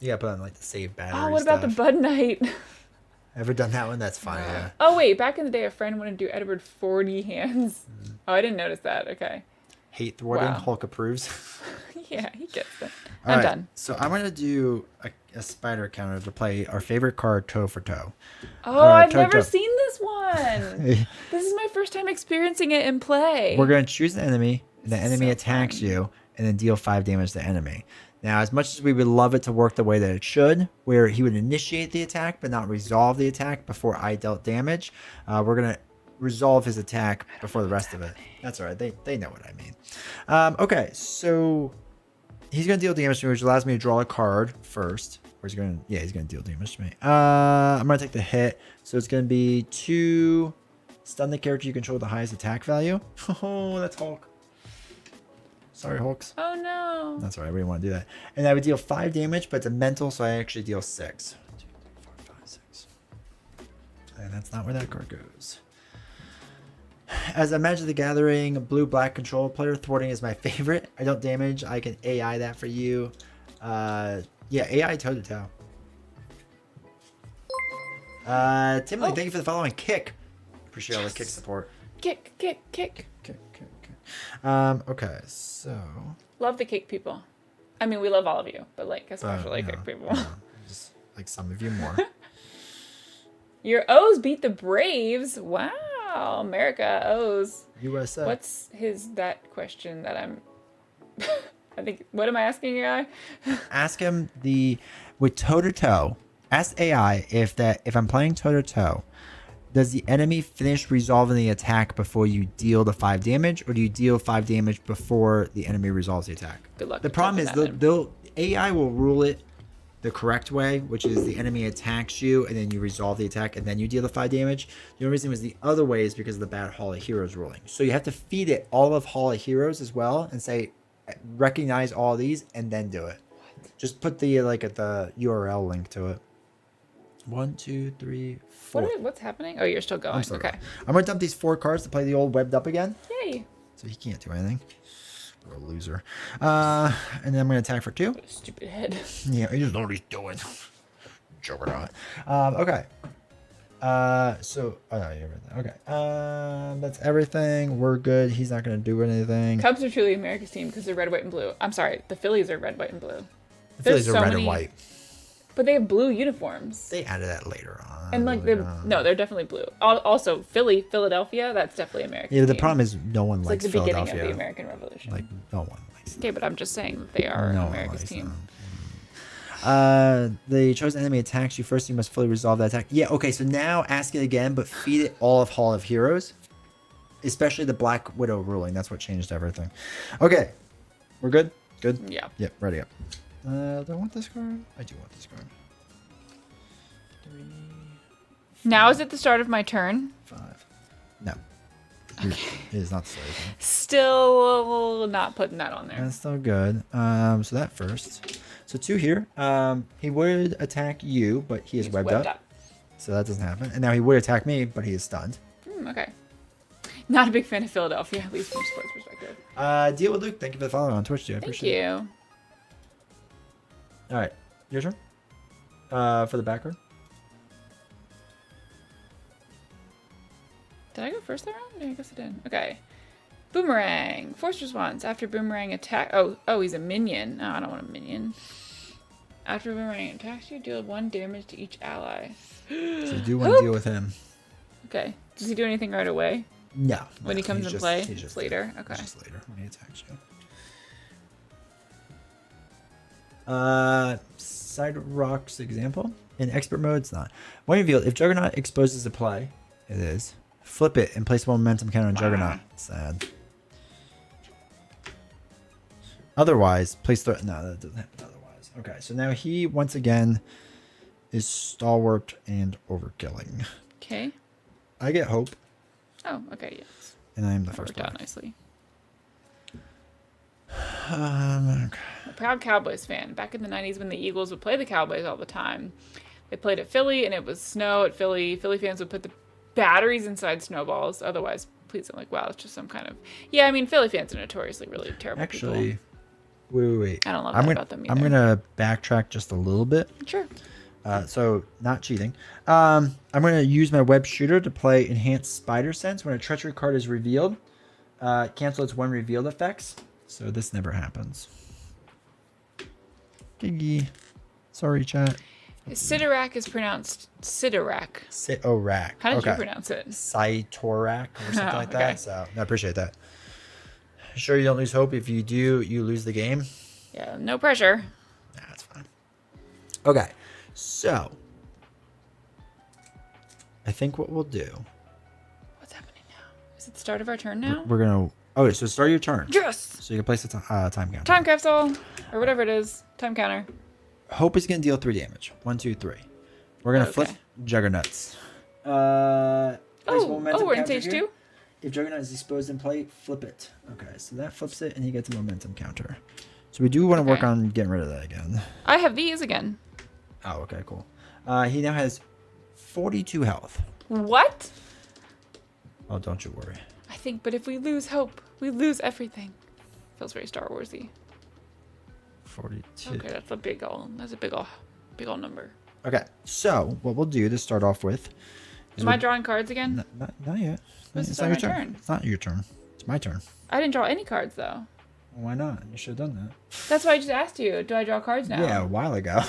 Yeah, put on like the save battery. Oh, what about the Bud Knight? Ever done that one? That's fine. Yeah. Oh, wait. Back in the day, a friend wanted to do Edward 40 hands. Oh, I didn't notice that. Okay. Hate thwarting. Wow. Hulk approves. Yeah, he gets it. All I'm right, done. So I'm gonna do a spider counter to play our favorite card, toe for toe. Oh, I've never seen this one. This is my first time experiencing it in play. We're gonna choose an enemy, and the enemy attacks you, and then deal 5 damage to the enemy. Now, as much as we would love it to work the way that it should, where he would initiate the attack but not resolve the attack before I dealt damage, we're going to resolve his attack before the rest of it. That's all right. They know what I mean. Okay, so he's going to deal damage to me, which allows me to draw a card first. Or he's going to, yeah, he's going to deal damage to me. I'm going to take the hit. So it's going to be 2, stun the character you control with the highest attack value. Oh, that's Hulk. Sorry, Hulks. Oh, no. That's all right. We didn't want to do that. And I would deal 5 damage, but it's a mental, so I actually deal 6. 1, 2, 3, 4, 5, 6. And that's not where that card goes. As I Magic the Gathering blue-black control player, thwarting is my favorite. I don't damage. I can AI that for you. Yeah, AI toe-to-toe. Timothy, thank you for the following. Kick. Appreciate all the kick support. Kick. Kick. Okay, so... Love the kick people. I mean, we love all of you, but like, especially kick people. Just like some of you more. Your O's beat the Braves. Wow. America, O's. USA. What's that question that I'm... I think, what am I asking you, guy? Ask him with toe-to-toe. Ask AI if I'm playing toe-to-toe, does the enemy finish resolving the attack before you deal the 5 damage, or do you deal 5 damage before the enemy resolves the attack? Good luck. The problem is AI will rule it the correct way, which is the enemy attacks you and then you resolve the attack and then you deal the 5 damage. The only reason was the other way is because of the bad Hall of Heroes ruling. So you have to feed it all of Hall of Heroes as well and say, recognize all these and then do it. Just put the the URL link to it. 1, 2, 3, 4. What's happening? Oh, you're still going. Still okay. going. I'm gonna dump these 4 cards to play the old webbed up again. Yay. So he can't do anything. What a loser. And then I'm gonna attack for 2. Stupid head. Yeah, he doesn't know what he's doing. Juggernaut. Okay. So oh no, you read that. Okay. That's everything. We're good. He's not gonna do anything. Cubs are truly America's team because they're red, white, and blue. I'm sorry, the Phillies are red, white, and blue. The Phillies are red and white. But they have blue uniforms. They added that later on. And like they're definitely blue. Also, Philadelphia, that's definitely American. Yeah, the team. problem is no one likes It's like the Philadelphia. beginning of the American Revolution. Like no one likes. Okay, but I'm just saying that they are America's team. The chosen enemy attacks you first. You must fully resolve that attack. Yeah. Okay. So now ask it again, but feed it all of Hall of Heroes, especially the Black Widow ruling. That's what changed everything. Okay, we're good. Good. Yeah. Yep. Ready up. Do I want this card? I do want this card. 3, Now is it the start of my turn? 5. No. It is not the start. Still not putting that on there. That's still good. So that first. So 2 here. He would attack you, but he is He's webbed up. So that doesn't happen. And now he would attack me, but he is stunned. Okay. Not a big fan of Philadelphia, at least from a sports perspective. Deal with Luke. Thank you for the follow on Twitch, dude. I appreciate it. Thank you. All right, your turn. For the backer. Did I go first that round? Yeah, I guess I did. Okay. Boomerang. Force response. After boomerang attack. Oh, he's a minion. No, I don't want a minion. After boomerang attacks you, deal 1 damage to each ally. So you do want to deal with him. Okay. Does he do anything right away? No. When he comes in play? It's later. Okay. It's just later when he attacks you. Side rocks example. In expert mode, it's not. When revealed, if Juggernaut exposes a play, it is. Flip it and place 1 momentum counter on Juggernaut. Sad. Otherwise, place no, that doesn't happen otherwise. Okay, so now he once again is stalwart and overkilling. Okay. I get hope. Oh, okay, yes. And I am the That first worked out one. nicely. Okay. A proud Cowboys fan. Back in the 90s when the Eagles would play the Cowboys all the time, they played at Philly and it was snow at Philly. Philly fans would put the batteries inside snowballs. Otherwise, please, I'm like, wow, it's just some kind of... Yeah, I mean, Philly fans are notoriously really terrible Actually, people. wait. I don't love that about them either. I'm going to backtrack just a little bit. Sure. So, not cheating. I'm going to use my web shooter to play Enhanced Spider Sense. When a treachery card is revealed, cancel its one revealed effects. So this never happens. Giggy. Sorry, chat. Sidorak is pronounced Sidorak. Sitorak. How did you pronounce it? Sitorak or something like Okay. that. So, I appreciate that. Sure you don't lose hope. If you do, you lose the game. Yeah, no pressure. Nah, that's fine. Okay. So, I think what we'll do... What's happening now? Is it the start of our turn now? We're going to... Oh, so start your turn. Yes! So you can place a time counter. Time capsule, or whatever it is. Time counter. Hope is going to deal 3 damage. 1, 2, 3. We're going to flip Okay. Juggernauts. Place Oh, momentum we're in counter stage here. 2? If Juggernaut is exposed in play, flip it. Okay, so that flips it, and he gets a momentum counter. So we do want to work Okay. on getting rid of that again. I have these again. Oh, okay, cool. He now has 42 health. What? Oh, don't you worry. I think, but if we lose hope, we lose everything. Feels very Star Warsy. 42. Okay, that's a big old number. Okay, so what we'll do to start off with is Am I drawing cards again? not yet. This It's is not your my turn. It's not your turn. It's my turn. I didn't draw any cards though. Why not? You should have done that. That's why I just asked you. Do I draw cards now? Yeah, a while ago.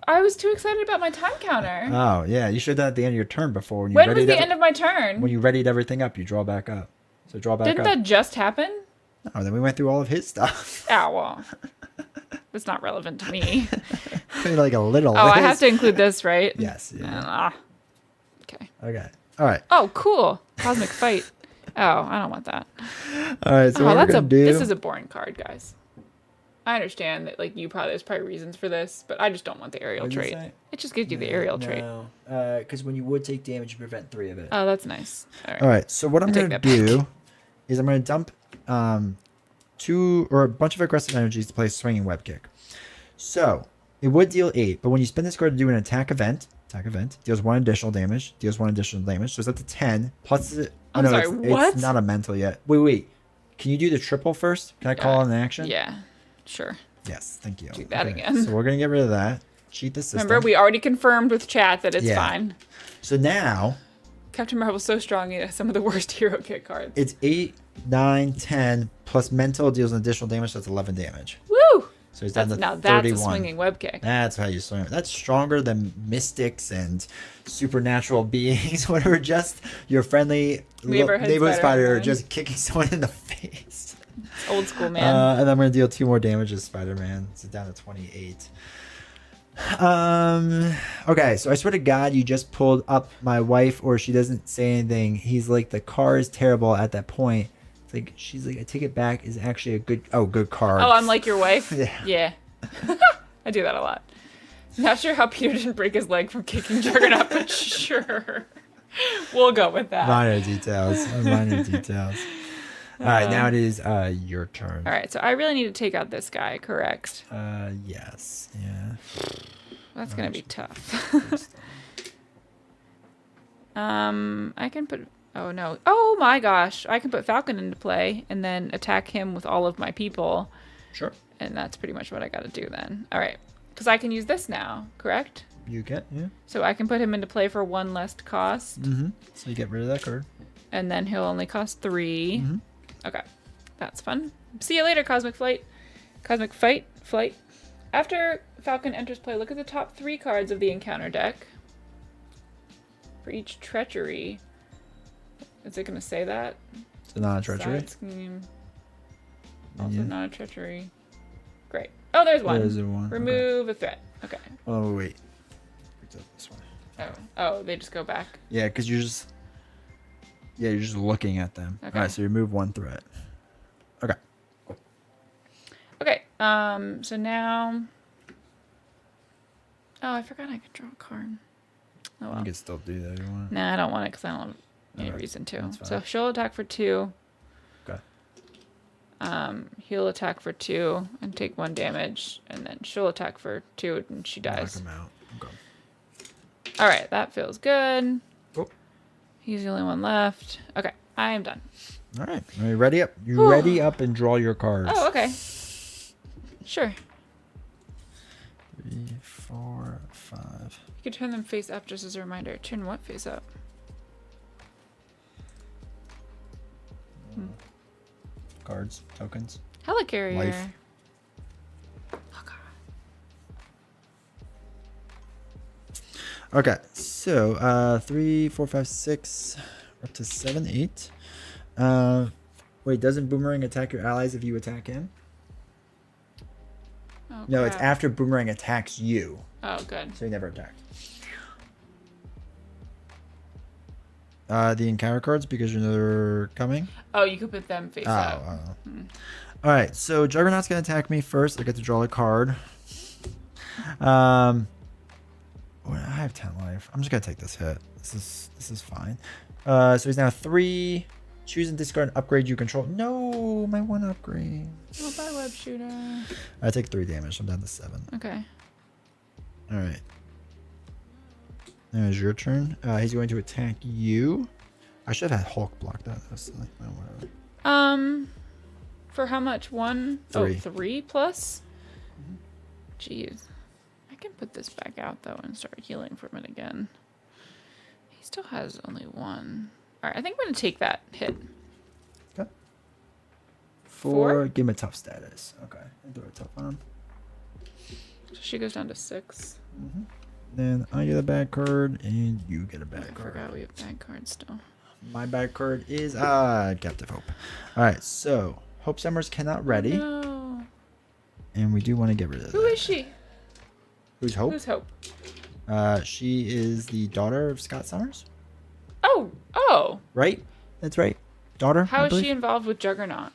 I was too excited about my time counter. Oh, yeah, you should have done it at the end of your turn before. When you when was readied the end of my turn? When you readied everything up, you draw back up. So draw back Didn't up. that just happen? Oh, then we went through all of his stuff. Ah, well. It's not relevant to me. Like a little. Oh, I list. have to include this, right? Yes. Yeah. Ah. Okay. Okay. All right. Oh, cool. Cosmic Fight. Oh, I don't want that. All right. So Oh, what we're that's gonna do? This is a boring card, guys. I understand that, like, there's probably reasons for this, but I just don't want the aerial What'd you trait. say? It just gives you the aerial trait. No, because when you would take damage, you prevent 3 of it. Oh, that's nice. All right. So what I'm take gonna that do is I'm gonna dump 2 or a bunch of aggressive energies to play Swinging Web Kick. So it would deal 8, but when you spend this card to do an attack event, deals 1 additional damage, So it's up to 10 plus. I'm sorry, it's what? not a mental yet. Wait. Can you do the triple first? Can I call it an action? Yeah, sure. Yes, thank you. Do that again. So we're gonna get rid of that. Cheat the system. Remember, we already confirmed with chat that it's Yeah. fine. So now Captain Marvel's so strong, he has some of the worst hero kit cards. it's 8, 9, 10 plus mental deals an additional damage. So that's 11 damage. Woo! So he's down to Now 31. that's a swinging web kick. That's how you swing. That's stronger than mystics and supernatural beings. Whatever, just your friendly neighborhood spider man. just kicking someone in the face. It's old school, man. And I'm gonna deal 2 more damage as Spider-Man. So down to 28. Okay, so I swear to God, you just pulled up my wife, or she doesn't say anything. He's like, the car is terrible at that point. It's like, she's like, I take it back, is actually a good card. Oh, I'm like your wife? Yeah. I do that a lot. Not sure how Peter didn't break his leg from kicking Juggernaut, but sure. We'll go with that. Minor details. All right, now it is your turn. All right, so I really need to take out this guy, correct? Yes. Yeah. That's going to be tough. I can put... Oh, no. Oh, my gosh. I can put Falcon into play and then attack him with all of my people. Sure. And that's pretty much what I got to do then. All right. Because I can use this now, correct? You can, yeah. So I can put him into play for 1 less cost. Mm-hmm. So you get rid of that card. And then he'll only cost 3. Mm-hmm. Okay. That's fun. See you later, Cosmic Flight. Cosmic Flight. After Falcon enters play, look at the top 3 cards of the encounter deck. For each treachery. Is it going to say that? So not a treachery. Side scheme. Also Yeah. not a treachery. Great. Oh, there's one. There's a one. Remove a threat. Okay. Oh, wait. Picked up this one. Oh, they just go back. Yeah, because you're just looking at them. Okay. All right, so you remove 1 threat. Okay. Okay. So now Oh, I forgot I could draw a card. Oh well. You can still do that if you want. Nah, I don't want it because I don't have any Okay, reason to. that's fine. So she'll attack for 2. Okay. He'll attack for 2 and take 1 damage, and then she'll attack for 2 and she Knock dies. him out. Okay. All right, that feels good. Oh. He's the only one left. Okay, I am done. All right. Are you ready up? You ready up and draw your cards. Oh, okay. Sure. 3, 4, 5. You could turn them face up just as a reminder. Turn what face up? Cards, tokens. Helicarrier. Life. Oh, God. Okay, so 3, 4, 5, 6, up to 7, 8. Wait, doesn't Boomerang attack your allies if you attack him? Oh, No, it's crap. after Boomerang attacks you. Oh, good. So he never attacked. The encounter cards because you're coming. Oh, you could put them face up. All right, so Juggernaut's gonna attack me first. I get to draw a card. Well, I have 10 life. I'm just gonna take this hit. This is fine. So he's now 3. Choose and discard an upgrade you control. No, my 1 upgrade. Oh, bye, web shooter. I take 3 damage. I'm down to 7. Okay. All right. Now it's your turn. He's going to attack you. I should have had Hulk block that. That's silly. Oh, whatever. For how much? 1? 3. Oh, 3 plus? Jeez. I can put this back out, though, and start healing from it again. He still has only 1. All right, I think I'm going to take that hit. Okay. 4? 4. Give him a tough status. Okay. I'll do a tough on him. So she goes down to 6. Then I get a bad card, and you get a I bad card. forgot we have bad cards still. My bad card is Captive Hope. All right, so Hope Summers cannot ready, No. and we do want to get rid of Who that. is she? Who's Hope? Who's Hope? She is the daughter of Scott Summers, Oh. right? That's right. Daughter. How I is believe? she involved with Juggernaut?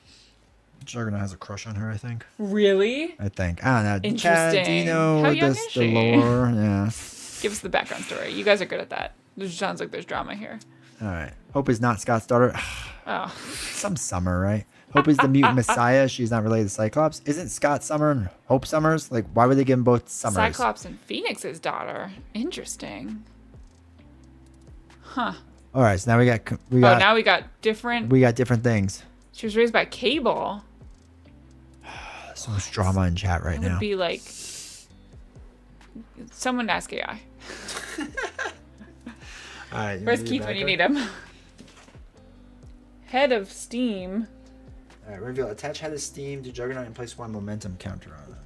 Juggernaut has a crush on her, I think. Really? I don't know. Chad, do you Interesting. know How young the is she? lore? Yeah. Give us the background story. You guys are good at that. It sounds like there's drama here. All right. Hope is not Scott's daughter. Oh. Some Summer, right? Hope is the mutant messiah. She's not related to Cyclops. Isn't Scott Summer and Hope Summers? Like, why would they give them both Summers? Cyclops and Phoenix's daughter. Interesting. Huh. All right, so now we got Oh, now we got different. we got different things. She was raised by Cable. So much drama in chat right It would now. be like someone ask AI. All right, Where's Keith when you need him? Head of Steam. All right, reveal. Attach head of steam to Juggernaut and place 1 momentum counter on him.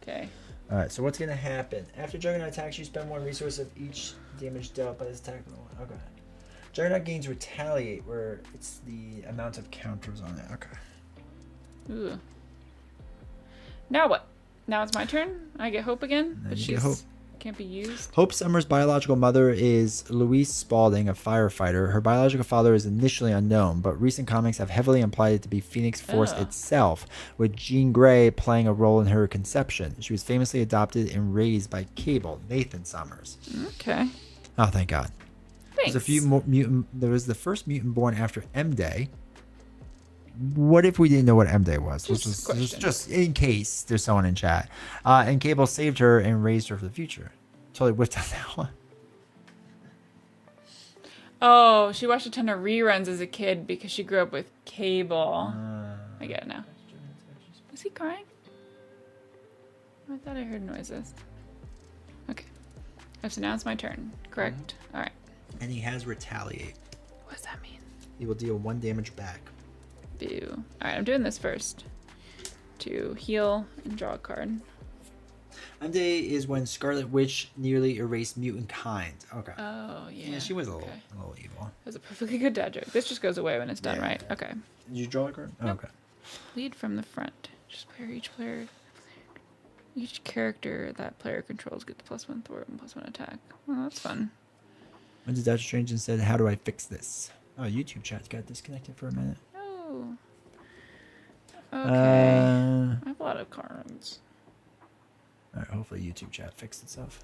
Okay. All right, so what's gonna happen? After Juggernaut attacks, you spend 1 resource of each damage dealt by this attack. Okay. Juggernaut gains retaliate, where it's the amount of counters on it. Okay. Ooh. Now what? Now it's my turn. I get Hope again, Now but you she's get Hope. can't be used. Hope Summers' biological mother is Louise Spaulding, a firefighter. Her biological father is initially unknown, but recent comics have heavily implied it to be Phoenix Force Oh. itself, with Jean Grey playing a role in her conception. She was famously adopted and raised by Cable, Nathan Summers. Okay. Oh, thank God. Thanks. There's a few more mutant. There was the first mutant born after M Day. What if we didn't know what M Day was? Just a question. Just in case there's someone in chat. And Cable saved her and raised her for the future. Totally whipped out that one. Oh, she watched a ton of reruns as a kid because she grew up with Cable. I get it now. Is he crying? I thought I heard noises. Okay. So now it's my turn. Correct? All right. And he has retaliate. What does that mean? He will deal 1 damage back. Boo. All right, I'm doing this first to heal and draw a card. M Day is when Scarlet Witch nearly erased mutant kind. Okay. Oh, yeah. Yeah, she was a little Okay. evil. That was a perfectly good dad joke. This just goes away when it's done, Yeah. right? Okay. Did you draw a card? Oh, okay. Lead from the front. Just each character that player controls get the +1 thwart and +1 attack. Well, that's fun. When did Doctor Strange and said, "How do I fix this?" Oh, YouTube chat got disconnected for a minute. Oh. Okay. Uh, I have a lot of cards. All right, hopefully YouTube chat fixed itself.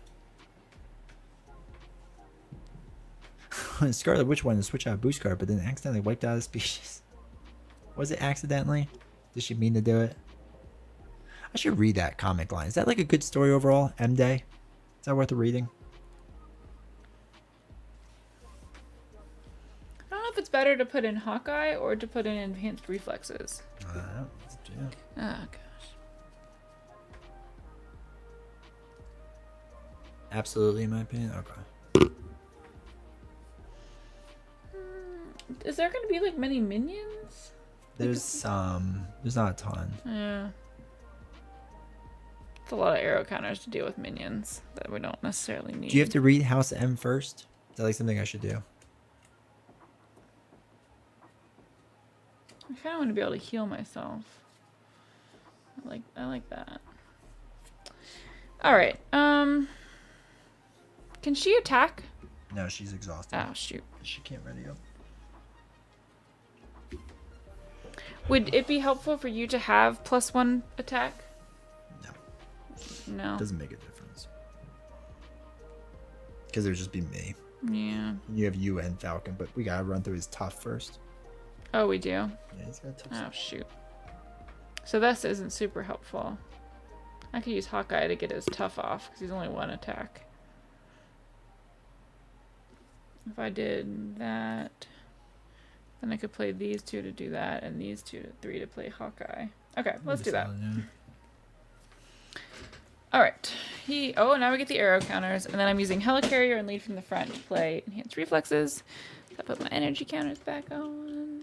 Scarlet Witch wanted to switch out a boost card, but then accidentally wiped out a species. Was it accidentally? Did she mean to do it? I should read that comic line. Is that like a good story overall? M-Day? Is that worth a reading? I don't know if it's better to put in Hawkeye or to put in Enhanced Reflexes. Yeah. Oh, gosh. Absolutely, in my opinion. Okay. Is there going to be like many minions? There's some. There's not a ton. Yeah. It's a lot of arrow counters to deal with minions that we don't necessarily need. Do you have to read House M first? Is that like something I should do? I kind of want to be able to heal myself. I like that. All right. Can she attack? No, she's exhausted. Oh shoot. She can't ready up. Would it be helpful for you to have +1 attack? No. No. Doesn't make a difference. Because it would just be me. Yeah. You have you and Falcon, but we gotta run through his tough first. Oh, we do? Yeah, he's got tough Oh, stuff. shoot. So this isn't super helpful. I could use Hawkeye to get his tough off, because he's only 1 attack. If I did that, then I could play these 2 to do that, and these 3 to play Hawkeye. Okay, let's do that. Alright. Oh, now we get the arrow counters, and then I'm using Helicarrier and Lead from the front to play Enhanced Reflexes. So I put my energy counters back on.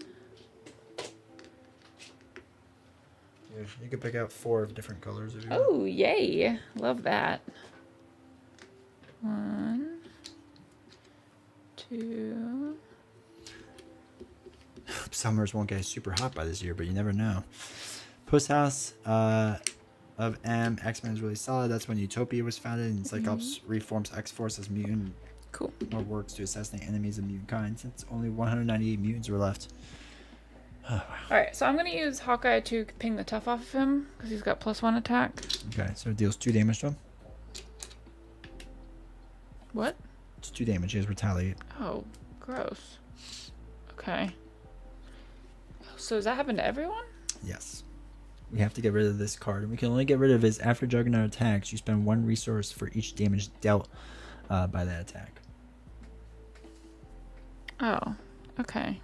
You could pick out 4 of different colors if you Oh, yay. Love that. 1, 2. Summers won't get super hot by this year, but you never know. Post House of M. X-Men is really solid. That's when Utopia was founded, and Cyclops reforms X-Force as mutant. Cool. Or works to assassinate enemies of mutant kind, since only 198 mutants were left. Oh, wow. Alright, so I'm going to use Hawkeye to ping the tough off of him, because he's got +1 attack. Okay, so it deals 2 damage to him. What? It's 2 damage. He has retaliate. Oh, gross. Okay. So does that happen to everyone? Yes. We have to get rid of this card, and we can only get rid of his after Juggernaut attacks. You spend 1 resource for each damage dealt by that attack. Oh, okay.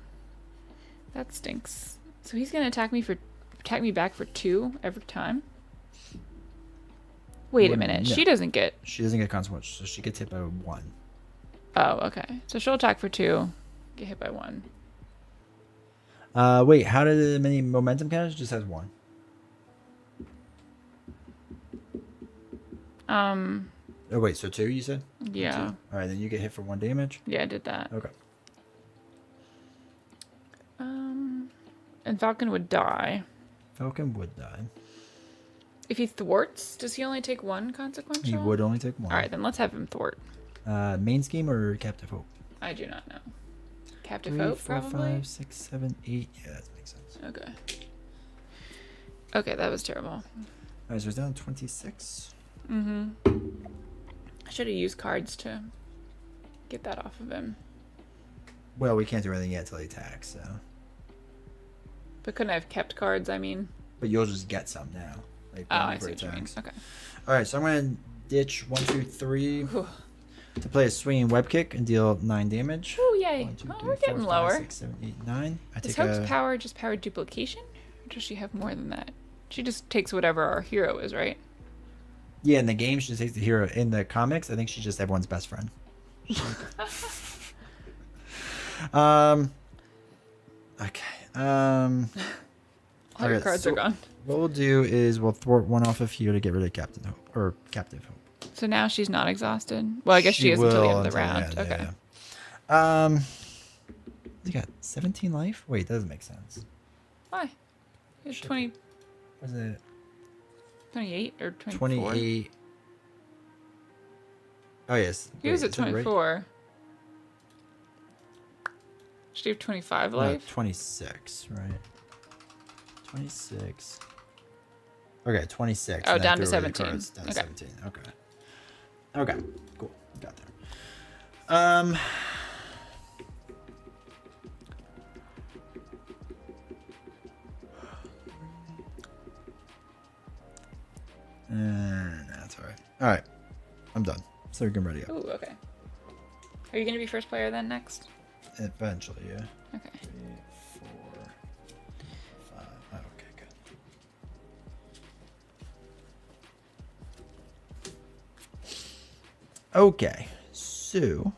That stinks. So he's gonna attack me back for 2 every time? Wait a minute. No. She doesn't get... She doesn't get consequence, so she gets hit by 1. Oh, okay. So she'll attack for 2, get hit by 1. Wait, how did the many momentum counters? Just has 1. Oh wait, so 2 you said? Yeah. 2. Alright, then you get hit for 1 damage? Yeah, I did that. Okay. And Falcon would die. Falcon would die. If he thwarts, does he only take 1 consequential? He would only take 1. Alright, then let's have him thwart. Main scheme or Captive Hope? I do not know. Captive 3, Hope, 4, probably? 5, 6, 7, 8. Yeah, that makes sense. Okay. Okay, that was terrible. Alright, so it's down to 26. I should have used cards to get that off of him. Well, we can't do anything yet until he attacks, so. But couldn't I have kept cards, I mean? But you'll just get some now. Like, Oh, I whenever see it what you mean. attacks. Okay. Alright, so I'm going to ditch 1, 2, 3 Whew. to play a swinging web kick and deal 9 damage. Oh, yay. 1, 2, Oh, 3, we're 4, getting 5, lower. 6, 7, 8, 9. I Is take Hope's a... power just power duplication? Or does she have more than that? She just takes whatever our hero is, right? Yeah, in the game, she just takes the hero. In the comics, I think she's just everyone's best friend. Okay. All your okay, cards so are gone. What we'll do is we'll thwart 1 off of here to get rid of Captain Hope. Or Captive Hope. So now she's not exhausted? Well, I guess she is until the end of the until round. end, Okay. yeah. You got 17 life? Wait, that doesn't make sense. Why? It's Shit. 20, Was it 28 or 24? 28? Oh, yes. He was Wait, at is that right? 24. Should he have 25 No, life? 26, right? 26. Okay, 26. Oh, and then down to throw away the 17. cards, Down to Okay. 17. Okay. Okay, cool. Got there. That's all right. All right, I'm done. So we can ready up. Ooh, okay. Are you gonna be first player then next? Eventually, yeah. Okay. 3, 4, 5. Oh, okay, good. Okay, so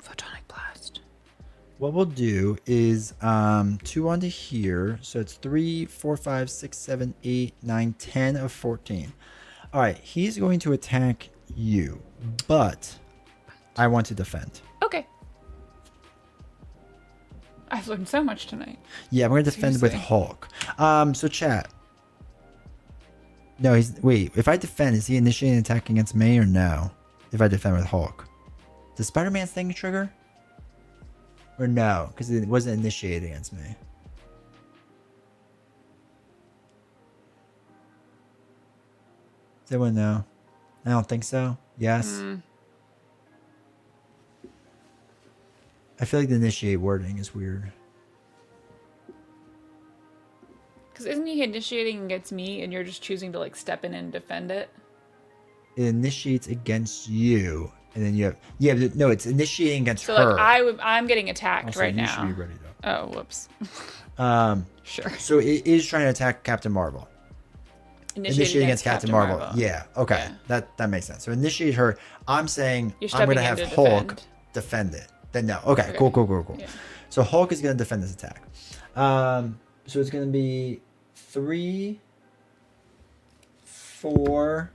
Photonic blast. what we'll do is 2 onto here. So it's 3, 4, 5, 6, 7, 8, 9, 10 of 14. All right, he's going to attack you, but I want to defend. Okay. I've learned so much tonight. Yeah, we're gonna defend with Seriously. Hulk. So chat. No, wait. If I defend, is he initiating an attack against me or no? If I defend with Hulk, does Spider-Man's thing trigger? Or no, because it wasn't initiated against me. Does anyone know? I don't think so. Yes. I feel like the initiate wording is weird. Because isn't he initiating against me and you're just choosing to like step in and defend it? It initiates against you, and then you have but no, it's initiating against So her. like I'm getting attacked Also, right you now. should be ready to. Oh, whoops. Sure. So it is trying to attack Captain Marvel. Initiate against Captain Marvel. Yeah. Okay. Yeah. That makes sense. So initiate her. I'm saying You're I'm gonna stepping have in to Hulk defend it. Then no. Okay. Cool. Yeah. So Hulk is gonna defend this attack. So it's gonna be 3, 4.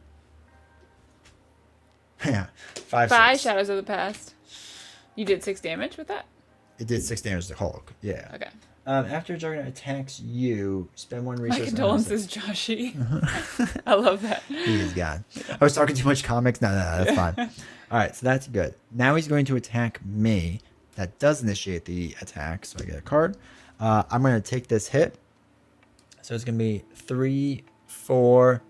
Yeah. 5. Five 6. Shadows of the Past. You did 6 damage with that? It did 6 damage to Hulk. Yeah. Okay. After Juggernaut attacks you, spend 1 resource. My on condolences, Joshy. I love that. He is gone. I was talking too much comics. No, that's fine. All right, so that's good. Now he's going to attack me. That does initiate the attack, so I get a card. I'm going to take this hit. So it's going to be 3, 4.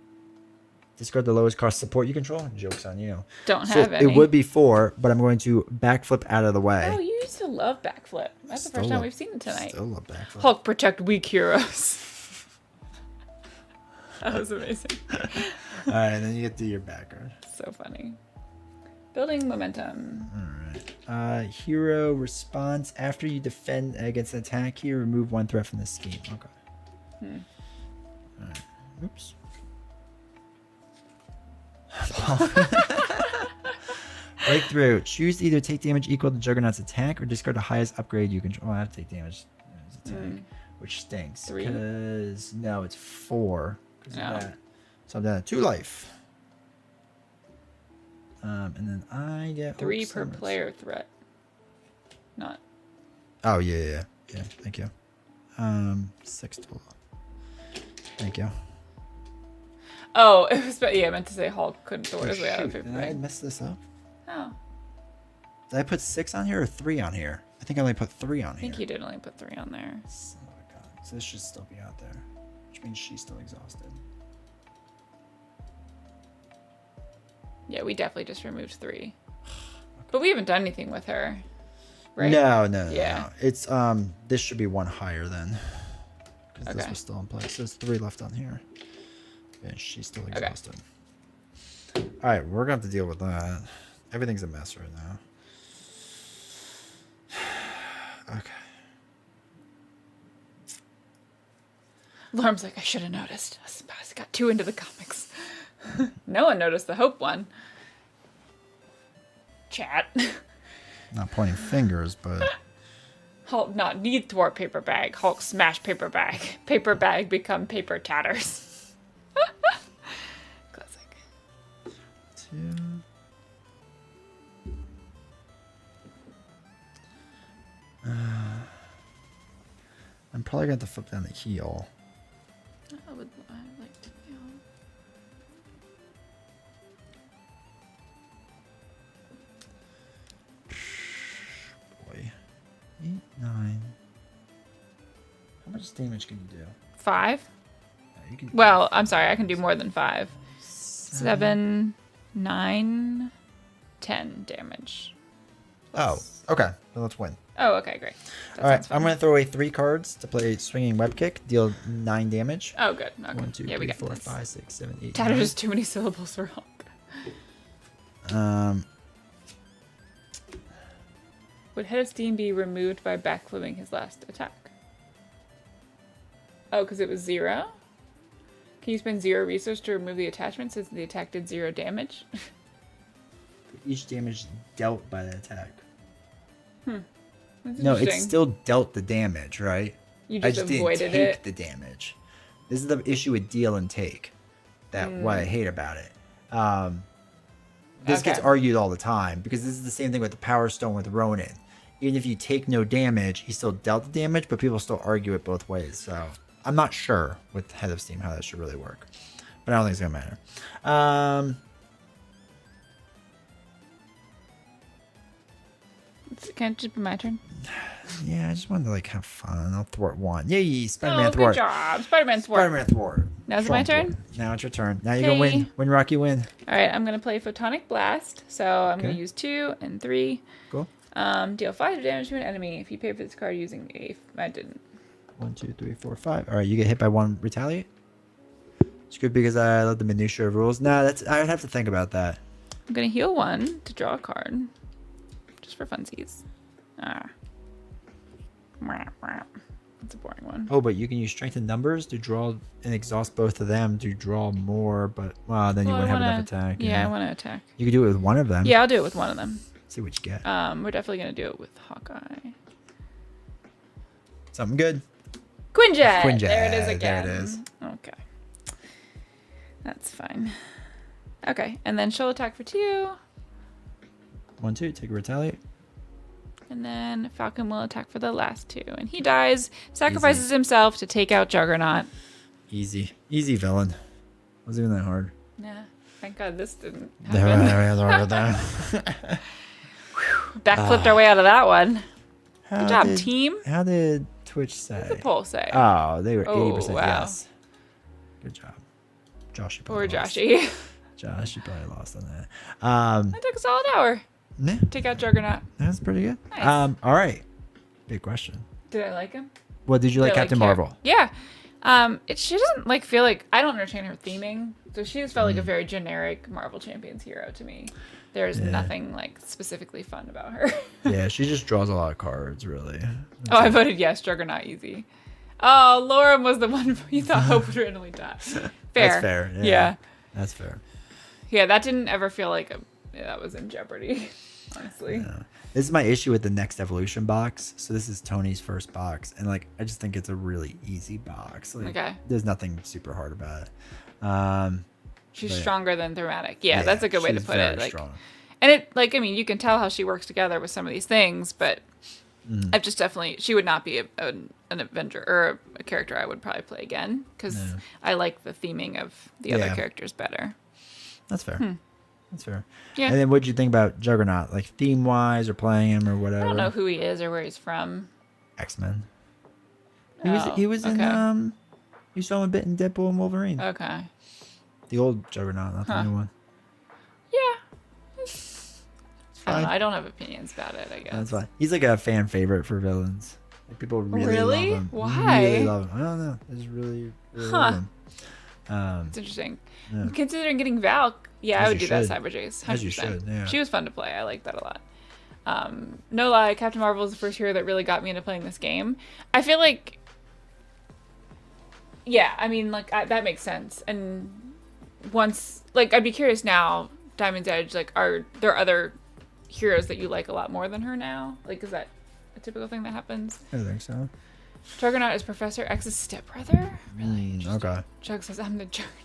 Discard the lowest cost support you control. Joke's on you. Don't So have any. it would be 4, but I'm going to backflip out of the way. Oh, you used to love backflip. That's the first time we've seen it tonight. Still love backflip. Hulk protect weak heroes. That was amazing. All right, and then you get to do your background. So funny. Building momentum. All right. Hero response after you defend against an attack here. Remove 1 threat from the scheme. Okay. All right. Oops. Breakthrough. Choose to either take damage equal to Juggernaut's attack or discard the highest upgrade you control. Oh, I have to take damage. Attack, which stinks. 3? Because no, it's 4. Because No. of that. So I'm down to 2 life. And then I get 3 Hope per Summons. player threat. Not. Oh yeah. Thank you. 6 total. Thank you. Oh, it was. I meant to say Hulk couldn't throw Oh, his way out of shoot, paper did I bag. mess this up? Oh, Did I put 6 on here or 3 on here? I think I only put 3 on I think here. you did only put 3 on there. Son of a gun. So this should still be out there, which means she's still exhausted. Yeah, we definitely just removed 3. But we haven't done anything with her. Right? No. Yeah. It's this should be 1 higher then, because this Okay. was still in place. There's 3 left on here, and she's still exhausted. All right, we're gonna have to deal with that. Everything's a mess right now. Okay. Lorm's like, I should have noticed. I got too into the comics. No one noticed the Hope one. Chat. Not pointing fingers, but Hulk not need thwart paper bag. Hulk smash paper bag. Paper bag become paper tatters. Classic. 2. I'm probably going to have to flip down the heel. I would like to know. Boy. 8, 9. How much damage can you do? 5? You can Well, I'm sorry, I can do more than 5. 7, 9, 10 damage. Oh, okay. Then let's win. Oh, okay, great. That All right, sounds fun. I'm going to throw away 3 cards to play Swinging Web Kick. Deal 9 damage. Oh, good. Okay. 1, 2, yeah, we 3, got 4, this. 5, 6, 7, 8, Tatter's 9. too many syllables wrong. Would Head of Steam be removed by backflipping his last attack? Oh, because it was 0? Can you spend 0 resource to remove the attachment since the attack did 0 damage? Each damage dealt by the attack. That's No, it's interesting. still dealt the damage, right? You I just just avoided didn't take it. the damage. This is the issue with deal and take. That what I hate about it. This gets Okay. argued all the time because this is the same thing with the Power Stone with Ronin. Even if you take no damage, he still dealt the damage, but people still argue it both ways. So I'm not sure with Head of Steam how that should really work, but I don't think it's gonna matter. Can it just be my turn? Yeah, I just wanted to like have fun. I'll thwart 1. Yay, Spider-Man Oh, thwart. good job. Spider-Man thwart. Spider-Man thwart. Now is it my Strong turn? thwart. Now it's your turn. Now you can win. Okay. Win, Rocky, win. All right, I'm going to play Photonic Blast. So I'm going Okay. to use 2 and 3. Cool. Deal 5 damage to an enemy if you pay for this card using a... I didn't. 1, 2, 3, 4, 5. All right, you get hit by 1. Retaliate. It's good because I love the minutia of rules. Nah, that's I would have to think about that. I'm going to heal 1 to draw a card. Just for funsies. Ah. That's a boring one. Oh, but you can use strength in numbers to draw and exhaust both of them to draw more. But well, then you Well, I wouldn't have enough wanna- attack. Yeah, I want to attack. You could do it with one of them. Yeah, I'll do it with one of them. See what you get. We're definitely going to do it with Hawkeye. Something good. Quinjet! Quinjet, There it is there again. it is. Okay. That's fine. Okay, and then she'll attack for 2. 1, 2. Take a retaliate. And then Falcon will attack for the last 2. And he dies, sacrifices himself to take out Juggernaut. Easy villain. Wasn't even that hard. Nah, thank God this didn't There, happen. there. Backflipped our way out of that one. How Good job, did- team. How did Twitch say? What's the poll say? Oh, they were Oh, 80% wow. yes. Good job. Josh, you Poor probably lost. Joshy. Josh, you probably lost on that. That took a solid hour. Yeah, Take out Juggernaut. that's pretty good. Nice. All right. Big question. Did I like him? What did you like, Did I Captain care? Marvel? Yeah. She doesn't like feel like I don't understand her theming. So she just felt like a very generic Marvel Champions hero to me. There's nothing like specifically fun about her. Yeah, she just draws a lot of cards, really. Oh, I voted yes, Juggernaut easy. Oh, Lauren was the one you thought Hope would randomly die. Fair. That's fair. Yeah. Yeah. That's fair. Yeah, that didn't ever feel like that was in jeopardy, honestly. Yeah. This is my issue with the Next Evolution box. So this is Tony's first box, and like I just think it's a really easy box. Like, Okay. There's nothing super hard about it. She's But yeah. stronger than Thematic. Yeah, that's a good way to she's put it. very Like, strong. and it, like, I mean, you can tell how she works together with some of these things, but I've just definitely, she would not be an Avenger or a character I would probably play again because No. I like the theming of the other Yeah. characters better. That's fair. That's fair. Yeah. And then what'd you think about Juggernaut? Like theme wise or playing him or whatever? I don't know who he is or where he's from. X-Men. Oh, He was in okay. you saw him a bit in Deadpool and Wolverine. Okay. The old Juggernaut, not the new one. Yeah. I don't fine. know. I don't have opinions about it, I guess. That's fine. He's like a fan favorite for villains. Like, people really, Really? love him. Why? Really love him. I don't know. I just really love him. It's interesting. Yeah. Considering getting Val, yeah, As I would you do that should. Cyber Jace. 100%. As you should, yeah. She was fun to play. I like that a lot. No lie, Captain Marvel was the first hero that really got me into playing this game. I feel like, yeah, I mean, like, that makes sense. And once, like, I'd be curious now, Diamond's Edge, like, are there other heroes that you like a lot more than her now? Like, is that a typical thing that happens? I think so. Juggernaut is Professor X's stepbrother? Really? Okay. Jug says, I'm the Juggernaut.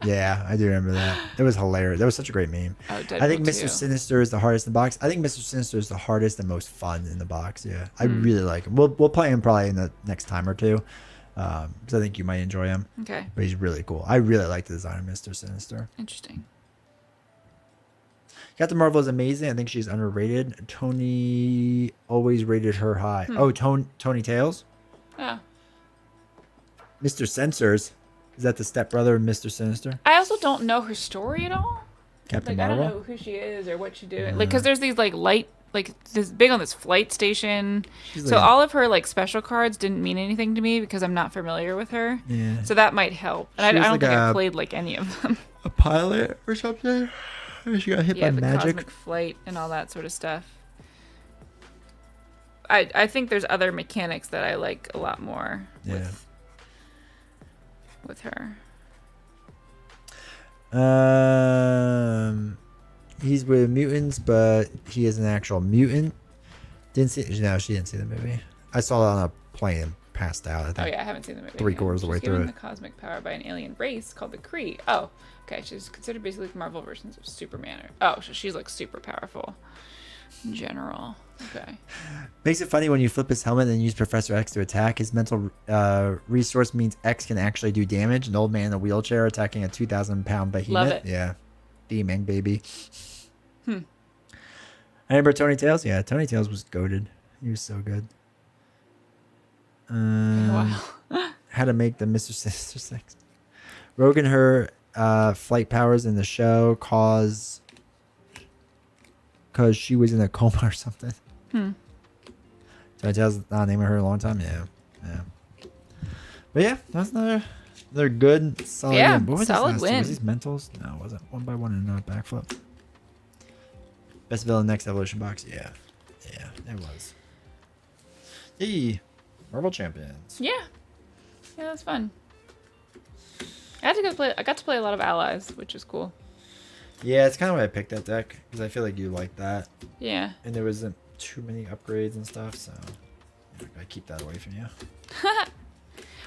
Yeah, I do remember that. It was hilarious. That was such a great meme. Oh, I think Deadpool Mr. too. Sinister is the hardest in the box. I think Mr. Sinister is the hardest and most fun in the box. Yeah, I really like him. We'll play him probably in the next time or two, because I think you might enjoy him. Okay, But he's really cool. I really like the design of Mr. Sinister. interesting. Captain Marvel is amazing. I think she's underrated. Tony always rated her high. Oh, Tony Tails, Oh. Mr. Censors. Is that the stepbrother of Mr. Sinister? I also don't know her story at all. Captain Like, I Marvel. don't know who she is or what she's doing. Like, because there's these, like, light like this big on this flight station. She's So like all of her like special cards didn't mean anything to me because I'm not familiar with her. Yeah. So that might help. And I She was don't like think I a- played like any of them. a pilot or something. She got hit Yeah, by the magic. cosmic flight and all that sort of stuff. I think there's other mechanics that I like a lot more Yeah. with her. He's with mutants, but he is an actual mutant. Didn't see. No, she didn't see the movie. I saw it on a plane and passed out. I think. Oh yeah, I haven't seen the movie. Three-quarters of the way She's through given it. the cosmic power by an alien race called the Kree. Oh, okay. She's considered basically like Marvel versions of Superman. Oh, so she's like super powerful in general. Okay. Makes it funny when you flip his helmet and use Professor X to attack. His mental resource means X can actually do damage. An old man in a wheelchair attacking a 2,000-pound behemoth. Love it. Yeah. Theming, baby. I remember Tony Tales. Yeah, Tony Tales was goated. He was so good. Wow. How to make the Mr. Sinister Six. Rogan, her flight powers in the show because she was in a coma or something. Tony Tales naming her a long time. Yeah. But yeah, that's another good solid Yeah, win. What was solid this last two? win. Was these mentals? No, it wasn't. 1 by 1 and a backflip. Best villain next evolution box. Yeah, it was. Hey, Marvel Champions. Yeah. Yeah, that's fun. I got to play a lot of allies, which is cool. Yeah, it's kind of why I picked that deck because I feel like you like that, Yeah. and there wasn't too many upgrades and stuff, so I keep that away from you.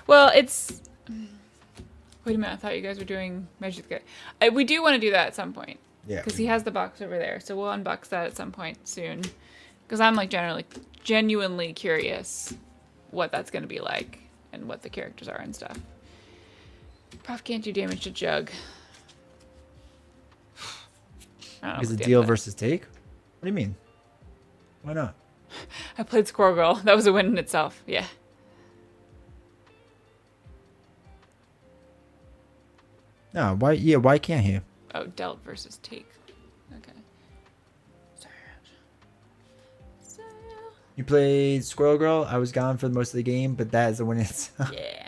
Well, it's. Wait a minute! I thought you guys were doing Magic the Guy. We do want to do that at some point. Yeah, Because he has the box over there, so we'll unbox that at some point soon. Because I'm like genuinely curious what that's going to be like and what the characters are and stuff. Prof can't do damage to Jug. I don't know Is what it the deal upside- versus take? What do you mean? Why not? I played Squirrel Girl. That was a win in itself. Yeah. No, why? Yeah, why can't he? Oh, dealt versus take. Okay. Sorry. You played Squirrel Girl. I was gone for most of the game, but that is the win itself. Yeah.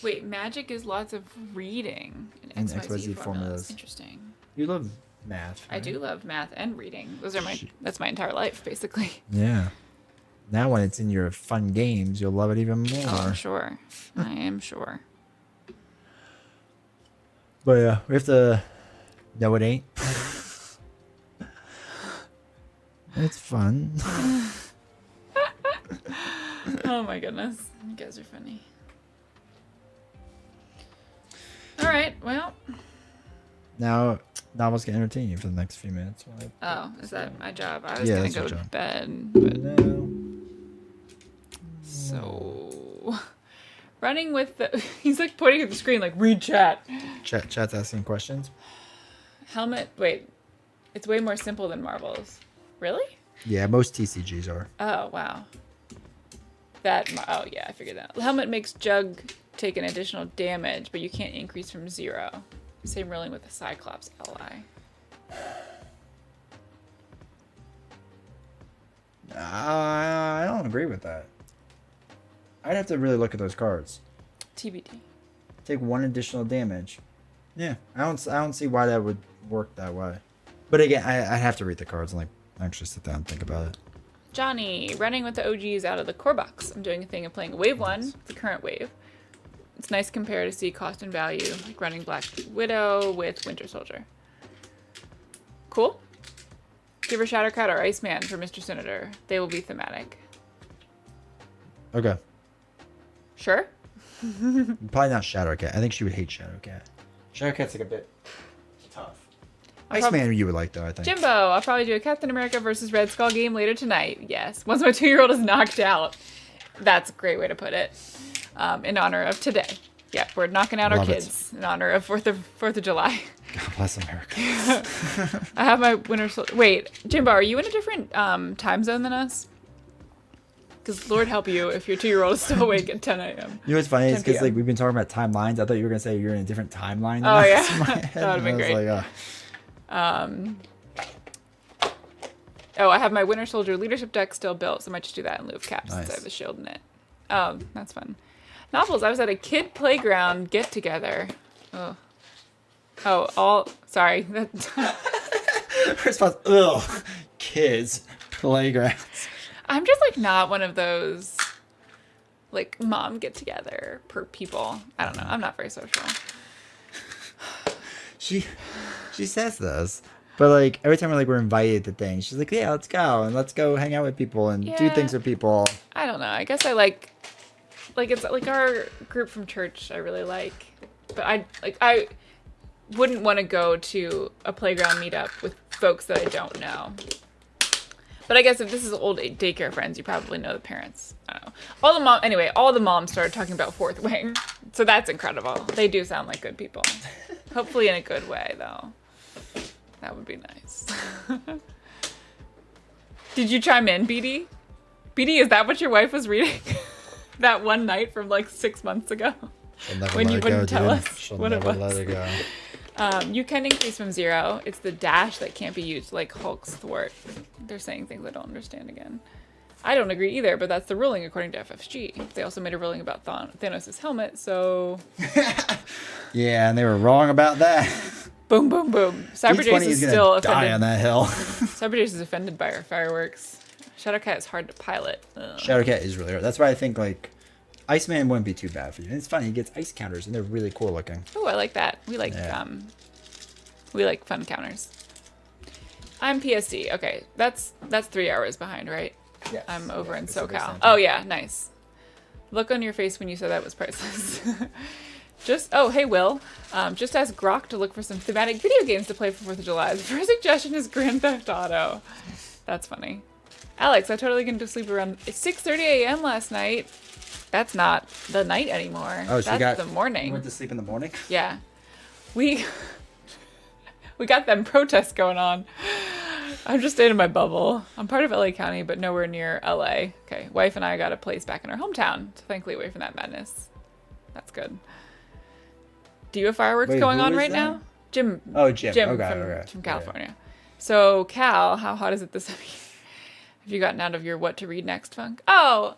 Wait, magic is lots of reading in And XYZ, XYZ formulas. formulas. Interesting. You love math. I right? do love math and reading. Those are that's my entire life, basically. Yeah. Now when it's in your fun games, you'll love it even more. Oh, I'm sure. I am sure. But yeah, we have to. No, it ain't. It's fun. Oh my goodness. You guys are funny. All right, well. Now, novels can entertain you for the next few minutes. Oh, is that my job? I was Yeah, going to that's go your to job. bed. But No. so. Running with the. He's like pointing at the screen, like, read chat. Chat's asking questions. Helmet. Wait. It's way more simple than Marvels. Really? Yeah, most TCGs are. Oh, wow. Oh, yeah, I figured that. Helmet makes Jug take an additional damage, but you can't increase from 0. Same ruling with the Cyclops ally. I don't agree with that. I'd have to really look at those cards. TBD. Take 1 additional damage. Yeah, I don't see why that would work that way. But again, I have to read the cards and like actually sit down and think about it. Johnny, running with the OGs out of the core box. I'm doing a thing of playing Wave 1, the current wave. It's nice to compare to see cost and value, like running Black Widow with Winter Soldier. Cool. Give her Shattercat or Iceman for Mr. Senator. They will be thematic. Okay. Sure? Probably not Shadowcat. I think she would hate Shadowcat. Shadowcat's like a bit tough. I'll prob- Iceman you would like though, I think. Jimbo, I'll probably do a Captain America versus Red Skull game later tonight. Yes. Once my 2-year-old is knocked out. That's a great way to put it. In honor of today. Yep, we're knocking out our Love it. kids in honor of 4th of July. God bless America. I have my winter. Wait, Jimbo, are you in a different time zone than us? Because Lord help you if your 2-year-old is still awake at 10 a.m. You know what's funny is 10 because PM. like we've been talking about timelines. I thought you were gonna say you're in a different timeline. Than Oh, us yeah. in my That head, would've been and I was great. like, Oh, I have my Winter Soldier leadership deck still built, so I might just do that in lieu of caps since I have the shield in it. Oh, that's fun. Novels. I was at a kid playground get together. Sorry. Response. Ugh. Kids playgrounds. I'm just like not one of those like mom get together per people. I don't know. I'm not very social. She says this, but like every time we're invited to things, she's like, yeah, let's go and let's go hang out with people and do things with people. I don't know. I guess I like it's like our group from church. I really like, but I wouldn't want to go to a playground meetup with folks that I don't know. But I guess if this is old daycare friends, you probably know the parents. I don't know. All the moms started talking about Fourth Wing. So that's incredible. They do sound like good people. Hopefully in a good way, though. That would be nice. Did you chime in, BD? BD, is that what your wife was reading? That one night from like 6 months ago? When you wouldn't tell us what it was. Let it go. You can increase from 0. It's the dash that can't be used, like Hulk's thwart. They're saying things I don't understand again. I don't agree either, but that's the ruling according to FFG. They also made a ruling about Thanos' helmet, so... Yeah, and they were wrong about that. Boom, boom, boom. Cyberjace is still offended. Die on that hill. Cyberjace is offended by our fireworks. Shadowcat is hard to pilot. Ugh. Shadowcat is really hard. That's why I think, like, Iceman wouldn't be too bad for you. And it's funny, he gets ice counters, and they're really cool looking. Oh, I like that. We like fun counters. I'm PSD. Okay, that's 3 hours behind, right? Yes. I'm over in SoCal. Oh yeah, nice. Look on your face when you said that was priceless. Hey Will. Just ask Grok to look for some thematic video games to play for 4th of July. The first suggestion is Grand Theft Auto. That's funny. Alex, I totally get to sleep around 6:30 a.m. last night. That's not the night anymore. Oh, so that's the morning. You went to sleep in the morning? Yeah. We got them protests going on. I'm just staying in my bubble. I'm part of LA County, but nowhere near LA. Okay, wife and I got a place back in our hometown, so thankfully away from that madness. That's good. Do you have fireworks going on right now? Jim. Oh, Jim. From California. Yeah. So, Cal, how hot is it this week? Have you gotten out of your what to read next funk? Oh,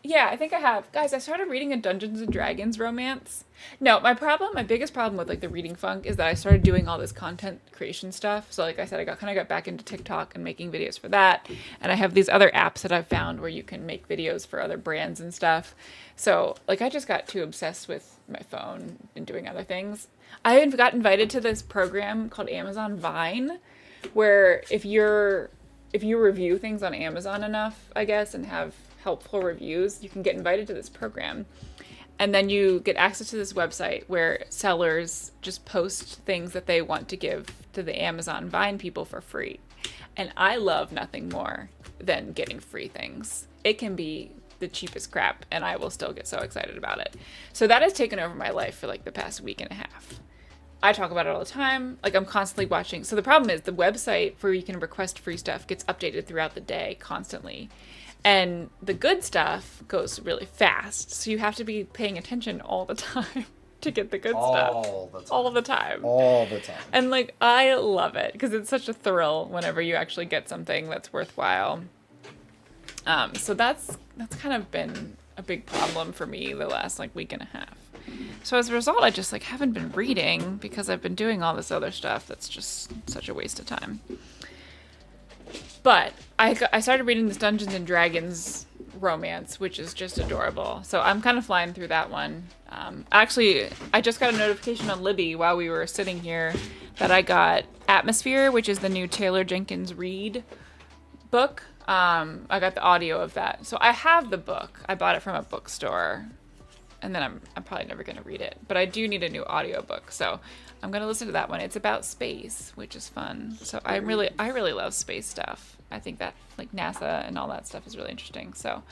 yeah, I think I have. Guys, I started reading a Dungeons and Dragons romance. No, my biggest problem with like the reading funk is that I started doing all this content creation stuff. So like I said, I kind of got back into TikTok and making videos for that. And I have these other apps that I've found where you can make videos for other brands and stuff. So like I just got too obsessed with my phone and doing other things. I got invited to this program called Amazon Vine, where if you review things on Amazon enough, I guess, and have helpful reviews, you can get invited to this program. And then you get access to this website where sellers just post things that they want to give to the Amazon Vine people for free. And I love nothing more than getting free things. It can be the cheapest crap, and I will still get so excited about it. So that has taken over my life for like the past week and a half. I talk about it all the time. Like I'm constantly watching. So the problem is the website where you can request free stuff gets updated throughout the day constantly. And the good stuff goes really fast. So you have to be paying attention all the time to get the good stuff. All the time. And like, I love it because it's such a thrill whenever you actually get something that's worthwhile. So that's kind of been a big problem for me the last like week and a half. So as a result, I just like haven't been reading because I've been doing all this other stuff that's just such a waste of time. But I started reading this Dungeons and Dragons romance, which is just adorable. So I'm kind of flying through that one. Actually, I just got a notification on Libby while we were sitting here that I got Atmosphere, which is the new Taylor Jenkins Reid book. I got the audio of that. So I have the book. I bought it from a bookstore. And then I'm probably never going to read it. But I do need a new audiobook. So I'm going to listen to that one. It's about space, which is fun. So I really love space stuff. I think that like NASA and all that stuff is really interesting. So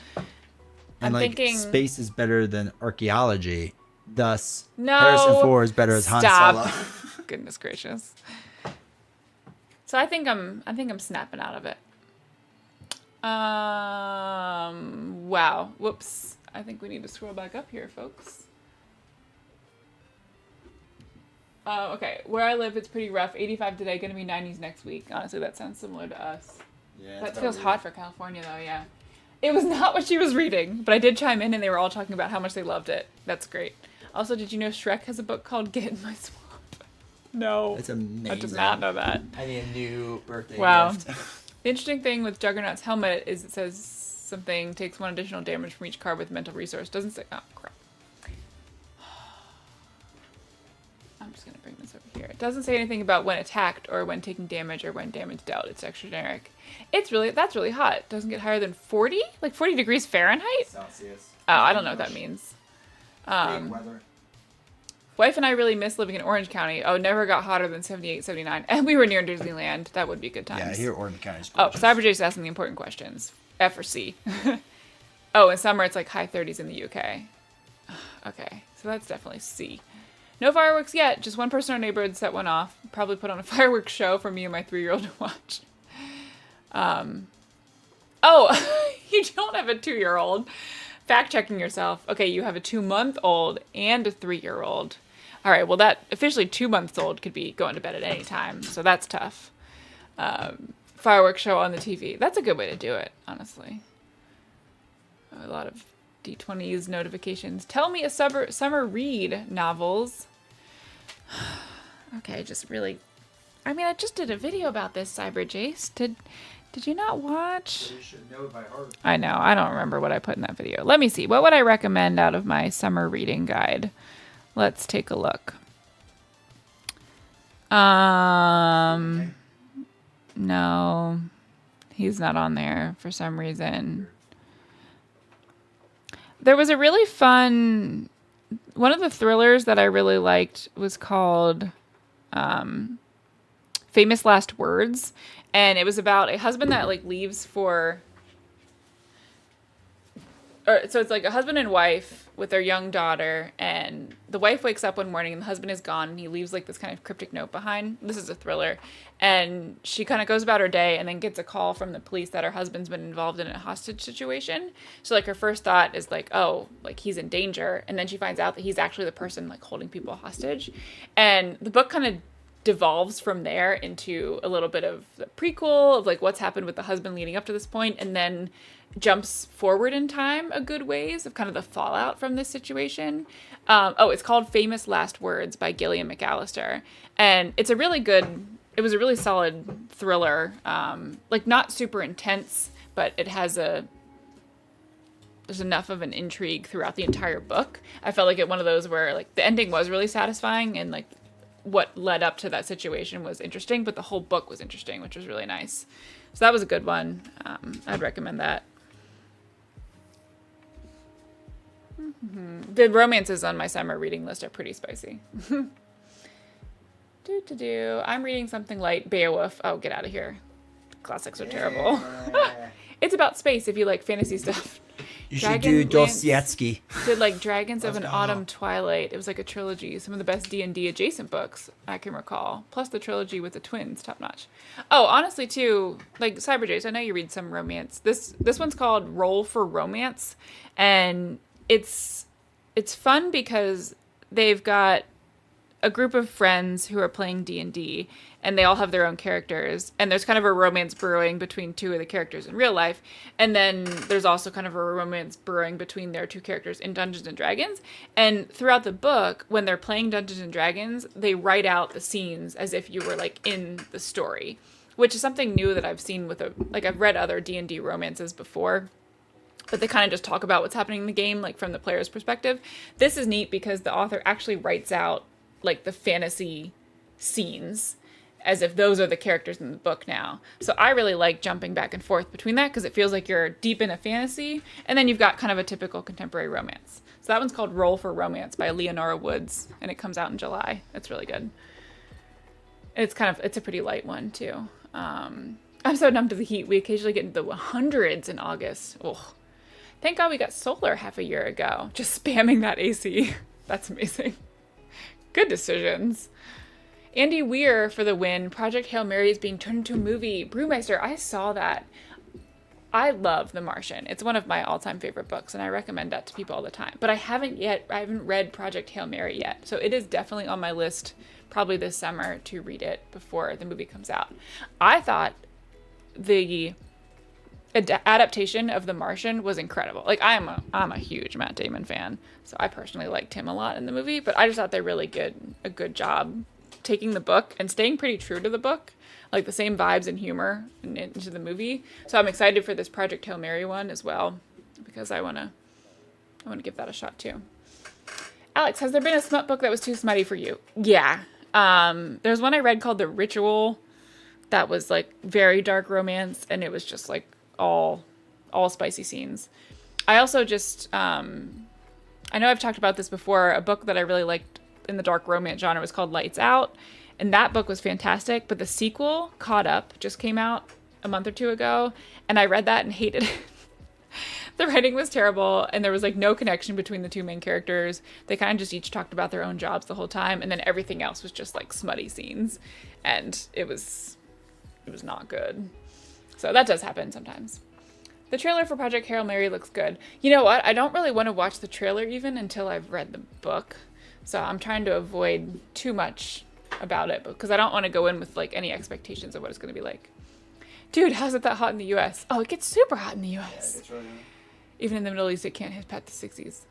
I'm thinking space is better than archaeology. Thus, Harrison Ford is better as Han Solo. Goodness gracious. So I think I'm snapping out of it. Wow. Whoops. I think we need to scroll back up here, folks. Okay, where I live, it's pretty rough. 85 today, gonna be 90s next week. Honestly, that sounds similar to us. Yeah, That feels hot for California, though, yeah. It was not what she was reading, but I did chime in and they were all talking about how much they loved it. That's great. Also, did you know Shrek has a book called Get in My Swamp? No. That's amazing. I did not know that. I need a new birthday Wow. gift. The interesting thing with Juggernaut's helmet is it says something takes 1 additional damage from each card with mental resource. Doesn't say... Oh, crap. I'm just going to bring this over here. It doesn't say anything about when attacked or when taking damage or when damage dealt. It's extra generic. That's really hot. It doesn't get higher than 40? Like 40 degrees Fahrenheit? Celsius. Oh, I don't know what that means. Big weather. Wife and I really miss living in Orange County. Oh, never got hotter than 78, 79. And we were near Disneyland. That would be good times. Yeah, here Orange County's Oh, gorgeous. CyberJ's asking the important questions. F or C? Oh, in summer it's like high 30s in the UK. Okay, so that's definitely C. No fireworks yet. Just one person in our neighborhood set one off. Probably put on a fireworks show for me and my 3-year-old to watch. Oh, you don't have a 2-year-old. Fact checking yourself. Okay, you have a 2-month-old and a 3-year-old. All right, well, that officially 2 months old could be going to bed at any time, so that's tough. Fireworks show on the TV. That's a good way to do it, honestly. A lot of D20's notifications. Tell me a summer read novels. Okay, just really... I mean, I just did a video about this, Cyber Jace. Did you not watch? You should know it by heart. I know. I don't remember what I put in that video. Let me see. What would I recommend out of my summer reading guide? Let's take a look. No. He's not on there for some reason. There was a really fun... One of the thrillers that I really liked was called Famous Last Words. And it was about a husband that like leaves for... So it's like a husband and wife with their young daughter, and the wife wakes up one morning and the husband is gone, and he leaves like this kind of cryptic note behind. This is a thriller. And she kind of goes about her day and then gets a call from the police that her husband's been involved in a hostage situation. So like her first thought is like, oh, like he's in danger. And then she finds out that he's actually the person like holding people hostage. And the book kind of devolves from there into a little bit of the prequel of like what's happened with the husband leading up to this point, and then jumps forward in time a good ways of kind of the fallout from this situation. It's called Famous Last Words by Gillian McAllister. And it was a really solid thriller. Like not super intense, but there's enough of an intrigue throughout the entire book. I felt like it one of those where like the ending was really satisfying and like what led up to that situation was interesting, but the whole book was interesting, which was really nice. So that was a good one. I'd recommend that. The romances on my summer reading list are pretty spicy. I'm reading something like Beowulf. Oh, get out of here. Classics are terrible. It's about space if you like fantasy stuff. You should do Dostoevsky. Did like Dragons of an Autumn Twilight. It was like a trilogy. Some of the best D&D adjacent books I can recall. Plus the trilogy with the twins, top notch. Oh, honestly too, like Cyber Jace, I know you read some romance. This one's called Roll for Romance, and it's fun because they've got a group of friends who are playing D&D, and they all have their own characters, and there's kind of a romance brewing between two of the characters in real life, and then there's also kind of a romance brewing between their two characters in Dungeons and Dragons. And throughout the book, when they're playing Dungeons and Dragons, they write out the scenes as if you were like in the story, which is something new that I've seen with I've read other D&D romances before, but they kind of just talk about what's happening in the game, like from the player's perspective. This is neat because the author actually writes out like the fantasy scenes as if those are the characters in the book now. So I really like jumping back and forth between that because it feels like you're deep in a fantasy, and then you've got kind of a typical contemporary romance. So that one's called Roll for Romance by Leonora Woods, and it comes out in July. It's really good. It's a pretty light one too. I'm so numb to the heat. We occasionally get into the hundreds in August. Oh, thank God we got solar half a year ago. Just spamming that AC. That's amazing. Good decisions. Andy Weir for the win. Project Hail Mary is being turned into a movie. Brewmeister, I saw that. I love The Martian. It's one of my all-time favorite books, and I recommend that to people all the time. But I haven't read Project Hail Mary yet. So it is definitely on my list probably this summer to read it before the movie comes out. I thought the adaptation of The Martian was incredible. Like I'm a huge Matt Damon fan, so I personally liked him a lot in the movie. But I just thought they really did a good job taking the book and staying pretty true to the book, like the same vibes and humor into the movie. So I'm excited for this Project Hail Mary one as well, because I wanna give that a shot too. Alex, has there been a smut book that was too smutty for you? Yeah. There's one I read called The Ritual that was like very dark romance, and it was just like all spicy scenes. I also just I know I've talked about this before. A book that I really liked in the dark romance genre was called Lights Out, and that book was fantastic, but the sequel, Caught Up, just came out a month or two ago, and I read that and hated it. The writing was terrible, and there was like no connection between the two main characters. They kind of just each talked about their own jobs the whole time, and then everything else was just like smutty scenes, and it was not good. So that does happen sometimes. The trailer for Project Hail Mary looks good. You know what? I don't really want to watch the trailer even until I've read the book. So I'm trying to avoid too much about it because I don't want to go in with like any expectations of what it's going to be like. Dude, how's it that hot in the US? Oh, it gets super hot in the US. Yeah, even in the Middle East, it can't hit past the 60s.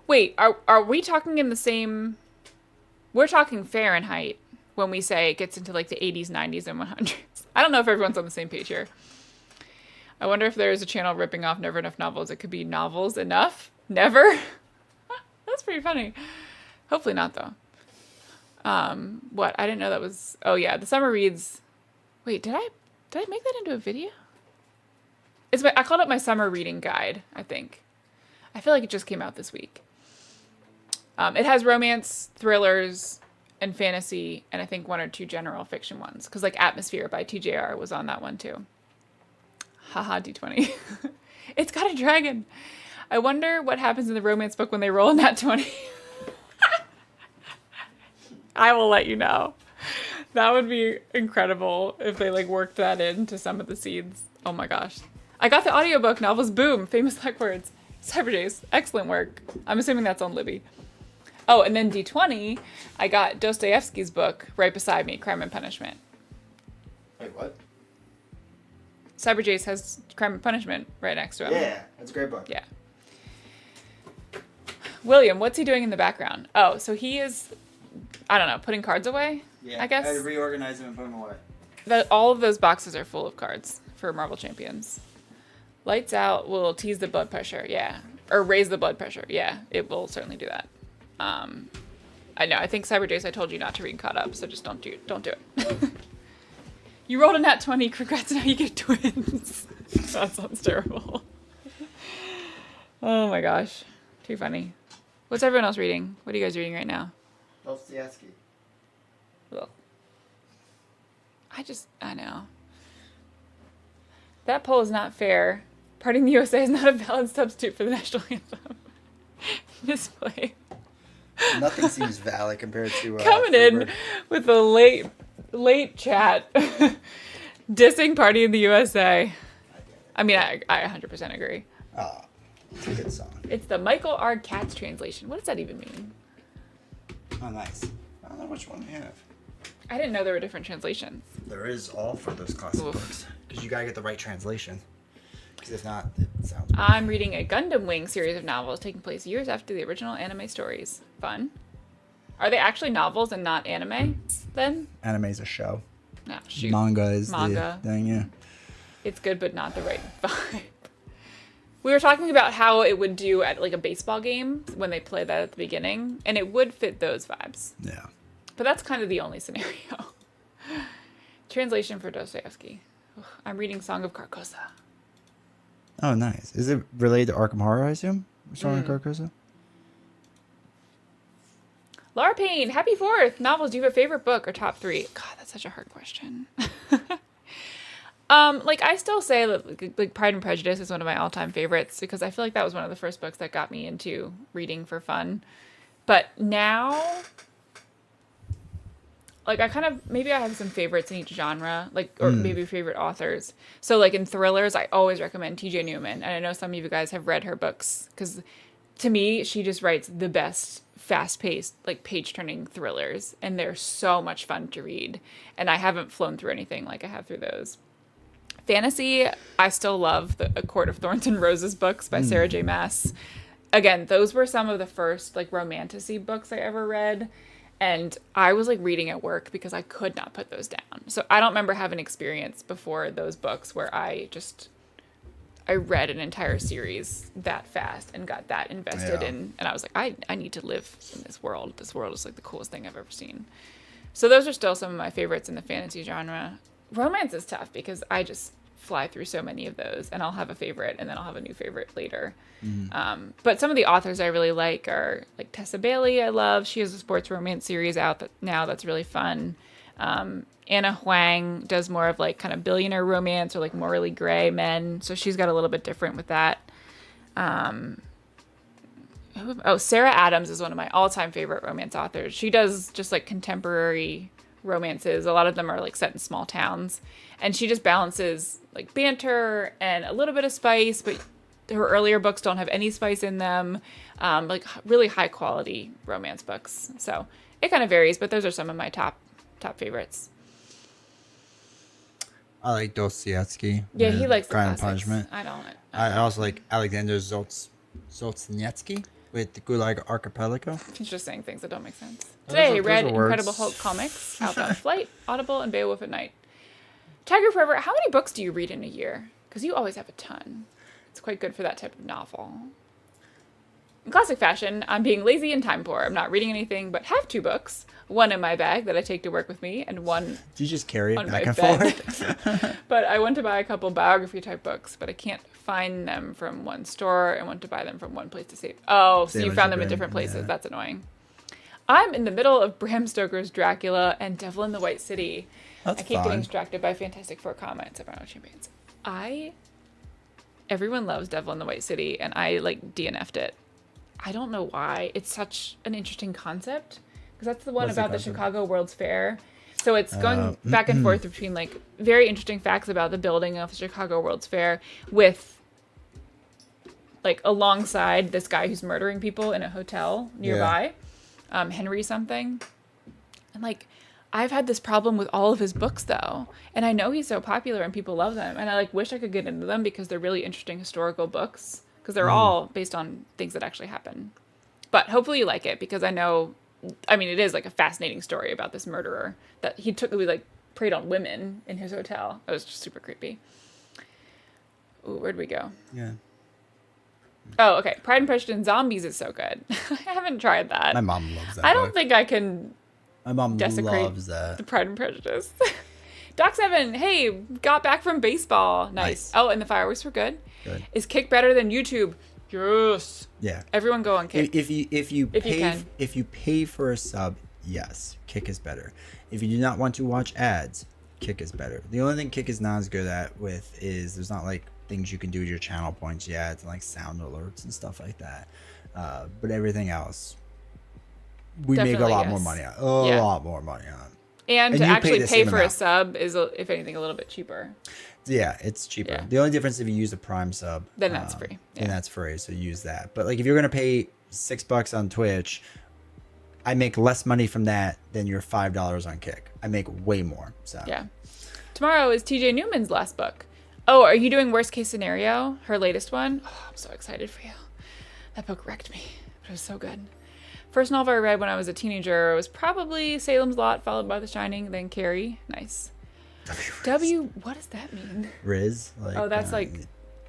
Wait, are we talking in the same... We're talking Fahrenheit when we say it gets into like the 80s, 90s, and 100s. I don't know if everyone's on the same page here. I wonder if there is a channel ripping off Never Enough Novels. It could be Novels Enough? Never? That's pretty funny. Hopefully not, though. What? I didn't know that was... Oh, yeah. The Summer Reads... Wait, did I make that into a video? I called it my summer reading guide, I think. I feel like it just came out this week. It has romance, thrillers, and fantasy, and I think one or two general fiction ones. Because like Atmosphere by TJR was on that one too. Haha, D20. It's got a dragon. I wonder what happens in the romance book when they roll in that 20. I will let you know. That would be incredible if they like worked that into some of the scenes. Oh my gosh. I got the audiobook, Novels Boom, Famous Like Words. Cyberjays, excellent work. I'm assuming that's on Libby. Oh, and then D20, I got Dostoevsky's book right beside me, Crime and Punishment. Wait, what? Cyberjays has Crime and Punishment right next to him. Yeah, that's a great book. Yeah. William, what's he doing in the background? Oh, so he is, I don't know, putting cards away? Yeah, I guess. I reorganize them and put them away. All of those boxes are full of cards for Marvel Champions. Lights Out will tease the blood pressure, yeah. Or raise the blood pressure, yeah. It will certainly do that. I know, I think Cyberjays, I told you not to read Caught Up, so just don't do it. You rolled a nat 20, congrats, now you get twins. That sounds terrible. Oh my gosh, too funny. What's everyone else reading? What are you guys reading right now? Dostoevsky. Well, I know. That poll is not fair. Parting the USA is not a valid substitute for the national anthem. Misplay. Nothing seems valid compared to... Coming in with a late chat. Dissing Party in the USA. I mean, I 100% agree. Oh, it's a good song. It's the Michael R. Katz translation. What does that even mean? Oh, nice. I don't know which one I have. I didn't know there were different translations. There is all for those classic books. Because you gotta get the right translation. Because if not, it sounds weird. I'm reading a Gundam Wing series of novels taking place years after the original anime stories. Fun. Are they actually novels and not anime, then? Anime's a show. No, shoot. Manga is Manga. the thing, yeah. It's good, but not the right vibe. We were talking about how it would do at like a baseball game when they play that at the beginning, and it would fit those vibes. Yeah. But that's kind of the only scenario. Translation for Dostoevsky. Ugh, I'm reading Song of Carcosa. Oh, nice. Is it related to Arkham Horror, I assume? Song of Carcosa? Laura Payne, happy 4th. Novels, do you have a favorite book or top 3? God, that's such a hard question. Like I still say that like Pride and Prejudice is one of my all-time favorites because I feel like that was one of the first books that got me into reading for fun. But now, like maybe I have some favorites in each genre, like, or maybe favorite authors. So like in thrillers, I always recommend TJ Newman. And I know some of you guys have read her books because to me, she just writes the best fast-paced, like page-turning thrillers. And they're so much fun to read. And I haven't flown through anything like I have through those. Fantasy, I still love the A Court of Thorns and Roses books by Sarah J. Maas. Again, those were some of the first like romantasy books I ever read. And I was like reading at work because I could not put those down. So I don't remember having experience before those books where I read an entire series that fast and got that invested in. And I was like, I need to live in this world. This world is like the coolest thing I've ever seen. So those are still some of my favorites in the fantasy genre. Romance is tough because I just fly through so many of those, and I'll have a favorite and then I'll have a new favorite later. But some of the authors I really like are like Tessa Bailey. I love. She has a sports romance series out that's really fun. Anna Huang does more of like kind of billionaire romance or like morally gray men. So she's got a little bit different with that. Sarah Adams is one of my all-time favorite romance authors. She does just like contemporary romances. A lot of them are like set in small towns, and she just balances like banter and a little bit of spice, but her earlier books don't have any spice in them. Like really high quality romance books. So it kind of varies, but those are some of my top favorites. I like Dostoevsky. Yeah, he likes the Crime and classics. Punishment. I don't. I also like Alexander Solzhenitsyn with the Gulag Archipelago. He's just saying things that don't make sense. Those Today, are read words. Incredible Hulk comics, Outbound Flight, Audible, and Beowulf at Night. Tiger Forever, how many books do you read in a year? Because you always have a ton. It's quite good for that type of novel. In classic fashion, I'm being lazy and time poor. I'm not reading anything, but have 2 books. One in my bag that I take to work with me, and one Do you just carry it on back my and bed. forth? But I went to buy a couple biography type books, but I can't find them from one store and went to buy them from one place to save. Oh, so Save you on found them in shipping, different places. yeah. That's annoying. I'm in the middle of Bram Stoker's Dracula and Devil in the White City. That's I keep fun. getting distracted by Fantastic Four comments about champagnes. Everyone loves Devil in the White City, and I like DNF'd it. I don't know why. It's such an interesting concept because that's the one What's the about the concept? Chicago World's Fair. So it's going back and forth between like very interesting facts about the building of the Chicago World's Fair with like alongside this guy who's murdering people in a hotel nearby, Henry something. And like, I've had this problem with all of his books though. And I know he's so popular and people love them. And I like wish I could get into them because they're really interesting historical books because they're all based on things that actually happen. But hopefully you like it because I mean, it is like a fascinating story about this murderer that he like preyed on women in his hotel. It was just super creepy. Ooh, where'd we go? Yeah. Oh, okay. Pride and Prejudice and Zombies is so good. I haven't tried that. My mom loves that. I don't book. think I can My mom desecrate loves that. the Pride and Prejudice. Doc 7, hey, got back from baseball. Nice. Oh, and the fireworks were good. Good. Is Kick better than YouTube? Yes. Yeah. Everyone go on Kick. If you can. pay for a sub, yes, Kick is better. If you do not want to watch ads, Kick is better. The only thing Kick is not as good at with is there's not like things you can do with your channel points yet, and like sound alerts and stuff like that. But everything else, we make a Definitely, lot more yes. money on. Yeah. Lot more money on. And And to you pay actually the pay same for a amount. sub is, if anything, a little bit cheaper. Yeah, it's cheaper. Yeah. The only difference if you use a Prime sub, Then that's free. Then Yeah. that's free, so use that. But like if you're gonna pay $6 on Twitch, I make less money from that than your $5 on Kick. I make way more. So Yeah. Tomorrow is TJ Newman's last book. Oh, are you doing Worst Case Scenario? Her latest one? Oh, I'm so excited for you. That book wrecked me. But it was so good. First novel I read when I was a teenager was probably Salem's Lot, followed by The Shining, then Carrie. Nice. What does that mean? Riz. Like, Oh, that's like,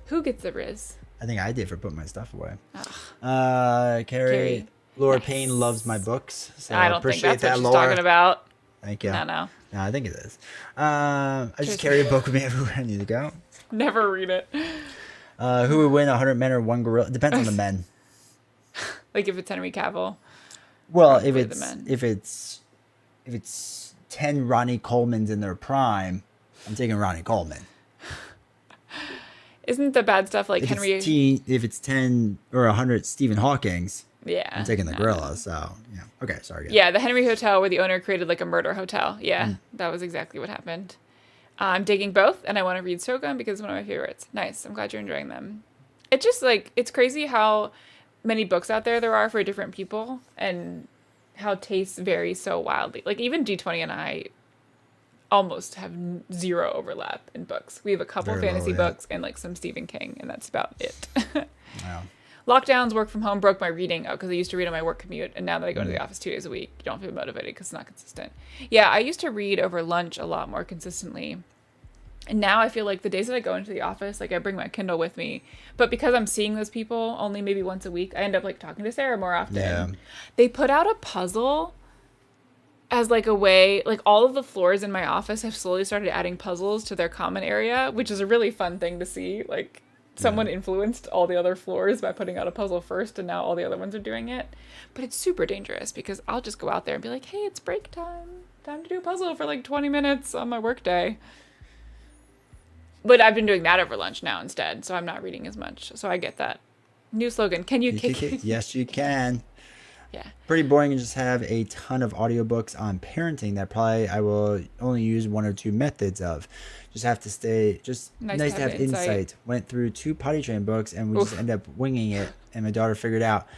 who gets the Riz? I think I did for putting my stuff away. Carrie. Carrie. Laura Nice. Payne loves my books. So I don't think appreciate that's what that, she's Laura. talking about. Thank you. No, no. No, I think it is. I just carry a book with me everywhere I need to go. Never read it. Who would win, 100 men or one gorilla? Depends on the men. Like if it's Henry Cavill. Well, Probably the men. if it's 10 Ronnie Colemans in their prime, I'm taking Ronnie Coleman. Isn't the bad stuff like If Henry? if it's 10 or 100 Stephen Hawking's, Yeah. I'm taking the no. gorilla. So yeah. Okay, sorry. Yeah, the Henry Hotel where the owner created like a murder hotel. Yeah, that was exactly what happened. I'm digging both, and I want to read Shogun because it's one of my favorites. Nice. I'm glad you're enjoying them. It's just like, it's crazy how many books out there are for different people and how tastes vary so wildly. Like even D20 and I almost have zero overlap in books. We have a couple Very fantasy little, yeah. books and like some Stephen King, and that's about it. Wow. Lockdowns, work from home broke my reading because I used to read on my work commute, and now that I go into the office 2 days a week, you don't feel motivated because it's not consistent. Yeah, I used to read over lunch a lot more consistently. And now I feel like the days that I go into the office, like I bring my Kindle with me, but because I'm seeing those people only maybe once a week, I end up like talking to Sarah more often. Yeah. They put out a puzzle as like a way, like all of the floors in my office have slowly started adding puzzles to their common area, which is a really fun thing to see. Like someone influenced all the other floors by putting out a puzzle first, and now all the other ones are doing it. But it's super dangerous because I'll just go out there and be like, hey, it's break time. Time to do a puzzle for like 20 minutes on my work day. But I've been doing that over lunch now instead, so I'm not reading as much. So I get that. New slogan. Can you kick it? Yes, you can. Yeah. Pretty boring to just have a ton of audiobooks on parenting that probably I will only use 1 or 2 methods of. Just have to stay, just nice to have insight. Went through 2 potty train books and we just end up winging it. And my daughter figured out.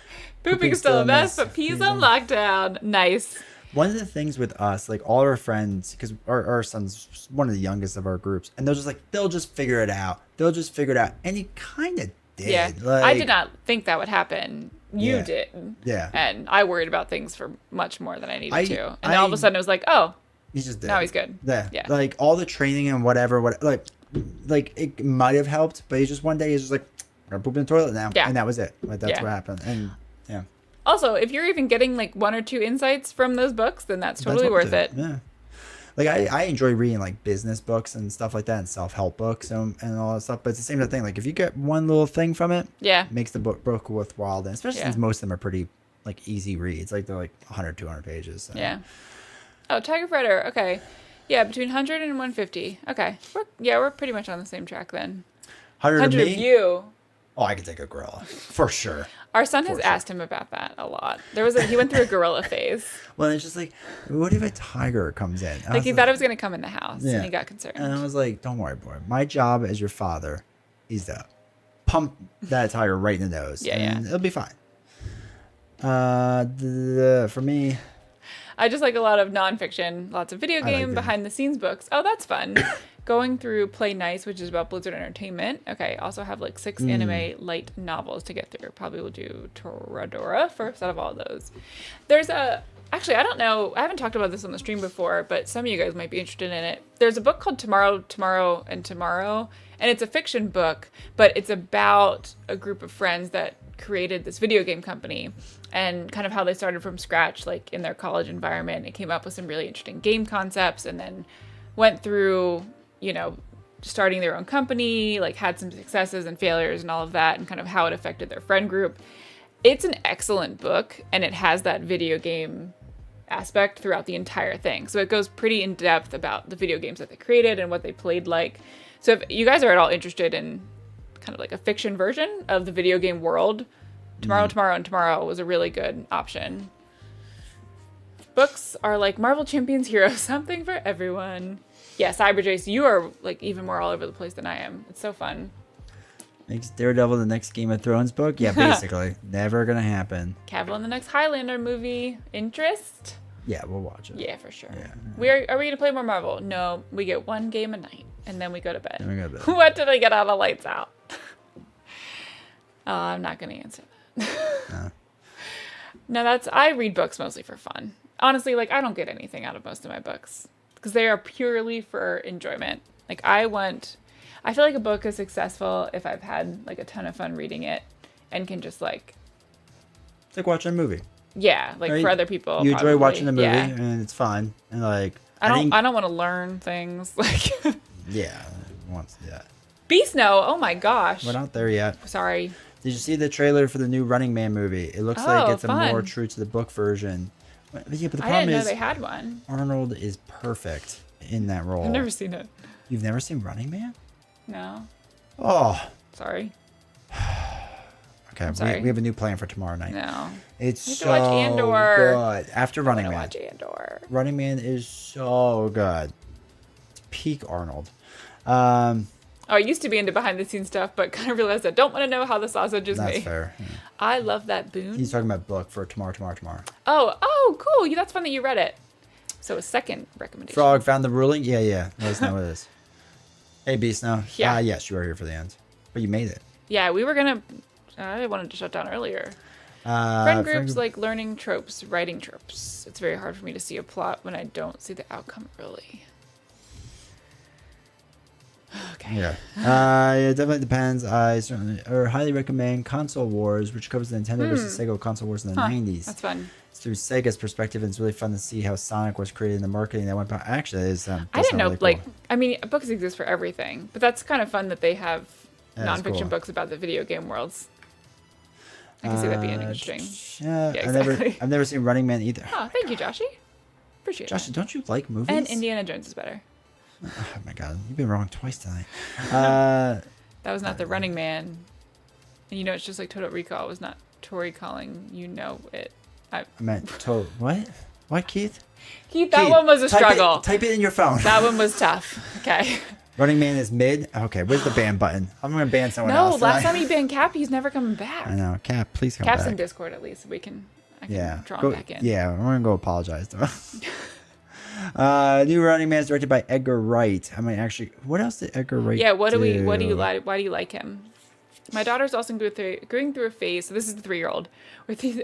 Pooping's still a mess, but pee's on lockdown. Nice. One of the things with us, like all our friends, because our son's one of the youngest of our groups, and they'll just figure it out. They'll just figure it out. And he kind of did. Yeah. I did not think that would happen. You did. Yeah. And I worried about things for much more than I needed to. And all of a sudden it was like, oh, he just did. now he's good. Yeah. Yeah. Like all the training and whatever, like it might have helped, but he just one day he's just like, I'm gonna poop in the toilet now. Yeah. And that was it. Like that's Yeah. what happened. And yeah. Also, if you're even getting like 1 or 2 insights from those books, then that's totally worth it. Yeah. Like I enjoy reading like business books and stuff like that and self-help books and all that stuff. But it's the same thing. Like if you get one little thing from it, Yeah. it makes the book worthwhile. Then, especially since most of them are pretty like easy reads. Like they're like 100, 200 pages. So. Yeah. Oh, Tiger Fighter. Okay. Yeah, between 100 and 150. Okay. We're pretty much on the same track then. 100 of you. Oh, I could take a gorilla for sure. Our son has asked him about that a lot. He went through a gorilla phase. Well, it's just like, what if a tiger comes in? Like he thought it was going to come in the house, and he got concerned. And I was like, don't worry, boy. My job as your father is to pump that tiger right in the nose. And it'll be fine. For me, I just like a lot of nonfiction, lots of video game, behind the scenes books. Oh, that's fun. Going through Play Nice, which is about Blizzard Entertainment. Okay, also have like 6 anime light novels to get through. Probably will do Toradora first out of all of those. There's actually, I don't know, I haven't talked about this on the stream before, but some of you guys might be interested in it. There's a book called Tomorrow, Tomorrow, and Tomorrow, and it's a fiction book, but it's about a group of friends that created this video game company and kind of how they started from scratch, like in their college environment. It came up with some really interesting game concepts and then went through, starting their own company, like had some successes and failures and all of that, and kind of how it affected their friend group. It's an excellent book, and it has that video game aspect throughout the entire thing. So it goes pretty in depth about the video games that they created and what they played like. So if you guys are at all interested in kind of like a fiction version of the video game world, Tomorrow, Tomorrow, and Tomorrow was a really good option. Books are like Marvel Champions Heroes, something for everyone. Yeah, Cyberjace, you are like even more all over the place than I am. It's so fun. Makes Daredevil the next Game of Thrones book? Yeah, basically. Never gonna happen. Cavill in the next Highlander movie. Interest? Yeah, we'll watch it. Yeah, for sure. Yeah. Are we gonna play more Marvel? No, we get 1 game a night, and then we go to bed. What What did I get out of Lights Out? I'm not gonna answer that. No, I read books mostly for fun. Honestly, like I don't get anything out of most of my books because they are purely for enjoyment. Like I feel like a book is successful if I've had like a ton of fun reading it and can just like. It's like watching a movie. Yeah, like for other people. You probably. enjoy watching the movie and it's fun. And like I don't want to learn things like. Yeah, once Beast Snow. Oh my gosh. We're not there yet. Sorry. Did you see the trailer for the new Running Man movie? It looks like it's fun. a more true to the book version. Yeah, but the I problem didn't know is they had one. Arnold is perfect in that role. I've never seen it. You've never seen Running Man? No. Oh. Sorry. Okay, we have a new plan for tomorrow night. No. It's so watch Andor. good. After Running Man. Watch Andor. Running Man is so good. It's peak Arnold. I used to be into behind the scenes stuff, but kind of realized I don't want to know how the sausage is That's made. fair. Yeah. I love that Boone. He's talking about book for tomorrow. Oh, cool. That's fun that you read it. So a second recommendation. Frog found the ruling. Yeah. Let us know what it is. Hey, Beast now. Yeah. Yes, you are here for the end, but you made it. Yeah, we were gonna. I wanted to shut down earlier. Friend groups like learning tropes, writing tropes. It's very hard for me to see a plot when I don't see the outcome early. Okay. Yeah. It definitely depends. I certainly highly recommend Console Wars, which covers the Nintendo versus Sega console wars in the 90s. That's fun. It's through Sega's perspective, and it's really fun to see how Sonic was created and the marketing that went behind. Actually, it is. I didn't know. Really cool. I mean, books exist for everything, but that's kind of fun that they have nonfiction cool. books about the video game worlds. I can see that being interesting. Yeah, exactly. I've never seen Running Man either. Oh, thank you, Joshy. Appreciate Josh, that. don't you like movies? And Indiana Jones is better. Oh my god, you've been wrong twice tonight. That was not the Running Man. And you know, it's just like Total Recall was not Tori calling you know it. I meant what? What, Keith? Keith, that one was a struggle. Type it in your phone. That one was tough. Okay. Running Man is mid. Okay, where's the ban button? I'm gonna ban someone else. No, last time he banned Cap, he's never coming back. I know, Cap, please come Cap's back. in Discord at least, so I can draw go, him back in. Yeah, I'm gonna go apologize to him. New Running Man is directed by Edgar Wright. I mean, actually, what else did Edgar Wright? Yeah, what do do? you like? Why do you like him? My daughter's also going through a phase. So this is the 3-year-old.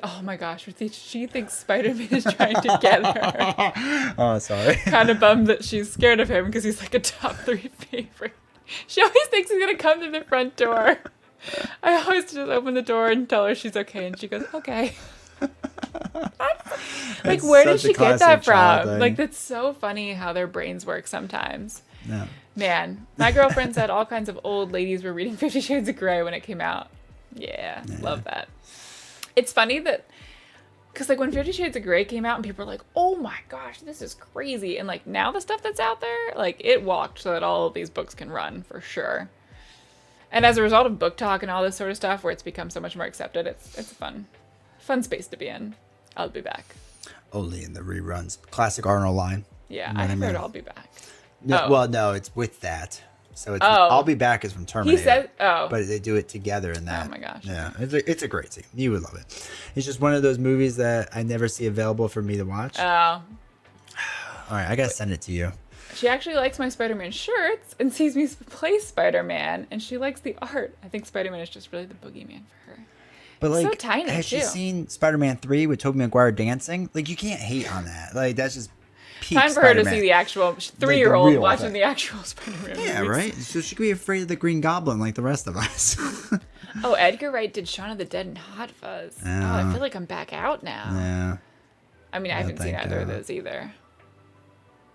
Oh my gosh, she thinks Spider-Man is trying to get her. Oh, sorry. Kind of bummed that she's scared of him because he's like a top 3 favorite. She always thinks he's gonna come to the front door. I always just open the door and tell her she's okay, and she goes, okay. Like, where did she get that from? Like, that's so funny how their brains work sometimes. No. Man, my girlfriend said all kinds of old ladies were reading 50 Shades of Grey when it came out. Yeah, love that. It's funny that, because like when 50 Shades of Grey came out and people were like, oh my gosh, this is crazy. And like now the stuff that's out there, like it walked so that all of these books can run for sure. And as a result of book talk and all this sort of stuff where it's become so much more accepted, it's a fun space to be in. I'll be back. Only in the reruns. Classic Arnold line. Yeah, I heard I'll be back. No, Oh. Well, no, it's with that. So it's I'll Be Back is from Terminator. He said, but they do it together in that. Oh my gosh. Yeah, it's a great scene. You would love it. It's just one of those movies that I never see available for me to watch. Oh. All right, I gotta send it to you. She actually likes my Spider-Man shirts and sees me play Spider-Man, and she likes the art. I think Spider-Man is just really the boogeyman for her. But like, so tiny, has she too. seen Spider-Man 3 with Tobey Maguire dancing? Like, you can't hate on that. Like, that's just peak Time for her to Spider-Man. see the actual 3-year-old real watching thing. the actual Spider-Man Yeah, movies. right? So she could be afraid of the Green Goblin like the rest of us. Oh, Edgar Wright did Shaun of the Dead and Hot Fuzz. Oh, I feel like I'm back out now. Yeah. I mean, I haven't seen think, either of those either.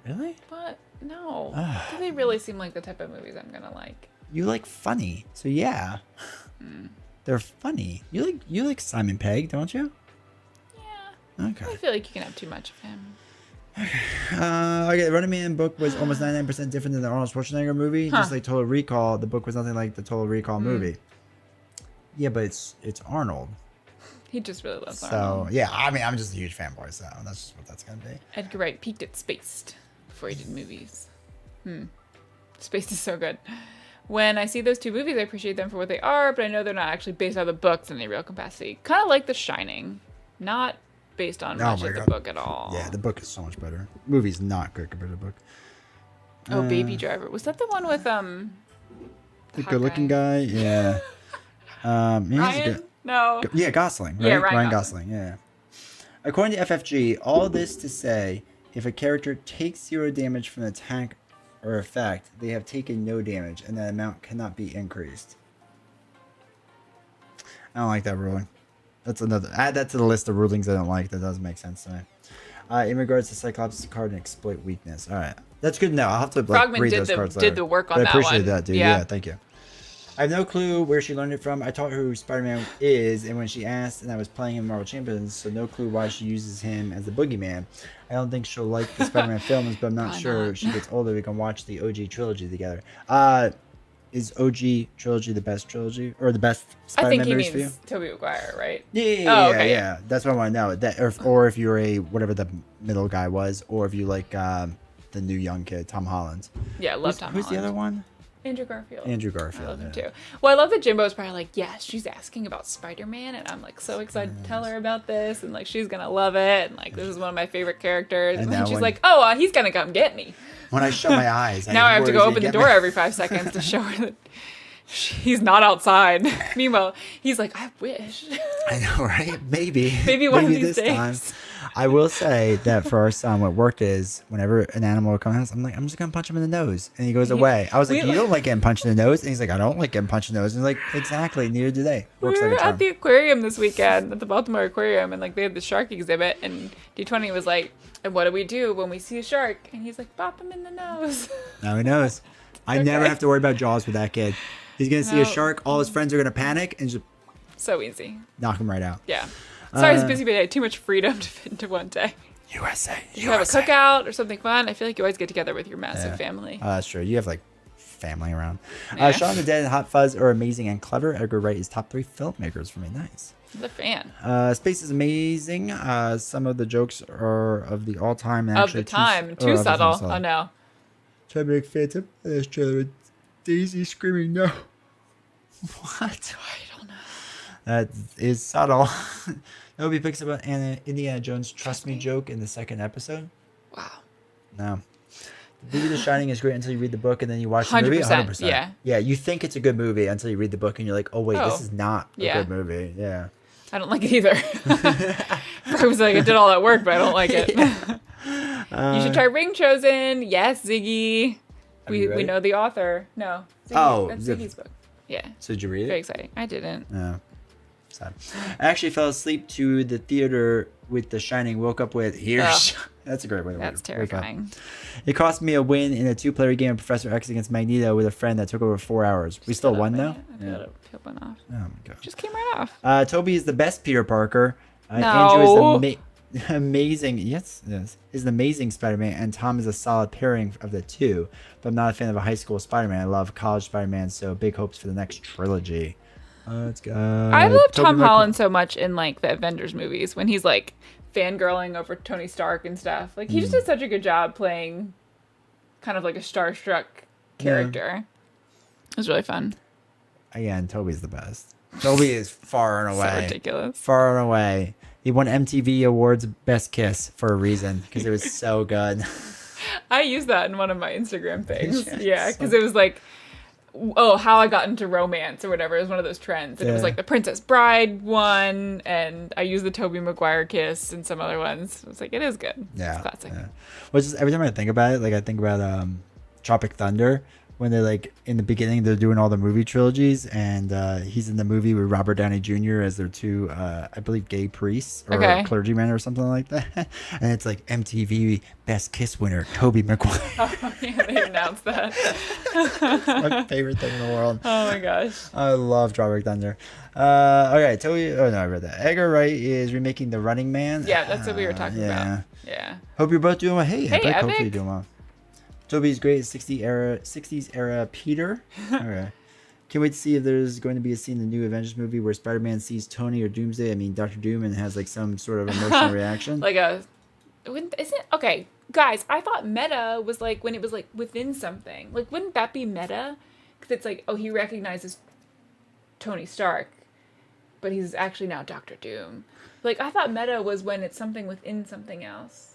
Really? But no. Do they really seem like the type of movies I'm gonna like? You like funny, so yeah. They're funny. You like Simon Pegg, don't you? Yeah. Okay. I feel like you can have too much of him. Okay, Running Man book was almost 99% different than the Arnold Schwarzenegger movie. Just like Total Recall, the book was nothing like the Total Recall movie. Yeah, but it's Arnold. He just really loves So, Arnold. yeah, I mean, I'm just a huge fanboy, so that's just what that's going to be. Edgar Wright peaked at Spaced before he did movies. Spaced is so good. When I see those two movies, I appreciate them for what they are, but I know they're not actually based on the books in any real capacity. Kind of like The Shining. Not based on much my of the God. book at all. Yeah, the book is so much better. Movie's not good compared to the book. Oh, Baby Driver. Was that the one with The hot good-looking guy, yeah. Yeah, he's Ryan? good. No. Yeah, Gosling, right? Yeah, Ryan Gosling, yeah. According to FFG, all this to say, if a character takes 0 damage from an attack or effect, they have taken no damage, and that amount cannot be increased. I don't like that ruling. That's another. Add that to the list of rulings I don't like. That doesn't make sense to me. In regards to Cyclops' card and exploit weakness. All right, that's good to know. I'll have to Frogman read did those the- cards did later. the work on But I that appreciate one. that, dude. Yeah. Yeah, thank you. I have no clue where she learned it from. I taught her who Spider-Man is, and when she asked, and I was playing in Marvel Champions, so no clue why she uses him as the boogeyman. I don't think she'll like the Spider-Man films, but I'm not Why sure. not? If she gets older, we can watch the OG trilogy together. Is OG trilogy the best trilogy or the best I Spider-Man think he movies for you? means Tobey Maguire, right? Yeah, Oh, okay. yeah. That's what I want to know. That, or if you're a whatever the middle guy was, or if you like the new young kid, Tom Holland. Yeah, I love Tom Who's Holland. the other one? Andrew Garfield. Andrew Garfield. I love him too. Well, I love that Jimbo's probably like, yes, she's asking about Spider-Man, and I'm like so excited to tell her about this, and like she's gonna love it, and like this is one of my favorite characters. And then she's like, oh, he's gonna come get me. When I shut my eyes, now I have to go open the door every 5 seconds to show her that he's not outside. Meanwhile, he's like, I wish. I know, right? Maybe one of these days. Time. I will say that for our son, what worked is whenever an animal would come out, I'm like, I'm just gonna punch him in the nose, and he goes away. I was like, you don't like getting punched in the nose, and he's like, I don't like getting punched in the nose. And he's like, exactly, neither do they. Works we were like a charm. at the aquarium this weekend, at the Baltimore Aquarium, and like they had the shark exhibit, and D20 was like, and what do we do when we see a shark? And he's like, bop him in the nose. Now he knows. I never have to worry about Jaws with that kid. He's gonna see a shark, all his friends are gonna panic, and just so easy. Knock him right out. Yeah. Sorry, it's busy, but I had too much freedom to fit into one day. USA. Did you have a cookout or something fun? I feel like you always get together with your massive family. That's true. You have like family around. Yeah. Shaun of the Dead and Hot Fuzz are amazing and clever. Edgar Wright is top 3 filmmakers for me. Nice. I'm a fan. Space is amazing. Some of the jokes are of the all-time. And of the time. Too subtle. Oh, no. Try to make Phantom. This trailer with Daisy screaming no. What? I don't know. That is subtle. Nobody picks up an Indiana Jones Trust Me joke in the second episode. Wow. No. The movie The Shining is great until you read the book and then you watch the movie. 100%. Yeah. Yeah, you think it's a good movie until you read the book and you're like, oh, wait, this is not a good movie. Yeah. I don't like it either. I was like, I did all that work, but I don't like it. You should try Ring Chosen. Yes, Ziggy. We know the author. No. Ziggy, that's Ziggy's book. Yeah. So did you read it? Very exciting. I didn't. No. Sad. I actually fell asleep to the theater with The Shining. Woke up with That's a great way to That's terrifying. It cost me a win in a 2-player game of Professor X against Magneto with a friend that took over 4 hours. We still won though? Yeah. It went off. Oh my god. Just came right off. Toby is the best Peter Parker. No. Andrew is amazing. Yes. Is an amazing Spider-Man, and Tom is a solid pairing of the two. But I'm not a fan of a high school Spider-Man. I love college Spider-Man, so big hopes for the next trilogy. Let's go. I love Tom Holland so much in like the Avengers movies when he's like fangirling over Tony Stark and stuff. Like he just did such a good job playing kind of like a starstruck character. It was really fun. Again, Toby's the best. Toby is far and away. So ridiculous. Far and away. He won MTV Awards Best Kiss for a reason because it was so good. I used that in one of my Instagram things. Yeah, because it was like, oh, how I got into romance or whatever. It was one of those trends. And it was like the Princess Bride one, and I used the Tobey Maguire kiss and some other ones. It was like, it is good. Yeah. It's classic. Yeah. Well, just every time I think about it, like I think about Tropic Thunder, when they're like in the beginning, they're doing all the movie trilogies, and he's in the movie with Robert Downey Jr. as their two, I believe, gay priests or clergymen or something like that. And it's like MTV Best Kiss winner, Tobey Maguire. Oh, yeah, they announced that. It's my favorite thing in the world. Oh my gosh. I love Tropic Thunder. Okay, Toby. Oh no, I read that. Edgar Wright is remaking The Running Man. Yeah, that's what we were talking about. Yeah. Hope you're both doing well. Hey, Epic. hopefully you're doing well. Toby's great 60s era Peter. Okay. Can't wait to see if there's going to be a scene in the new Avengers movie where Spider-Man sees Tony or Doomsday. I mean, Dr. Doom, and has like some sort of emotional reaction. Okay, guys, I thought meta was like when it was like within something. Like, wouldn't that be meta? Because it's like, oh, he recognizes Tony Stark, but he's actually now Dr. Doom. Like, I thought meta was when it's something within something else.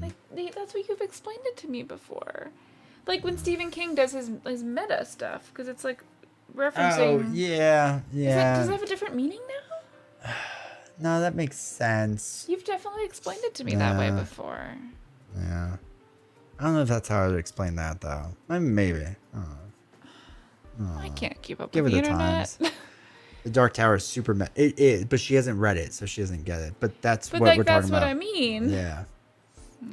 Like, that's what you've explained it to me before. Like when Stephen King does his meta stuff, because it's like referencing. Oh, yeah. Does it have a different meaning now? No, that makes sense. You've definitely explained it to me that way before. Yeah. I don't know if that's how I would explain that, though. Maybe. I can't keep up Give with it the the internet. times. The Dark Tower is super meta. It is, but she hasn't read it, so she doesn't get it. But that's what we're talking about. That's what I mean. Yeah.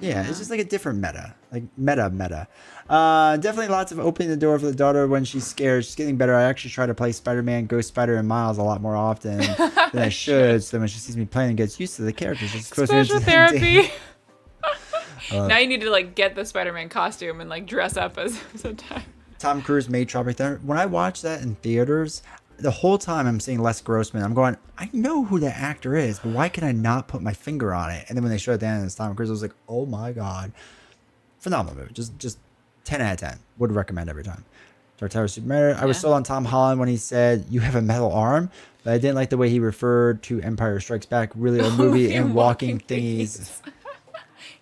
Yeah, it's just like a different meta. Like meta. Definitely lots of opening the door for the daughter when she's scared. She's getting better. I actually try to play Spider-Man, Ghost Spider, and Miles a lot more often than I should. So when she sees me playing and gets used to the characters, she's supposed Special to therapy. Now you need to like get the Spider-Man costume and like dress up as a time. Tom Cruise made Tropic Thunder. When I watched that in theaters, the whole time I'm seeing Les Grossman, I'm going, I know who that actor is, but why can I not put my finger on it? And then when they showed it at the end and it's Tom Cruise, I was like, oh my god. Phenomenal movie. Just 10 out of 10. Would recommend every time. Dark Tower Super Mario. I was sold on Tom Holland when he said, "You have a metal arm," but I didn't like the way he referred to Empire Strikes Back. Really, a movie and walking thingies.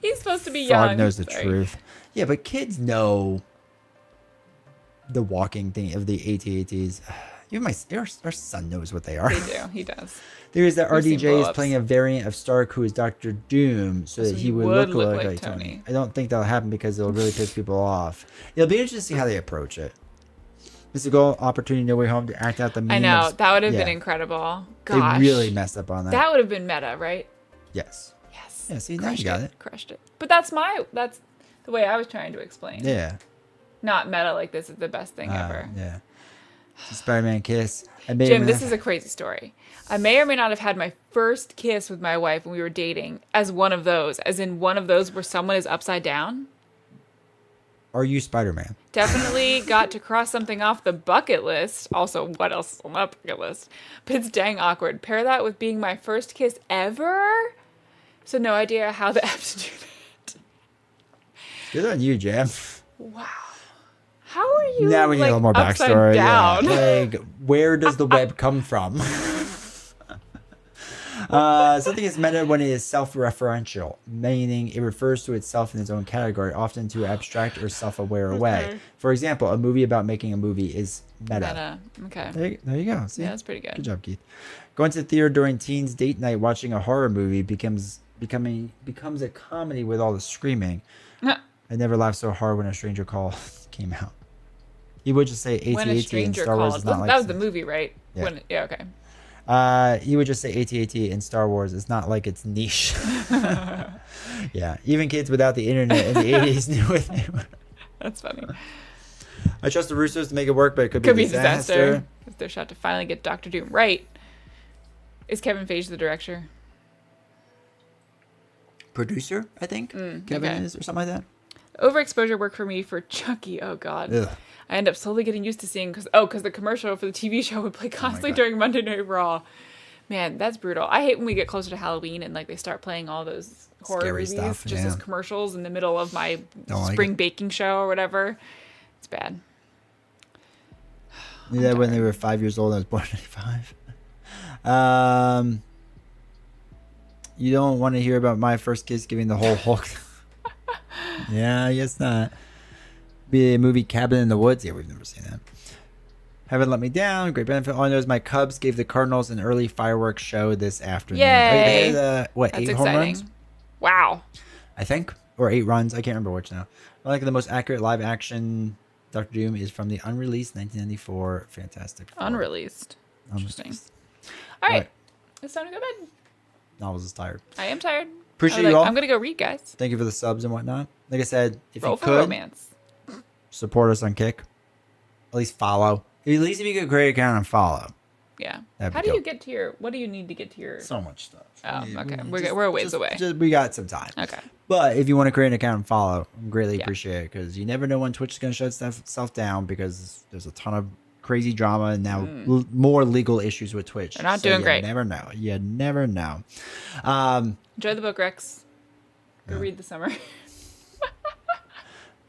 He's supposed to be young. God knows the truth. Yeah, but kids know the walking thing of the AT-ATs. Even our son knows what they are. They do. He does. There is that RDJ is playing a variant of Stark who is Doctor Doom, so that he would look like Tony. I don't think that'll happen because it'll really piss people off. It'll be interesting to see how they approach it. Mystical opportunity, No Way Home to act out the meme. I know that would have been incredible. Gosh, they really messed up on that. That would have been meta, right? Yes. Yes. Yeah. See, now you got it. Crushed it. But that's the way I was trying to explain. Yeah. Not meta like this is the best thing ever. Yeah. Spider-Man kiss. Jim, this is a crazy story. I may or may not have had my first kiss with my wife when we were dating as one of those, as in one of those where someone is upside down. Are you Spider-Man? Definitely got to cross something off the bucket list. Also, what else is on that bucket list? But it's dang awkward. Pair that with being my first kiss ever. So no idea how the F to do that. Good on you, Jam. Wow. How are you? Now we need a little more backstory. Down? Yeah. Like, where does the web come from? Something is meta when it is self-referential, meaning it refers to itself in its own category, often to abstract or self-aware way. For example, a movie about making a movie is meta. Okay. There you go. See? Yeah, that's pretty good. Good job, Keith. Going to the theater during teens' date night watching a horror movie becomes a comedy with all the screaming. I never laughed so hard when A Stranger Call came out. He would just say AT-AT in Star Wars is not like... That was the movie, right? Yeah. Okay. He would just say AT-AT in Star Wars. It's not like it's niche. Yeah. Even kids without the internet in the 80s knew what they were. That's funny. I trust the Russos to make it work, but it could be a disaster. It's their shot to finally get Doctor Doom right. Is Kevin Feige the director? Producer, I think. Kevin is, or something like that. Overexposure worked for me for Chucky. Oh, God. Ugh. I end up slowly getting used to seeing because the commercial for the TV show would play constantly during Monday Night Raw. Man, that's brutal. I hate when we get closer to Halloween and like they start playing all those horror scary movies stuff, just as commercials in the middle of my like baking show or whatever. It's bad. Yeah, when they were 5 years old, I was born in 95. You don't want to hear about my first kiss giving the whole Hulk. Yeah, I guess not. Be a movie Cabin in the Woods. Yeah, we've never seen that. Haven't Let Me Down. Great benefit. All I know is my Cubs gave the Cardinals an early fireworks show this afternoon. Yay! That's 8 exciting. home runs? Wow. I think. Or 8 runs. I can't remember which now. I like the most accurate live action Doctor Doom is from the unreleased 1994 Fantastic Four. Unreleased. Interesting. All right. It's time to go to bed. Novels is tired. I am tired. Appreciate you all. I'm going to go read, guys. Thank you for the subs and whatnot. Like I said, if Roll you for could romance. support us on Kick, at least follow. At least if you could create an account and follow. Yeah. That'd How be do you dope. get to your? What do you need to get to your? So much stuff. Oh, okay. We're a ways away. We got some time. Okay. But if you want to create an account and follow, I greatly appreciate it because you never know when Twitch is going to shut stuff down because there's a ton of crazy drama and now more legal issues with Twitch. They're not doing great. You never know. You never know. Enjoy the book, Rex. Go read the summer.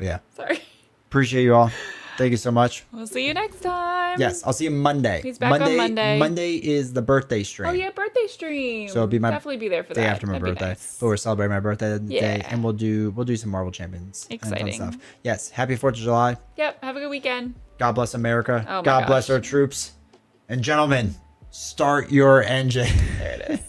Yeah. Sorry. Appreciate you all. Thank you so much. We'll see you next time. Yes, I'll see you Monday. He's back on Monday. Monday is the birthday stream. Oh yeah, birthday stream. So it'll be my definitely be there for day that. after my That'd be birthday. nice. But we're celebrating my birthday today, Yeah. and we'll do some Marvel Champions. Exciting. And fun stuff. Yes, happy 4th of July. Yep. Have a good weekend. God bless America. Oh my God bless gosh. our troops. And gentlemen, start your engine. There it is.